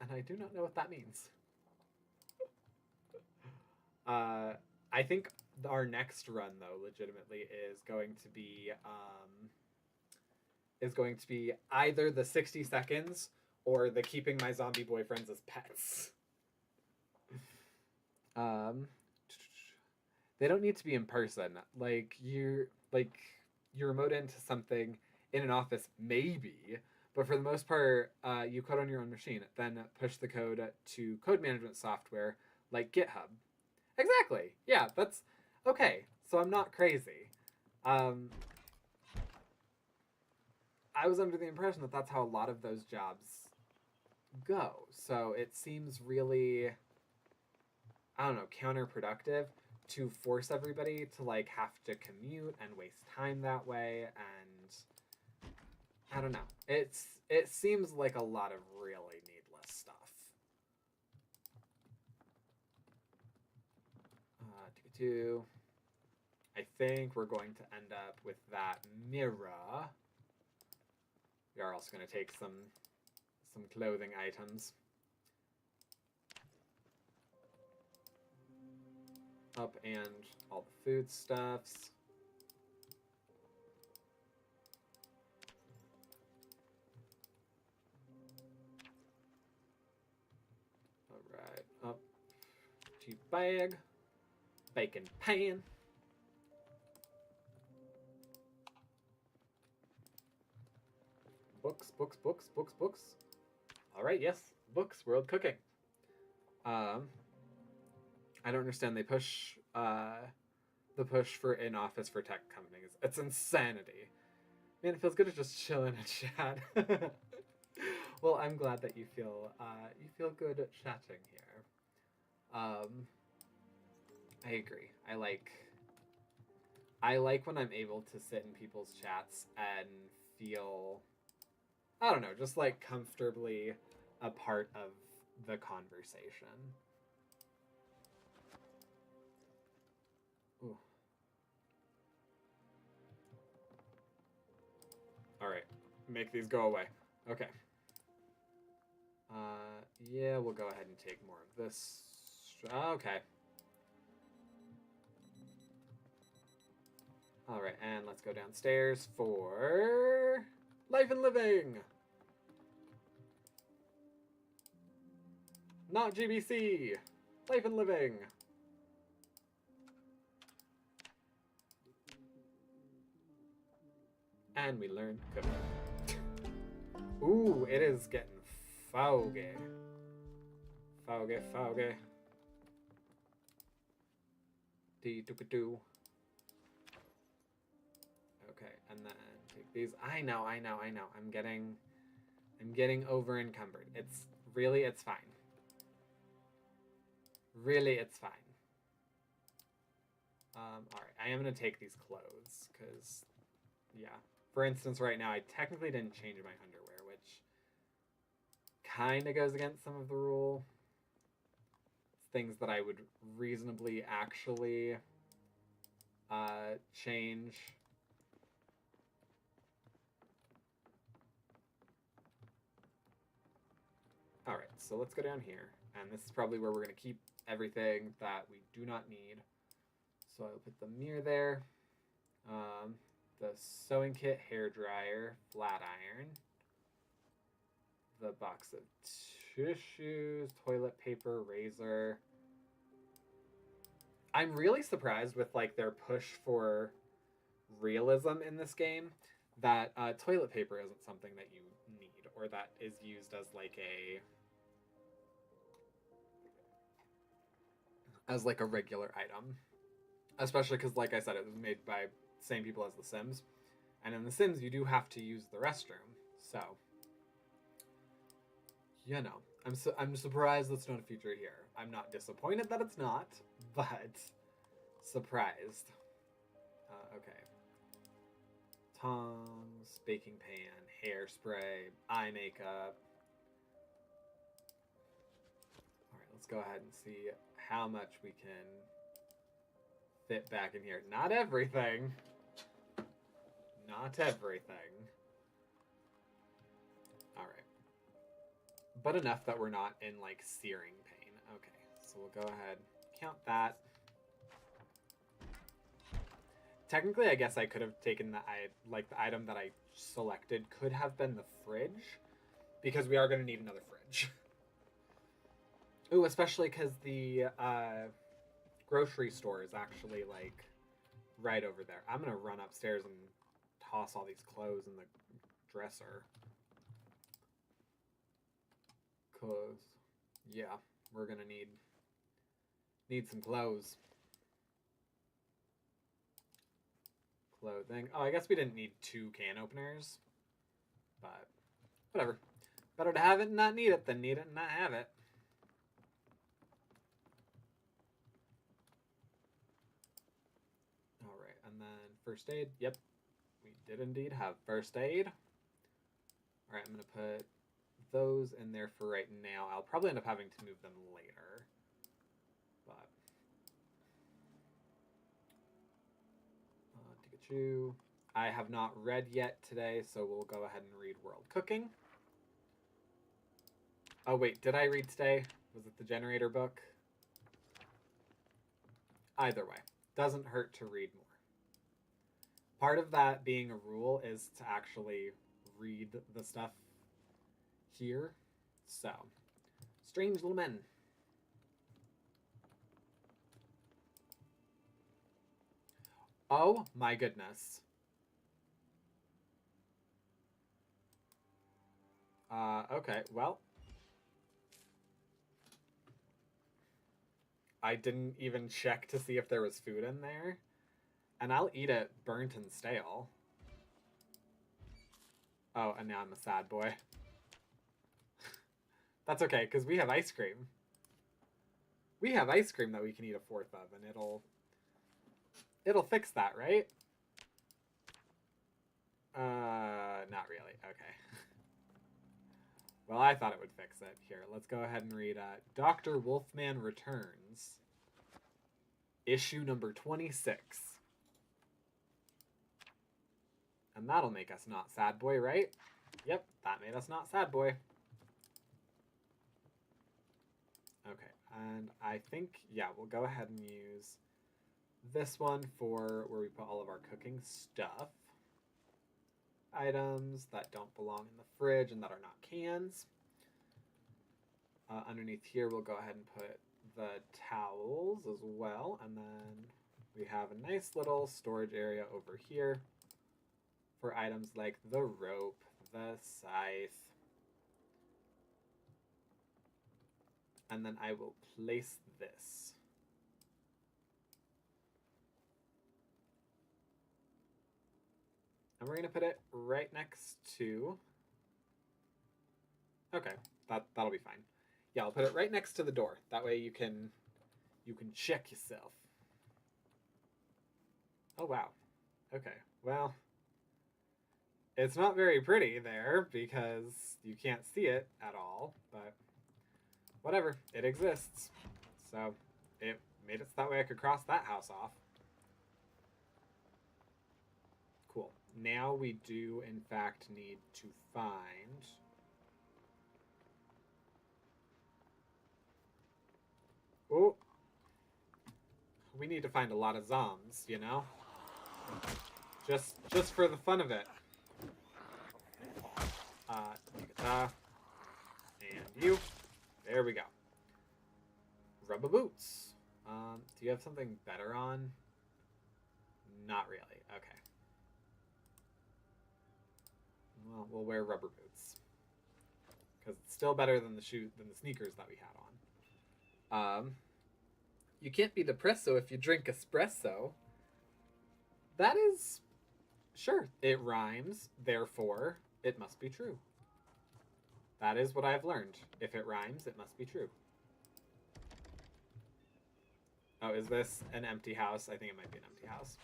[SPEAKER 1] And I do not know what that means. I think our next run, though, legitimately is going to be either the 60 seconds or the keeping my zombie boyfriends as pets. They don't need to be in person. Like you remote into something in an office, maybe, but for the most part, you code on your own machine, then push the code to code management software like GitHub. Exactly. Yeah, that's okay. So I'm not crazy. I was under the impression that that's how a lot of those jobs go. So it seems really, I don't know, counterproductive to force everybody to like have to commute and waste time that way. And I don't know. It seems like a lot of really needless stuff. I think we're going to end up with that mirror. We are also going to take some clothing items. Up and all the foodstuffs. All right, up to bag, bacon pan. Books, books, books, books, books. All right, yes, books, world cooking. I don't understand. They push the push for in office for tech companies. It's insanity. Man, it feels good to just chill in a chat. Well, I'm glad that you feel good chatting here. I agree. I like when I'm able to sit in people's chats and feel, I don't know, just like comfortably a part of the conversation. Ooh. All right, make these go away. Okay. Yeah, we'll go ahead and take more of this. Okay. All right, and let's go downstairs for life and living. Not GBC. Life and living. And we learn cooking. Ooh, it is getting foggy. Foggy, foggy. Dee-doo-doo. Okay, and then take these. I know. I'm getting over encumbered. It's fine. Really, it's fine. All right, I am gonna take these clothes because, yeah. For instance, right now I technically didn't change my underwear, which kind of goes against some of the rule. It's things that I would reasonably actually change. All right, so let's go down here, and this is probably where we're gonna keep everything that we do not need. So I'll put the mirror there. The sewing kit, hair dryer, flat iron. The box of tissues, toilet paper, razor. I'm really surprised with like their push for realism in this game that toilet paper isn't something that you need or that is used as like a regular item, especially because, like I said, it was made by the same people as The Sims, and in The Sims you do have to use the restroom. So, you know, I'm surprised that's not a feature here. I'm not disappointed that it's not, but surprised. Okay. Tongs, baking pan, hairspray, eye makeup. All right, let's go ahead and see how much we can fit back in here. Not everything. Not everything. All right. But enough that we're not in like searing pain. Okay, so we'll go ahead, count that. Technically, I guess I could have taken the item that I selected could have been the fridge, because we are going to need another fridge. Ooh, especially because the grocery store is actually like right over there. I'm going to run upstairs and toss all these clothes in the dresser. Cause yeah, we're going to need some clothes. Clothing. Oh, I guess we didn't need 2 can openers, but whatever. Better to have it and not need it than need it and not have it. All right, and then first aid. Yep, we did indeed have first aid. All right, I'm gonna put those in there for right now. I'll probably end up having to move them later, but Pikachu. I have not read yet today, so we'll go ahead and read World Cooking. Oh wait, did I read today? Was it the generator book? Either way, doesn't hurt to read more. Part of that being a rule is to actually read the stuff here. So, Strange Little Men. Oh my goodness. Okay, well. I didn't even check to see if there was food in there. And I'll eat it burnt and stale. Oh, and now I'm a sad boy. That's okay, because we have ice cream. We have ice cream that we can eat a 4th of, and it'll fix that, right? Not really. Okay. Well, I thought it would fix it. Here, let's go ahead and read Dr. Wolfman Returns. Issue number 26. And that'll make us not sad boy, right? Yep, that made us not sad boy. Okay, and I think, yeah, we'll go ahead and use this one for where we put all of our cooking stuff. Items that don't belong in the fridge and that are not cans. Underneath here, we'll go ahead and put the towels as well. And then we have a nice little storage area over here for items like the rope, the scythe. And then I will place this. And we're going to put it right next to... Okay, that'll be fine. Yeah, I'll put it right next to the door. That way you can check yourself. Oh, wow. Okay, well... It's not very pretty there because you can't see it at all, but whatever, it exists. So it made it so that way I could cross that house off. Cool. Now we do, in fact, need to find... Oh! We need to find a lot of zombs, you know? Just for the fun of it. And you. There we go. Rubber boots. Do you have something better on? Not really. Okay. Well, we'll wear rubber boots because it's still better than the sneakers that we had on. You can't be depresso if you drink espresso. That is, sure, it rhymes. Therefore, it must be true. That is what I've learned. If it rhymes, it must be true. Oh, is this an empty house? I think it might be an empty house.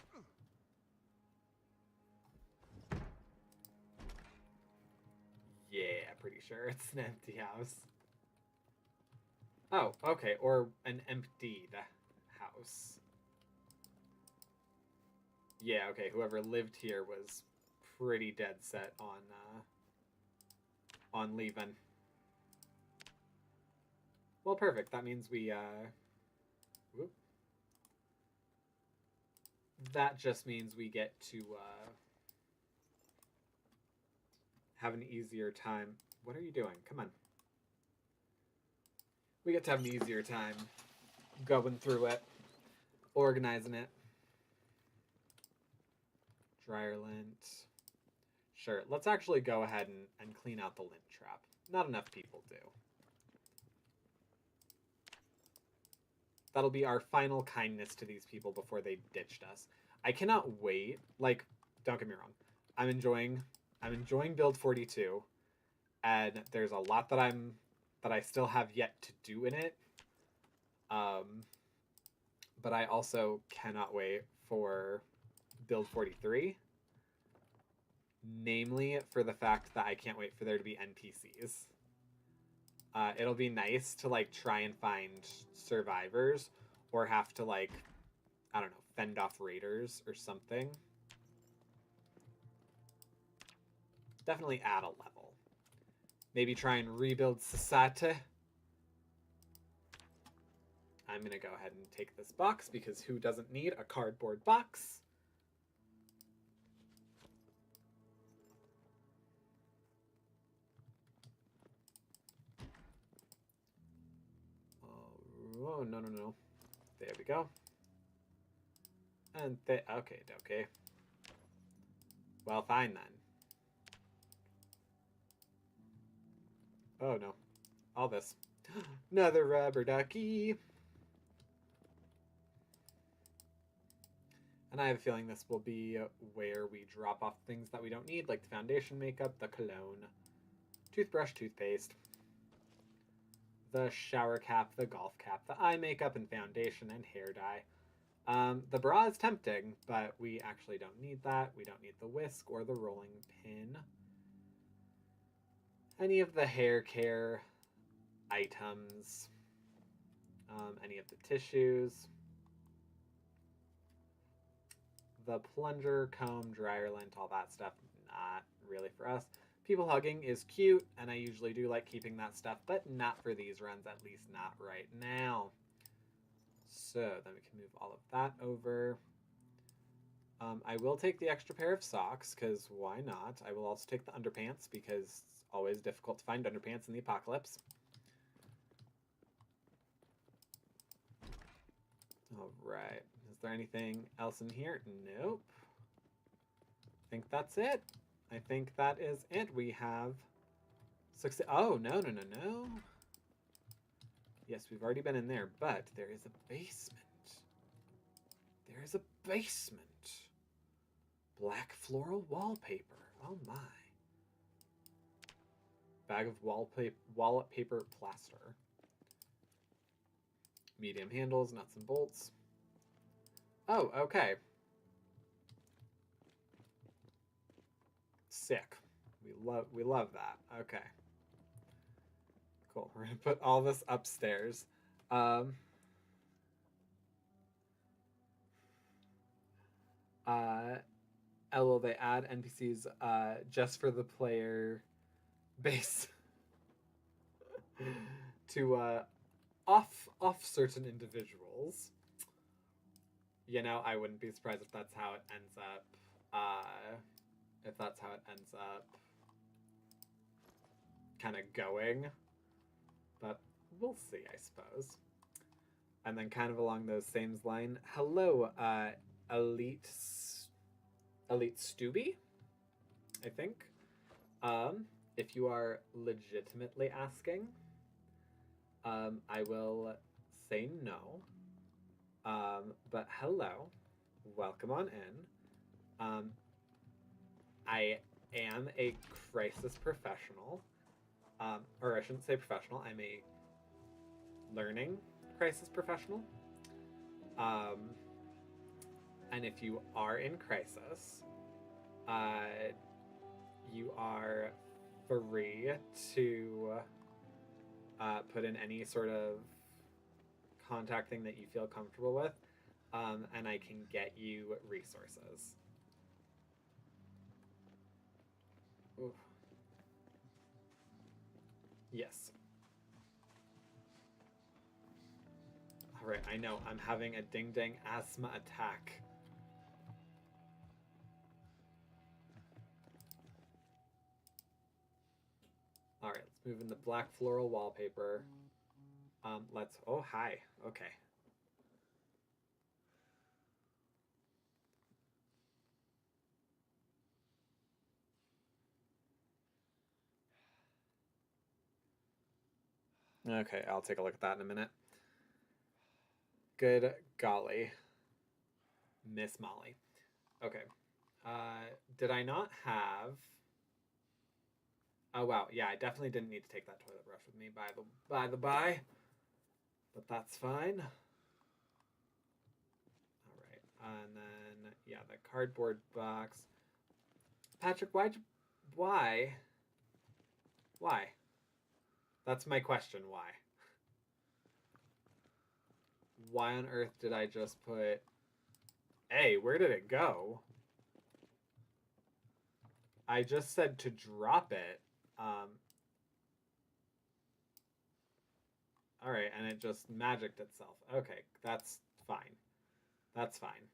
[SPEAKER 1] Yeah, pretty sure it's an empty house. Oh, okay, or an emptied house. Yeah, okay, whoever lived here was pretty dead set on leaving. Well, perfect. That means we, whoop. That just means we get to, have an easier time. What are you doing? Come on. We get to have an easier time going through it, organizing it. Dryer lint. Sure, let's actually go ahead and clean out the lint trap. Not enough people do. That'll be our final kindness to these people before they ditched us. I cannot wait. Like, don't get me wrong. I'm enjoying build 42, and there's a lot that I still have yet to do in it. But I also cannot wait for build 43. Namely, for the fact that I can't wait for there to be NPCs. It'll be nice to, like, try and find survivors or have to, like, I don't know, fend off raiders or something. Definitely add a level. Maybe try and rebuild society. I'm going to go ahead and take this box because who doesn't need a cardboard box? Oh, no. There we go. And okay. Well, fine then. Oh, no. All this. Another rubber ducky. And I have a feeling this will be where we drop off things that we don't need, like the foundation makeup, the cologne, toothbrush, toothpaste, the shower cap, the golf cap, the eye makeup and foundation, and hair dye. The bra is tempting, but we actually don't need that. We don't need the whisk or the rolling pin. Any of the hair care items. Any of the tissues. The plunger, comb, dryer lint, all that stuff, not really for us. People hugging is cute, and I usually do like keeping that stuff, but not for these runs, at least not right now. So then we can move all of that over. I will take the extra pair of socks, because why not? I will also take the underpants, because it's always difficult to find underpants in the apocalypse. All right. Is there anything else in here? Nope. I think that's it. I think that is it. We have success. Oh, no. Yes, we've already been in there, but there is a basement. There is a basement. Black floral wallpaper. Oh my. Bag of wallet paper plaster. Medium handles, nuts and bolts. Oh, okay. Sick. We love that. Okay. Cool. We're gonna put all this upstairs. LOL, they add NPCs just for the player base to off certain individuals. You know, I wouldn't be surprised if that's how it ends up. If that's how it ends up kind of going. But we'll see, I suppose. And then kind of along those same lines, hello, Elite Stubby, I think. If you are legitimately asking, I will say no. But hello, welcome on in. I am a crisis professional, or I shouldn't say professional. I'm a learning crisis professional. And if you are in crisis, you are free to put in any sort of contact thing that you feel comfortable with, and I can get you resources. Ooh. Yes. All right, I know. I'm having a ding-dang asthma attack. All right, let's move in the black floral wallpaper. Let's, oh, hi. Okay. Okay, I'll take a look at that in a minute. Good golly. Miss Molly. Okay. Did I not have... Oh, wow. Yeah, I definitely didn't need to take that toilet brush with me by the by. But that's fine. All right. And then, yeah, the cardboard box. Patrick, why? Why? That's my question, why? Why on earth did I just put... Hey, where did it go? I just said to drop it. All right, and it just magicked itself. Okay, that's fine. That's fine.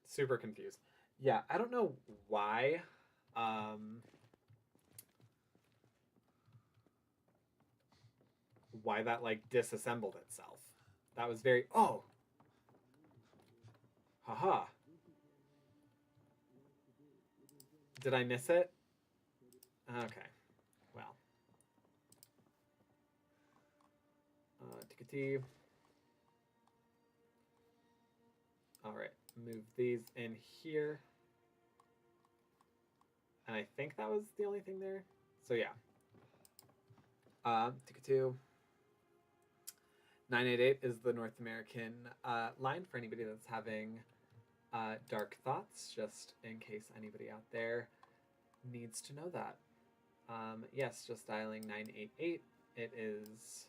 [SPEAKER 1] Super confused. Yeah, I don't know why. Why that like disassembled itself. That was very... Oh! Haha. Did I miss it? Okay. Well. Tickety. Alright. Move these in here. And I think that was the only thing there. So yeah. Tickety. 988 is the North American line for anybody that's having dark thoughts, just in case anybody out there needs to know that. Yes, just dialing 988. It is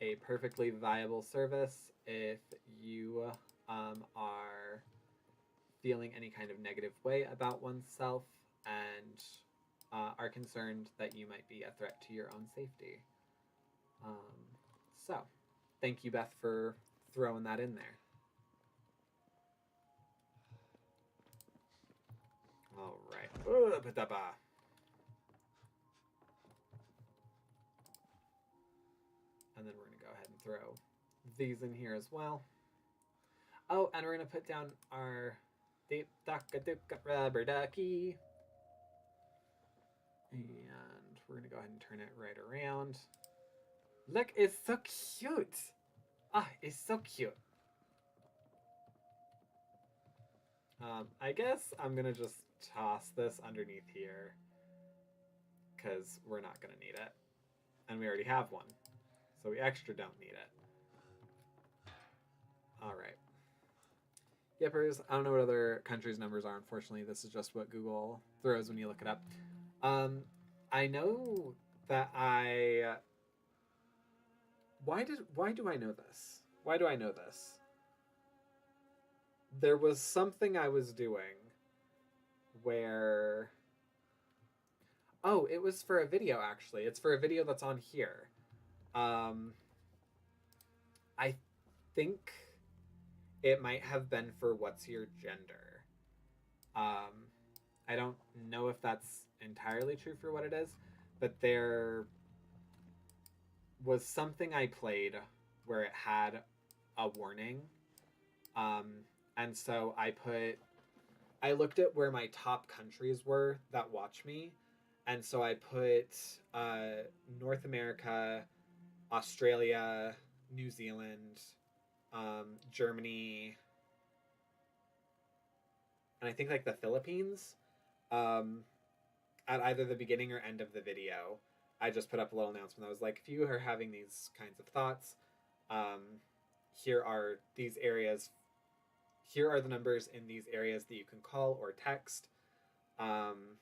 [SPEAKER 1] a perfectly viable service if you are feeling any kind of negative way about oneself and are concerned that you might be a threat to your own safety. So, thank you, Beth, for throwing that in there. All right. And then we're going to go ahead and throw these in here as well. Oh, and we're going to put down our deep rubber ducky. And we're going to go ahead and turn it right around. Look, it's so cute. Ah, it's so cute. I guess I'm going to just toss this underneath here because we're not going to need it. And we already have one. So we extra don't need it. All right. Yippers, I don't know what other countries' numbers are, unfortunately. This is just what Google throws when you look it up. I know that I... Why do I know this? Why do I know this? There was something I was doing where... Oh, it was for a video, actually. It's for a video that's on here. I think it might have been for what's your gender. Um, I don't know if that's entirely true for what it is, but there was something I played where it had a warning. Um, and so I looked at where my top countries were that watch me. And so I put North America, Australia, New Zealand, Germany, and I think like the Philippines um, at either the beginning or end of the video. I just put up a little announcement that was like, if you are having these kinds of thoughts, um, here are these areas. Here are the numbers in these areas that you can call or text. And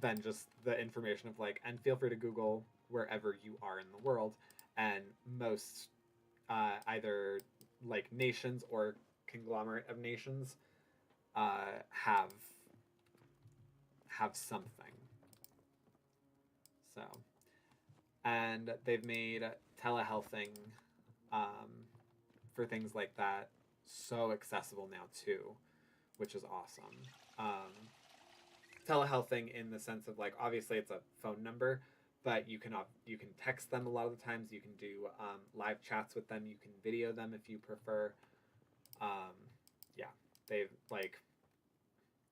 [SPEAKER 1] then just the information of like, and feel free to Google wherever you are in the world. And most either like nations or conglomerate of nations have something. So, and they've made telehealthing for things like that so accessible now too, which is awesome. Telehealthing in the sense of like, obviously it's a phone number, but you can text them a lot of the times. You can do live chats with them. You can video them if you prefer. Yeah, they've like,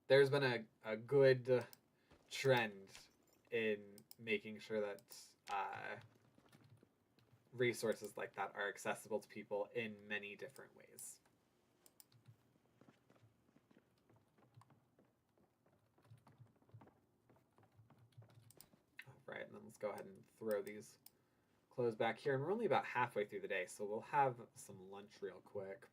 [SPEAKER 1] there's been a good trend in making sure that resources like that are accessible to people in many different ways. All right, and then let's go ahead and throw these clothes back here. And we're only about halfway through the day, so we'll have some lunch real quick.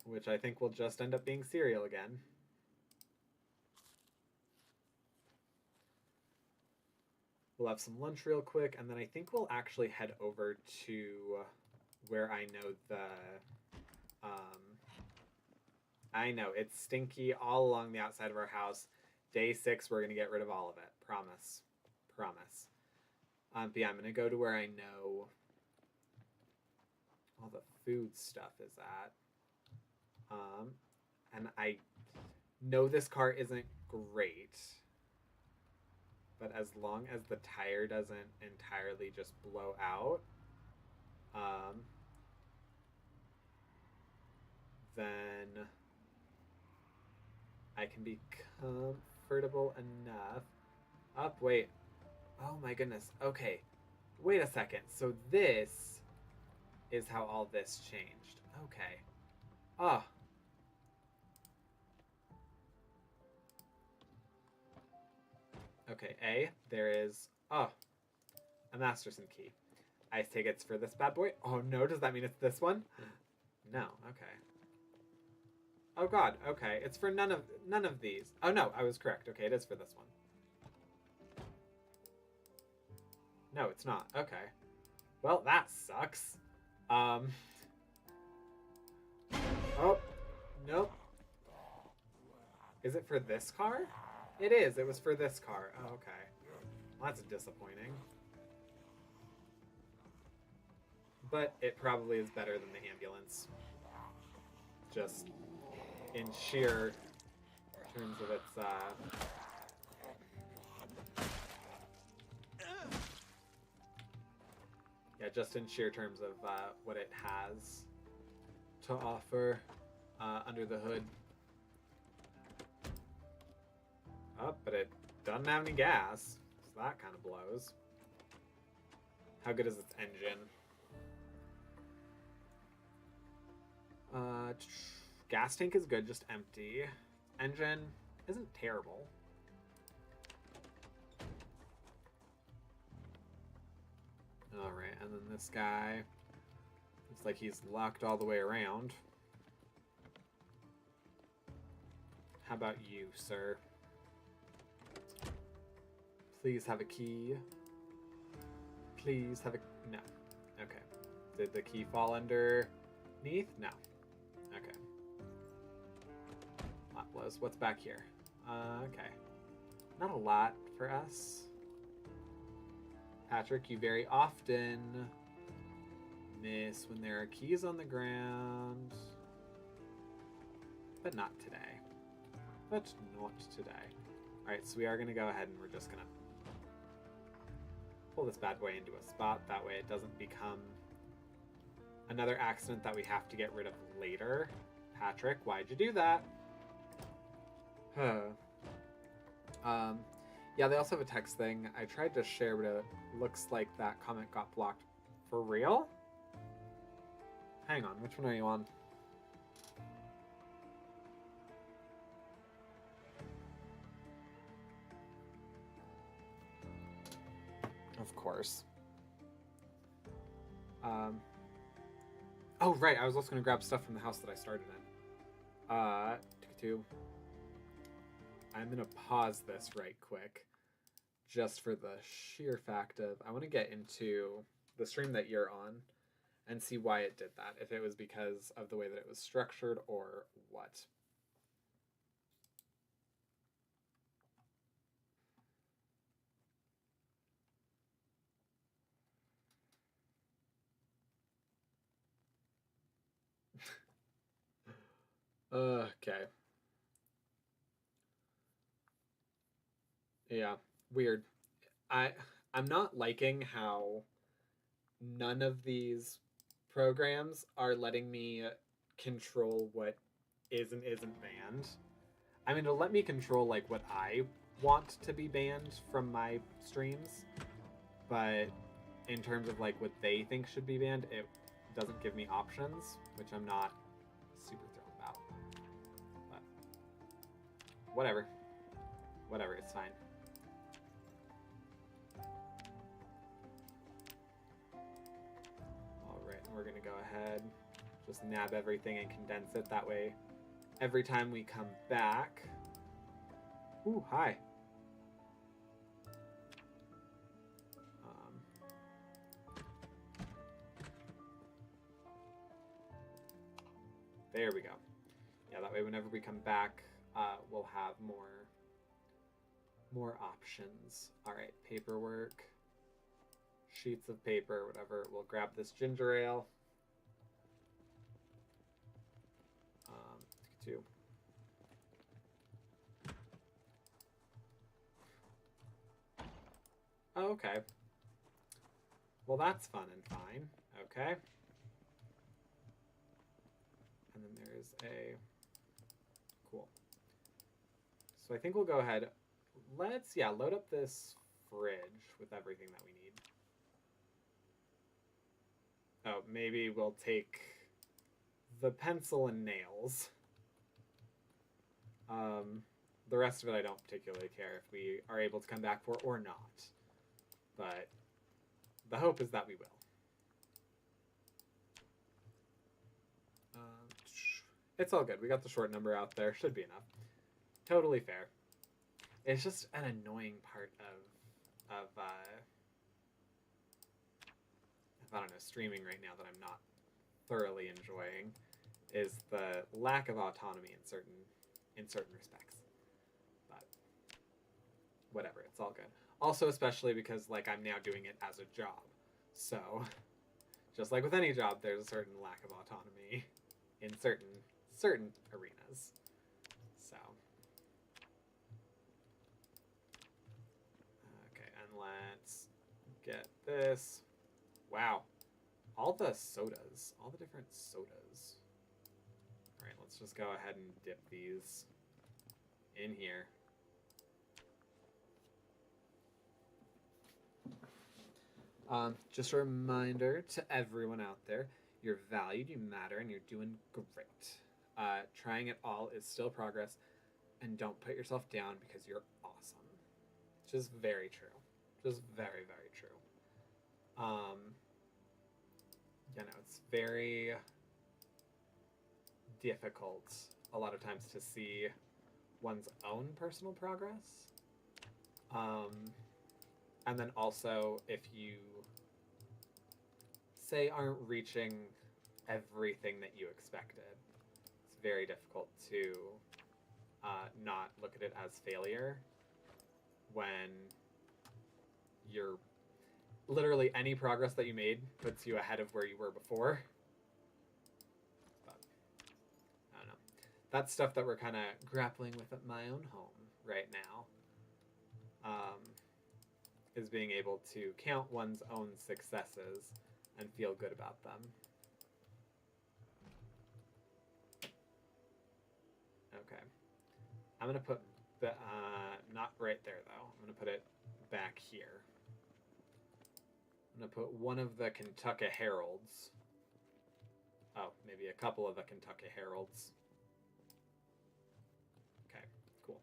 [SPEAKER 1] Which I think will just end up being cereal again. We'll have some lunch real quick, and then I think we'll actually head over to where I know I know, it's stinky all along the outside of our house. Day 6, we're going to get rid of all of it. Promise. Promise. But yeah, I'm going to go to where I know all the food stuff is at. And I know this car isn't great, but as long as the tire doesn't entirely just blow out, then I can be comfortable enough. Wait. Oh my goodness. Okay. Wait a second. So this is how all this changed. Okay. Oh. Okay, there is, a Masterson key. Ice tickets for this bad boy. Oh no, does that mean it's this one? No, okay. Oh god, okay. It's for none of these. Oh no, I was correct. Okay, it is for this one. No, it's not. Okay. Well, that sucks. Oh, nope. Is it for this car? It is. It was for this car. Oh, okay. Well, that's disappointing. But it probably is better than the ambulance. Just in sheer terms of its, yeah, just in sheer terms of what it has to offer under the hood. Oh, but it doesn't have any gas, so that kind of blows. How good is its engine? Gas tank is good, just empty. Engine isn't terrible. Alright, and then this guy looks like he's locked all the way around. How about you, sir? Please have a key. Please have a... No. Okay. Did the key fall underneath? No. Okay. That blows. What's back here? Okay. Not a lot for us. Patchrick, you very often miss when there are keys on the ground. But not today. But not today. Alright, so we are going to go ahead and we're just going to pull this bad boy into a spot. That way it doesn't become another accident that we have to get rid of later. Patchrick, why'd you do that? Yeah, they also have a text thing. I tried to share, but it looks like that comment got blocked. For real? Hang on, which one are you on? Of course. Oh, right, I was also going to grab stuff from the house that I started in. I'm going to pause this right quick, just for the sheer fact of, I want to get into the stream that you're on and see why it did that, if it was because of the way that it was structured or what. Okay. Yeah, weird. I'm not liking how none of these programs are letting me control what is and isn't banned. I mean, it'll let me control like what I want to be banned from my streams, but in terms of like what they think should be banned, it doesn't give me options, which I'm not super thrilled about. But whatever. Whatever, it's fine. Alright, we're gonna go ahead, just nab everything and condense it. That way, every time we come back... Ooh, hi. There we go. Yeah, that way whenever we come back, we'll have more options. All right, paperwork, sheets of paper, whatever. We'll grab this ginger ale. Two. Oh, okay. Well, that's fun and fine. Okay. And then there's a... Cool. So I think we'll go ahead. Let's, load up this fridge with everything that we need. Oh, maybe we'll take the pencil and nails. The rest of it I don't particularly care if we are able to come back for or not. But the hope is that we will. It's all good. We got the short number out there. Should be enough. Totally fair. It's just an annoying part of I don't know, streaming right now that I'm not thoroughly enjoying is the lack of autonomy in certain respects. But whatever, it's all good. Also, especially because like I'm now doing it as a job. So just like with any job, there's a certain lack of autonomy in certain arenas. So okay, and let's get this. Wow, all the sodas, all the different sodas. All right, let's just go ahead and dip these in here. Just a reminder to everyone out there, you're valued, you matter, and you're doing great. Trying it all is still progress, and don't put yourself down because you're awesome. Just very true. Just very, very true. It's very difficult a lot of times to see one's own personal progress. And then also if you say aren't reaching everything that you expected, it's very difficult to not look at it as failure when you're literally any progress that you made puts you ahead of where you were before. But I don't know. That's stuff that we're kind of grappling with at my own home right now. Is being able to count one's own successes and feel good about them. Okay. I'm going to put the, not right there though. I'm going to put it back here. I'm going to put one of the Kentucky Heralds. Oh, maybe a couple of the Kentucky Heralds. Okay, cool.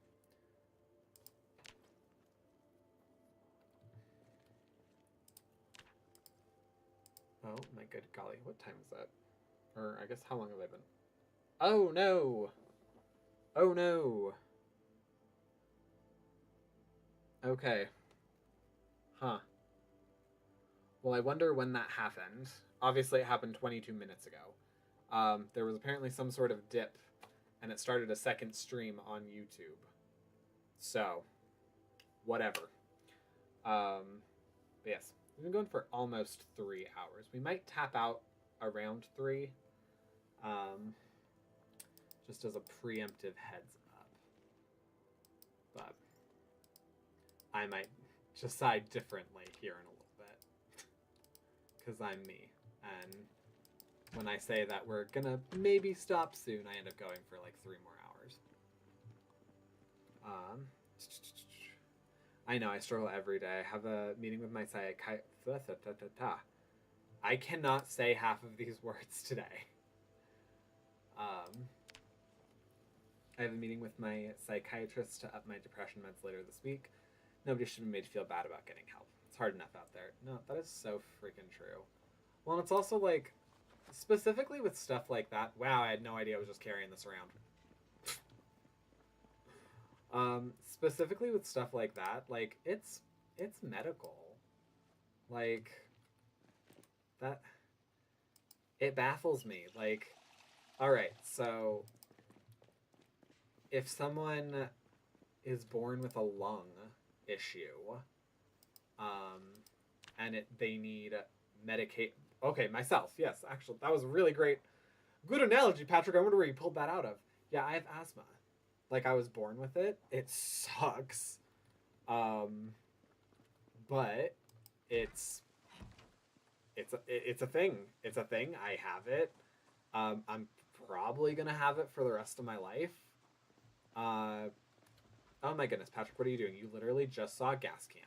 [SPEAKER 1] Oh my good golly, what time is that? Or I guess how long have I been? Oh no! Oh no! Okay. Huh. Well, I wonder when that happened. Obviously, it happened 22 minutes ago. There was apparently some sort of dip, and it started a second stream on YouTube. So, whatever. But yes, we've been going for almost 3 hours. We might tap out around 3, just as a preemptive heads up. But I might decide differently here in a little bit, because I'm me. And when I say that we're gonna maybe stop soon, I end up going for like 3 more hours. I know, I struggle every day. I have a meeting with my psychiatrist. I cannot say half of these words today. I have a meeting with my psychiatrist to up my depression meds later this week. Nobody should be made to feel bad about getting help. It's hard enough out there. No, that is so freaking true. Well, and it's also like, specifically with stuff like that. Wow, I had no idea I was just carrying this around. Specifically with stuff like that, like, it's medical. Like, that, it baffles me. Like, alright, so, if someone is born with a lung issue, and they need medicate. Okay, myself, yes, actually, that was a really great, good analogy, Patrick. I wonder where you pulled that out of. Yeah, I have asthma. Like, I was born with it. It sucks. But it's a thing. It's a thing. I have it. I'm probably gonna have it for the rest of my life. Oh my goodness, Patrick, what are you doing? You literally just saw a gas can.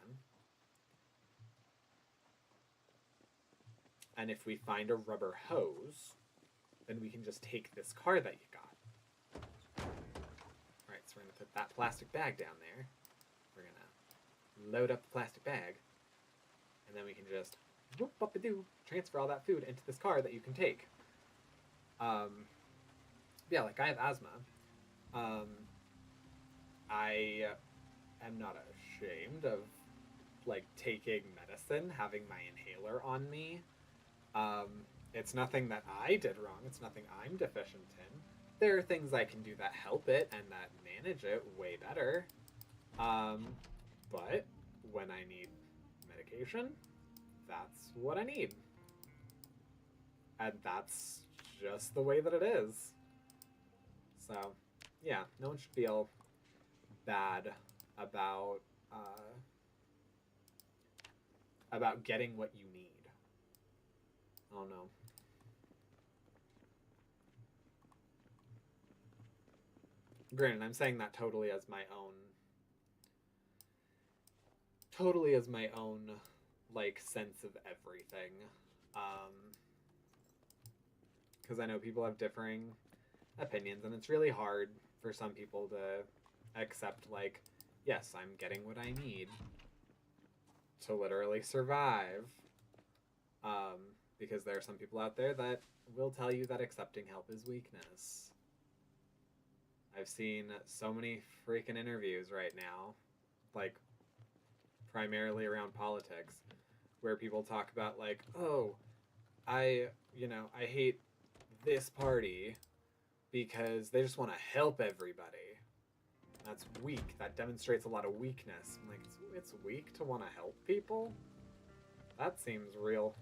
[SPEAKER 1] And if we find a rubber hose, then we can just take this car that you got. Alright, so we're going to put that plastic bag down there. We're going to load up the plastic bag. And then we can just whoop up a doo, transfer all that food into this car that you can take. Yeah, like I have asthma. I am not ashamed of like taking medicine, having my inhaler on me. It's nothing that I did wrong. It's nothing I'm deficient in. There are things I can do that help it and that manage it way better. But when I need medication, that's what I need. And that's just the way that it is. So, yeah, no one should feel bad about getting what you need. Oh no. Granted, I'm saying that totally as my own, like, sense of everything. Because I know people have differing opinions, and it's really hard for some people to accept, like, yes, I'm getting what I need to literally survive. Because there are some people out there that will tell you that accepting help is weakness. I've seen so many freaking interviews right now, like, primarily around politics, where people talk about, like, oh, I hate this party because they just want to help everybody. That's weak. That demonstrates a lot of weakness. I'm like, it's weak to want to help people? That seems real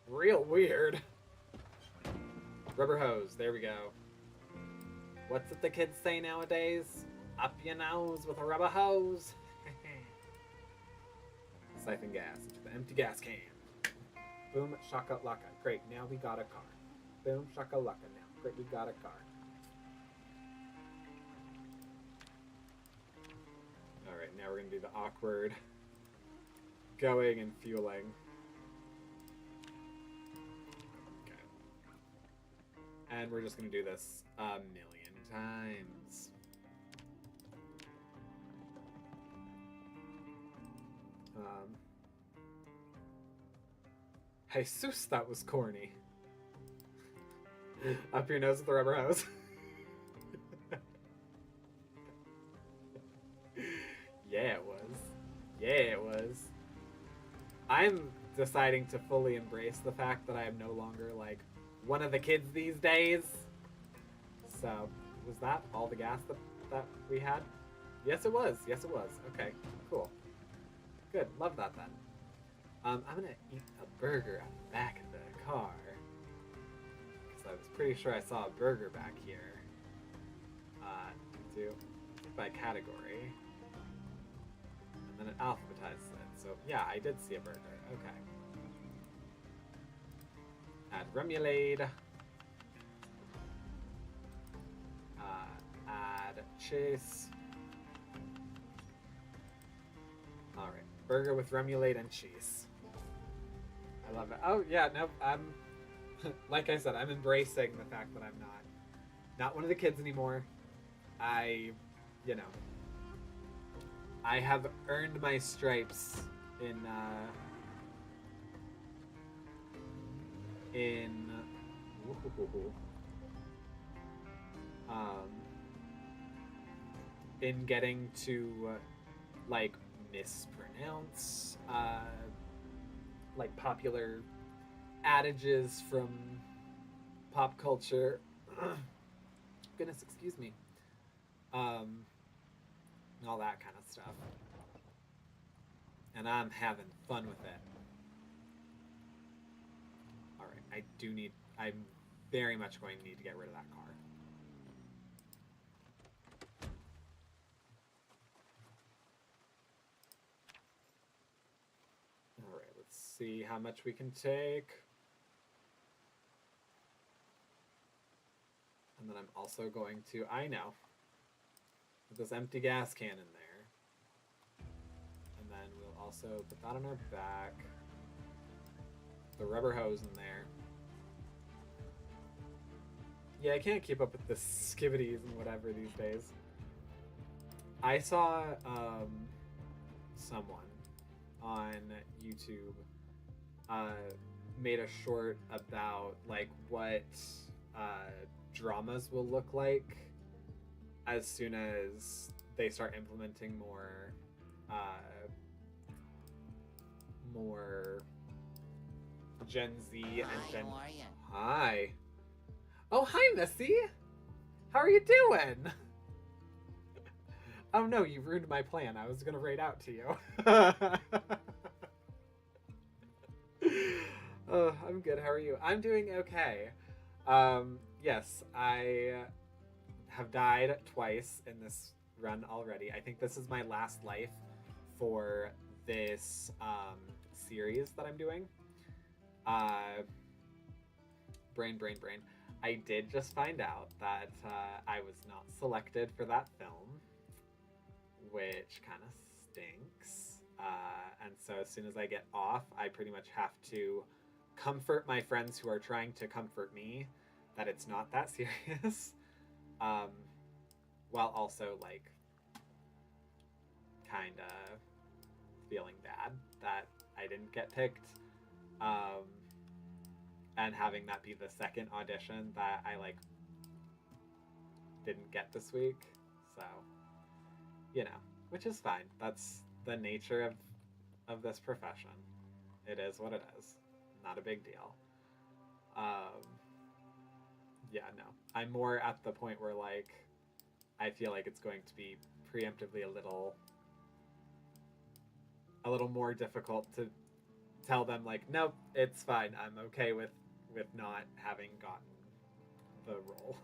[SPEAKER 1] weird. Rubber hose. There we go. What's it the kids say nowadays? Up your nose with a rubber hose. Siphon gas into the empty gas can. Boom, shaka laka. Great, now we got a car. Boom, shaka laka. Now, great, we got a car. Alright, now we're gonna do the awkward going and fueling. Okay. And we're just gonna do this a million times. Jesus, that was corny. Up your nose with the rubber hose. Yeah, it was. Yeah, it was. I'm deciding to fully embrace the fact that I am no longer, like, one of the kids these days. So, was that all the gas that we had? Yes, it was. Yes, it was. Okay, cool. Good. Love that, then. I'm gonna eat a burger at the back of the car. Because I was pretty sure I saw a burger back here. Do by category. And then it alphabetizes it. So, yeah, I did see a burger. Okay. Add remoulade. Add cheese. Alright. Burger with remoulade and cheese. I love it. Oh, yeah, no, I'm... like I said, I'm embracing the fact that I'm not one of the kids anymore. I have earned my stripes in getting to like mispronounce like popular adages from pop culture. Goodness, excuse me. All that kind of stuff. And I'm having fun with it. Alright, I'm very much going to need to get rid of that car. Alright, let's see how much we can take. And then I'm also going to, I know, put this empty gas can in there. And then we'll also put that on our back. The rubber hose in there. Yeah, I can't keep up with the skivvities and whatever these days. I saw someone on YouTube made a short about like what dramas will look like as soon as they start implementing more Gen Z and Gen...
[SPEAKER 2] How are you?
[SPEAKER 1] Hi. Oh, hi, Missy. How are you doing? Oh no, you ruined my plan. I was gonna raid out to you. Oh, I'm good. How are you? I'm doing okay. Yes, I have died twice in this run already. I think this is my last life for this series that I'm doing. Brain. I did just find out that I was not selected for that film, which kind of stinks. And so as soon as I get off, I pretty much have to comfort my friends who are trying to comfort me that it's not that serious, while also like kind of feeling bad that I didn't get picked, and having that be the second audition that I like didn't get this week. So, you know, which is fine. That's the nature of this profession. It is what it is. Not a big deal. Yeah, no. I'm more at the point where like I feel like it's going to be preemptively a little more difficult to tell them like, nope, it's fine. I'm okay with not having gotten the role.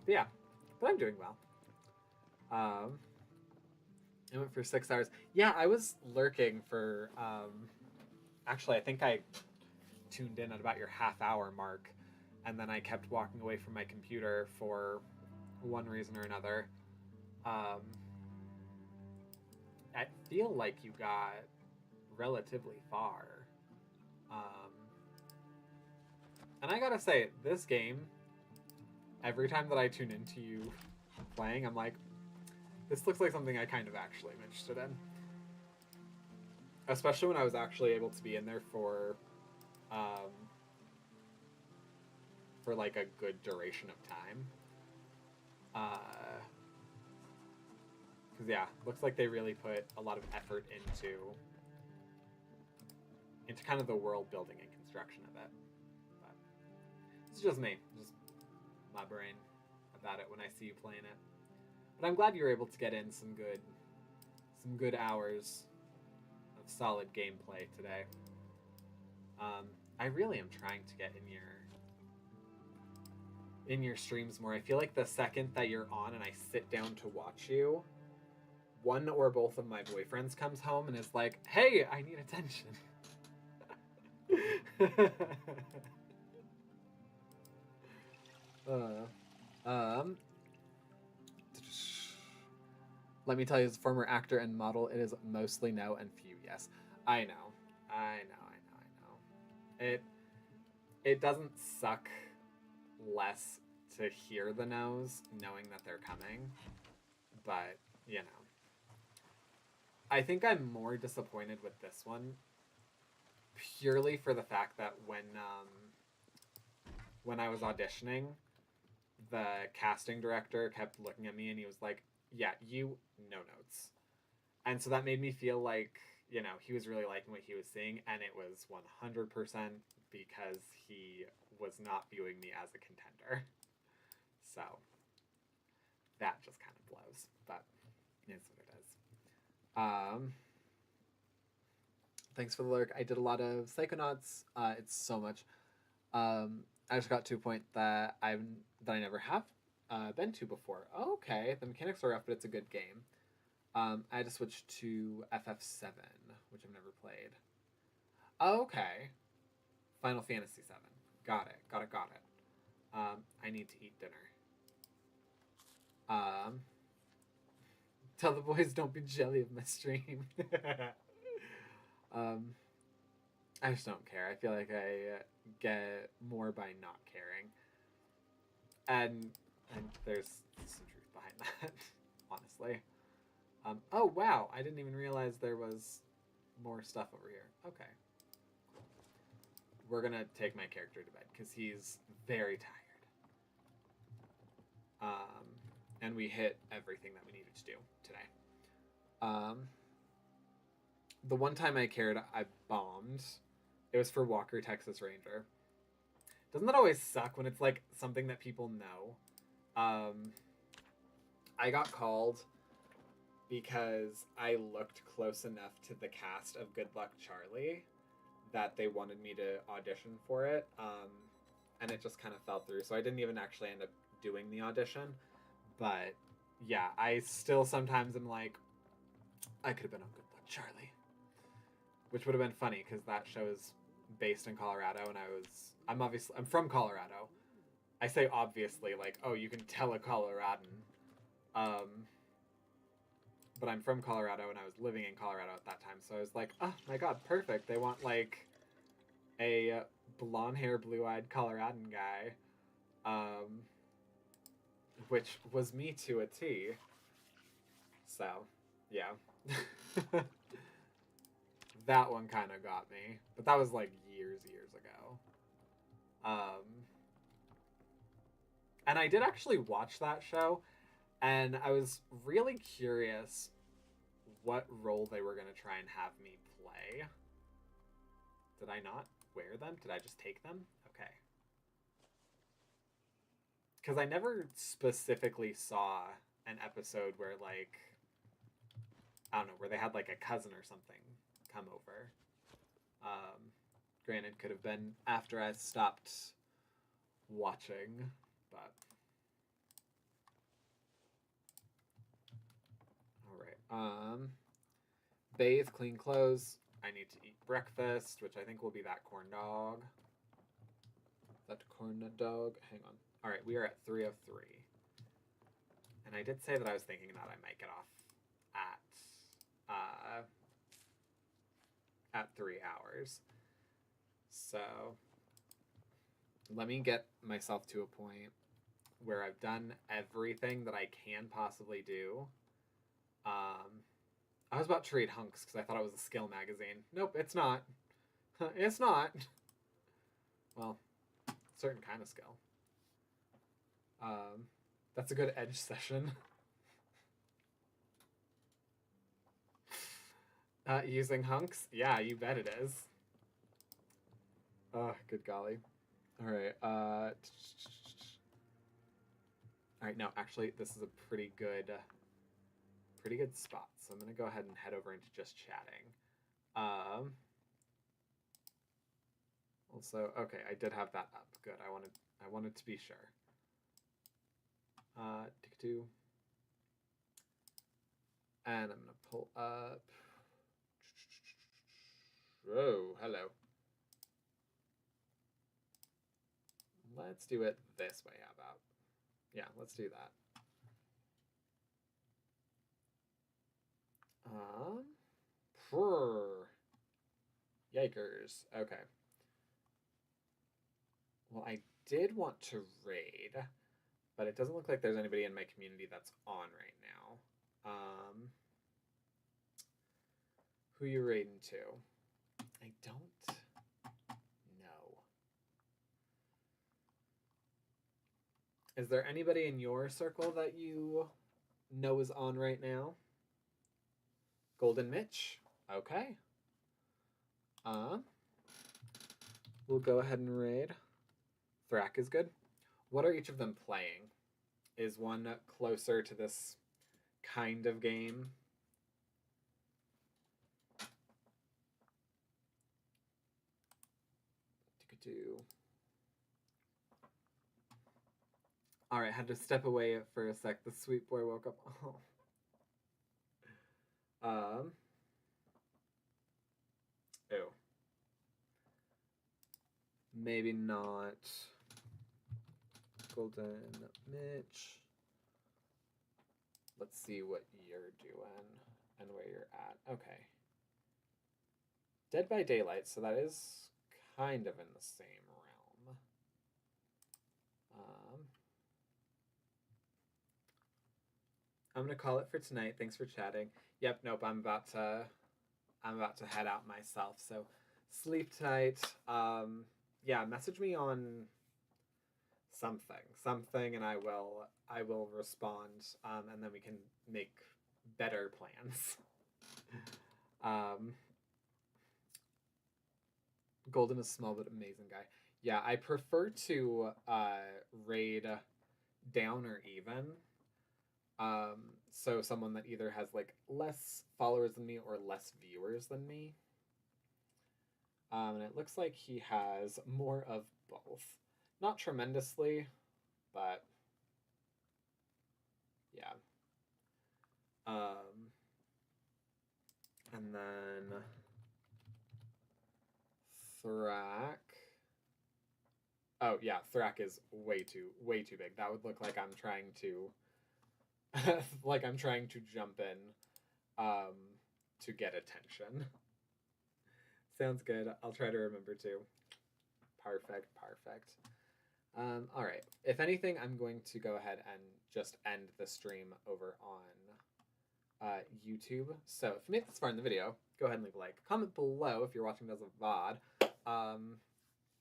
[SPEAKER 1] Yeah, but I'm doing well. I went for 6 hours. Yeah, I was lurking for. Actually, I think I tuned in at about your half-hour mark, and then I kept walking away from my computer for one reason or another. I feel like you got relatively far. And I gotta say, this game, every time that I tune into you playing, I'm like, this looks like something I kind of actually am interested in. Especially when I was actually able to be in there for like a good duration of time. Because yeah, looks like they really put a lot of effort into kind of the world building and construction of it. But it's just me, just my brain about it when I see you playing it. But I'm glad you were able to get in some good hours of solid gameplay today. I really am trying to get in your streams more. I feel like the second that you're on and I sit down to watch you, one or both of my boyfriends comes home and is like, hey, I need attention. Let me tell you, as a former actor and model, it is mostly no and few yes. I know. It doesn't suck less to hear the no's, knowing that they're coming, but, you know. I think I'm more disappointed with this one purely for the fact that when I was auditioning, the casting director kept looking at me and he was like, yeah, you, no notes. And so that made me feel like, you know, he was really liking what he was seeing, and it was 100% because he was not viewing me as a contender. So that just kind of blows, but it's what it is. Thanks for the lurk. I did a lot of Psychonauts. It's so much. I just got to a point that I never have been to before. Oh, okay, the mechanics are rough, but it's a good game. I had to switch to FF7, which I've never played. Oh, okay. Final Fantasy 7. Got it. I need to eat dinner. Tell the boys don't be jelly of my stream. I just don't care. I feel like I get more by not caring. And there's some truth behind that, honestly. Oh, wow. I didn't even realize there was more stuff over here. Okay. We're going to take my character to bed because he's very tired. And we hit everything that we needed to do today. The one time I cared, I bombed. It was for Walker, Texas Ranger. Doesn't that always suck when it's like something that people know? I got called because I looked close enough to the cast of Good Luck Charlie that they wanted me to audition for it. And it just kind of fell through. So I didn't even actually end up doing the audition. But yeah, I still sometimes am like, I could have been on Good Luck Charlie. Which would have been funny because that show is based in Colorado, and I'm from Colorado. I say obviously, like, oh, you can tell a Coloradan. But I'm from Colorado, and I was living in Colorado at that time, so I was like, oh my god, perfect. They want, like, a blonde hair, blue-eyed Coloradan guy. Which was me to a T. So, yeah. That one kind of got me. But that was, like, years ago. And I did actually watch that show, and I was really curious what role they were going to try and have me play. Did I not wear them? Did I just take them? Okay. because I never specifically saw an episode where, like, I don't know, where they had like a cousin or something come over. Granted, could have been after I stopped watching, but all right. Bathe, clean clothes. I need to eat breakfast, which I think will be that corn dog. That corn dog. Hang on. All right, we are at 3:03, and I did say that I was thinking that I might get off at 3 hours. So let me get myself to a point where I've done everything that I can possibly do. I was about to read Hunks because I thought it was a skill magazine. Nope, it's not. It's not. Well, certain kind of skill. That's a good edge session. Using Hunks? Yeah, you bet it is. Oh, good golly. All right. All right. No, actually, this is a pretty good spot. So I'm gonna go ahead and head over into just chatting. Also, okay, I did have that up. Good. I wanted to be sure. Tick-two. And I'm gonna pull up. Oh, hello. Let's do it this way. How about? Yeah, let's do that. Yikers. Okay. Well, I did want to raid, but it doesn't look like there's anybody in my community that's on right now. Who you raiding to? I don't know. Is there anybody in your circle that you know is on right now? Golden Mitch. Okay. We'll go ahead and raid. Thrak is good. What are each of them playing? Is one closer to this kind of game? All right, had to step away for a sec. The sweet boy woke up. Oh. Ew. Maybe not. Golden Mitch. Let's see what you're doing and where you're at. Okay. Dead by Daylight, so that is kind of in the same realm. I'm gonna call it for tonight. Thanks for chatting. Yep, nope, I'm about to head out myself. So sleep tight. Yeah, message me on something, and I will respond. And then we can make better plans. Golden is small but amazing guy. Yeah, I prefer to raid down or even. So someone that either has like less followers than me or less viewers than me. And it looks like he has more of both. Not tremendously, but yeah. And then Thrak. Oh yeah, Thrak is way too big. That would look like I'm trying to jump in to get attention. Sounds good. I'll try to remember to. Perfect. All right. If anything, I'm going to go ahead and just end the stream over on YouTube. So if you made this far in the video, go ahead and leave a like. Comment below if you're watching this as a VOD.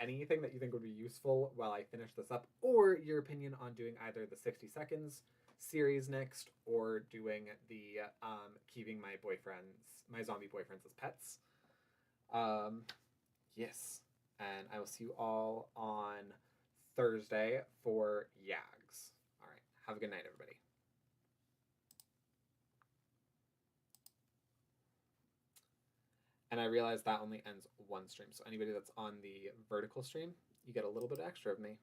[SPEAKER 1] Anything that you think would be useful while I finish this up, or your opinion on doing either the 60 seconds series next, or doing the keeping my zombie boyfriends as pets. Yes, and I will see you all on Thursday for Yags. Have a good night, everybody. And I realize that only ends one stream. So anybody that's on the vertical stream, you get a little bit extra of me.